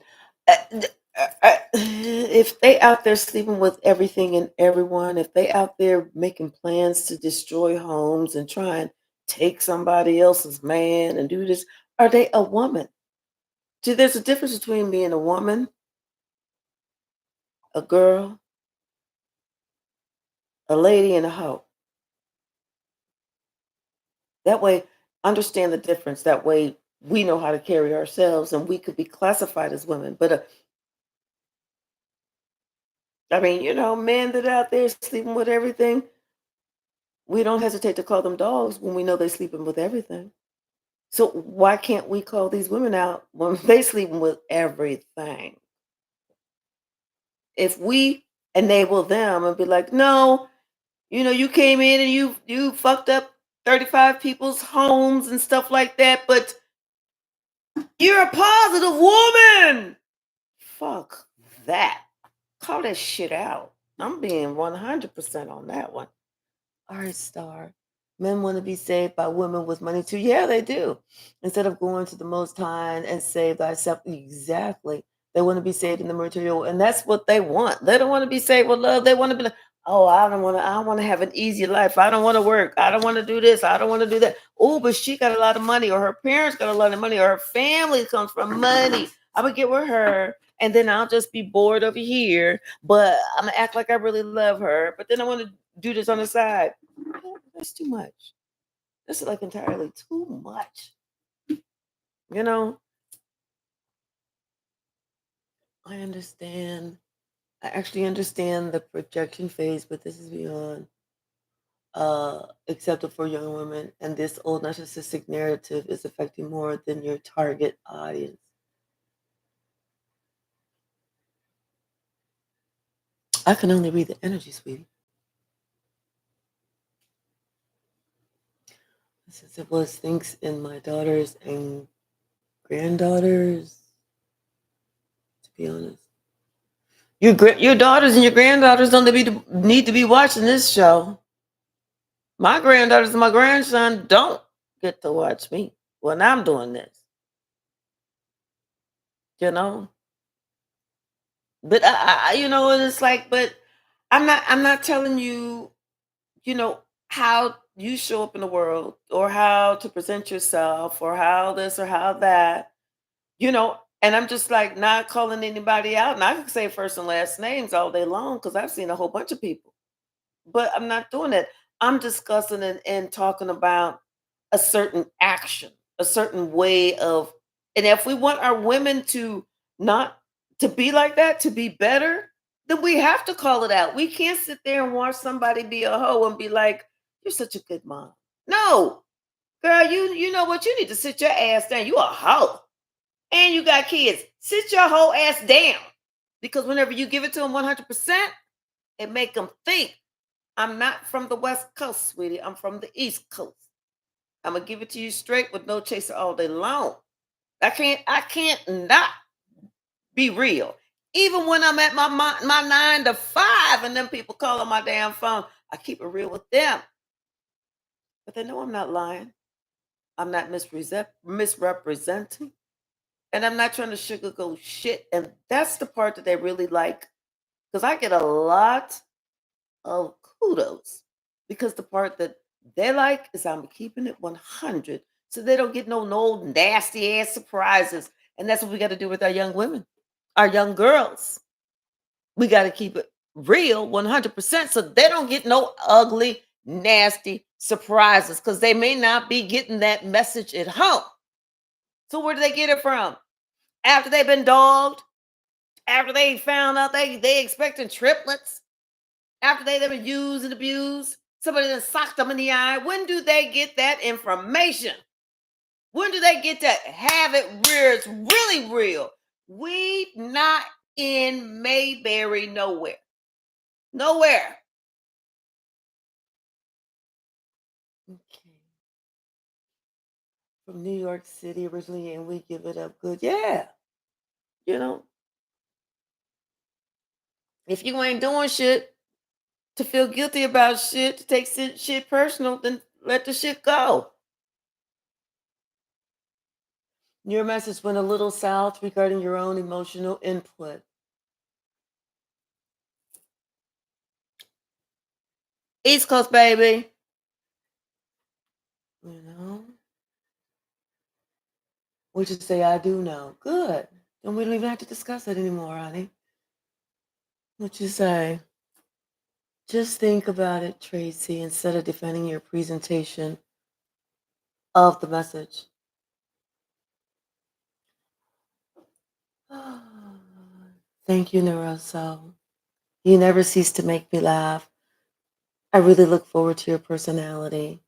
If they out there sleeping with everything and everyone, if they out there making plans to destroy homes and try and take somebody else's man and do this, are they a woman? See, there's a difference between being a woman, a girl, a lady, and a hoe. That way, understand the difference. That way, we know how to carry ourselves and we could be classified as women. But I mean, men that are out there sleeping with everything, we don't hesitate to call them dogs when we know they're sleeping with everything. So why can't we call these women out when they sleeping with everything? If we enable them and be like, no, you came in and you fucked up 35 people's homes and stuff like that, but you're a positive woman. Fuck that. Call that shit out. I'm being 100% on that one. All right, Star. Men want to be saved by women with money too. Yeah, they do. Instead of going to the Most High and save thyself. Exactly. They want to be saved in the material, and that's what they want. They don't want to be saved with love. They want to be like, oh, I don't want to. I want to have an easy life. I don't want to work. I don't want to do this. I don't want to do that. Oh, but she got a lot of money, or her parents got a lot of money, or her family comes from money. I'm gonna get with her, and then I'll just be bored over here. But I'm gonna act like I really love her. But then I want to do this on the side. That's too much. That's like entirely too much. You know, I understand. I actually understand the projection phase, but this is beyond acceptable for young women. And this old narcissistic narrative is affecting more than your target audience. I can only read the energy, sweetie. Since it was things in my daughters and granddaughters, to be honest. Your daughters and your granddaughters don't need to be watching this show. My granddaughters and my grandson don't get to watch me when I'm doing this, you know. But and it's like, but I'm not telling you, you know, how you show up in the world or how to present yourself or how this or how that, And I'm just like not calling anybody out, and I can say first and last names all day long because I've seen a whole bunch of people. But I'm not doing it. I'm discussing and talking about a certain action, a certain way of, and if we want our women to not to be like that, to be better, then we have to call it out. We can't sit there and watch somebody be a hoe and be like, "You're such a good mom." No, girl, you know what? You need to sit your ass down. You a hoe, and you got kids. Sit your whole ass down, because whenever you give it to them 100%, it make them think. I'm not from the West Coast, sweetie. I'm from the East Coast. I'm gonna give it to you straight with no chaser all day long. I can't not be real. Even when I'm at my 9 to 5 and then people call on my damn phone, I keep it real with them. But they know I'm not lying. I'm not misrepresenting. And I'm not trying to sugarcoat shit. And that's the part that they really like. Because I get a lot of kudos, because the part that they like is I'm keeping it 100, so they don't get no nasty ass surprises. And that's what we got to do with our young women, our young girls. We got to keep it real 100%, so they don't get no ugly nasty surprises, because they may not be getting that message at home. So where do they get it from? After they've been dogged, after they found out they expecting triplets, After they've been used and abused, somebody that socked them in the eye. When do they get that information? When do they get to have it where it's really real? We not in Mayberry nowhere. Nowhere. Okay. From New York City originally, and we give it up good. Yeah. You know, if you ain't doing shit to feel guilty about shit, to take shit personal, then let the shit go. Your message went a little south regarding your own emotional input. East Coast, baby. You know, we just say, I do know. Good. Then we don't even have to discuss it anymore, honey. What you say? Just think about it, Tracy, instead of defending your presentation of the message. Thank you, Neuroso. You never cease to make me laugh. I really look forward to your personality.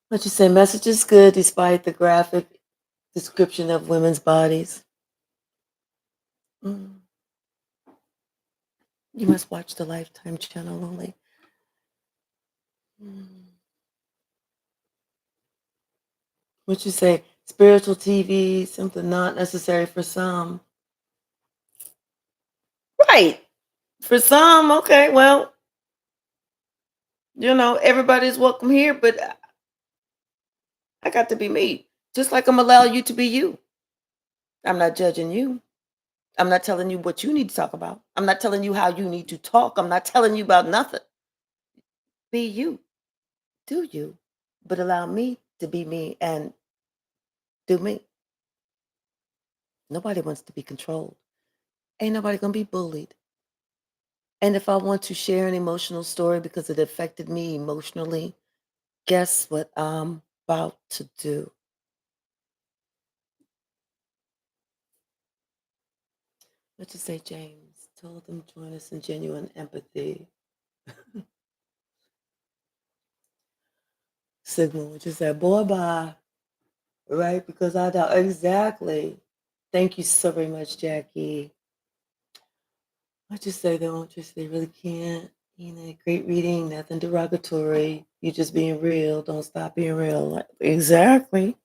What you say? Message is good despite the graphic description of women's bodies. Mm. You must watch the Lifetime channel only. Mm. What you say? Spiritual TV, something not necessary for some. Right. For some, okay, well, everybody's welcome here, but I got to be me. Just like I'm allowing you to be you. I'm not judging you. I'm not telling you what you need to talk about. I'm not telling you how you need to talk. I'm not telling you about nothing. Be you. Do you. But allow me to be me and do me. Nobody wants to be controlled. Ain't nobody gonna be bullied. And if I want to share an emotional story because it affected me emotionally, guess what I'm about to do? What you say, James? Told them join us in genuine empathy. Signal, what you said, boy, bye. Right? Because I doubt exactly. Thank you so very much, Jackie. What you say, though? Just they really can't. Great reading, nothing derogatory. You just being real. Don't stop being real. Like, exactly.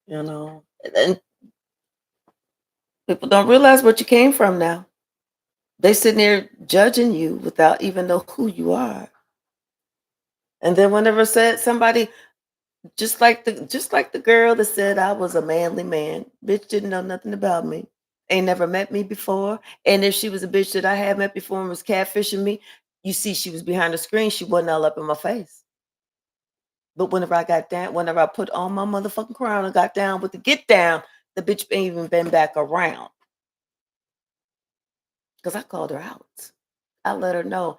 And people don't realize what you came from now. They sitting there judging you without even know who you are. And then whenever said somebody, just like the girl that said I was a manly man, bitch didn't know nothing about me. Ain't never met me before. And if she was a bitch that I had met before and was catfishing me, you see she was behind the screen, she wasn't all up in my face. But whenever I got down, whenever I put on my motherfucking crown and got down with the get down, the bitch ain't even been back around. Because I called her out. I let her know,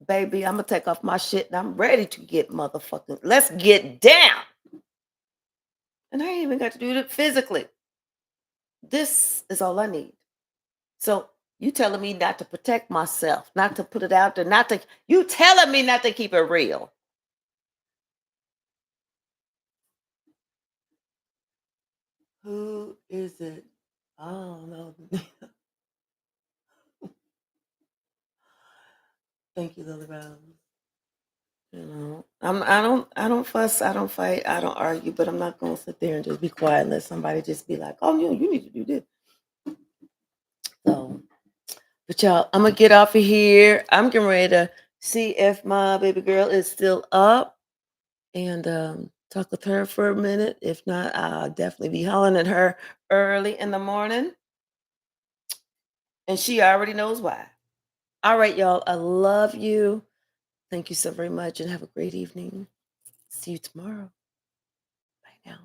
baby, I'm gonna take off my shit and I'm ready to get motherfucking, let's get down. And I ain't even got to do it physically. This is all I need. So you telling me not to protect myself, not to put it out there, not to, you telling me not to keep it real. Who is it? I don't know. Thank you, Lily Rose. I don't fuss, I don't fight, I don't argue, but I'm not gonna sit there and just be quiet and let somebody just be like, oh, you need to do this. So, but y'all, I'm gonna get off of here. I'm getting ready to see if my baby girl is still up and talk with her for a minute. If not, I'll definitely be hollering at her early in the morning. And she already knows why. All right, y'all. I love you. Thank you so very much and have a great evening. See you tomorrow. Bye now.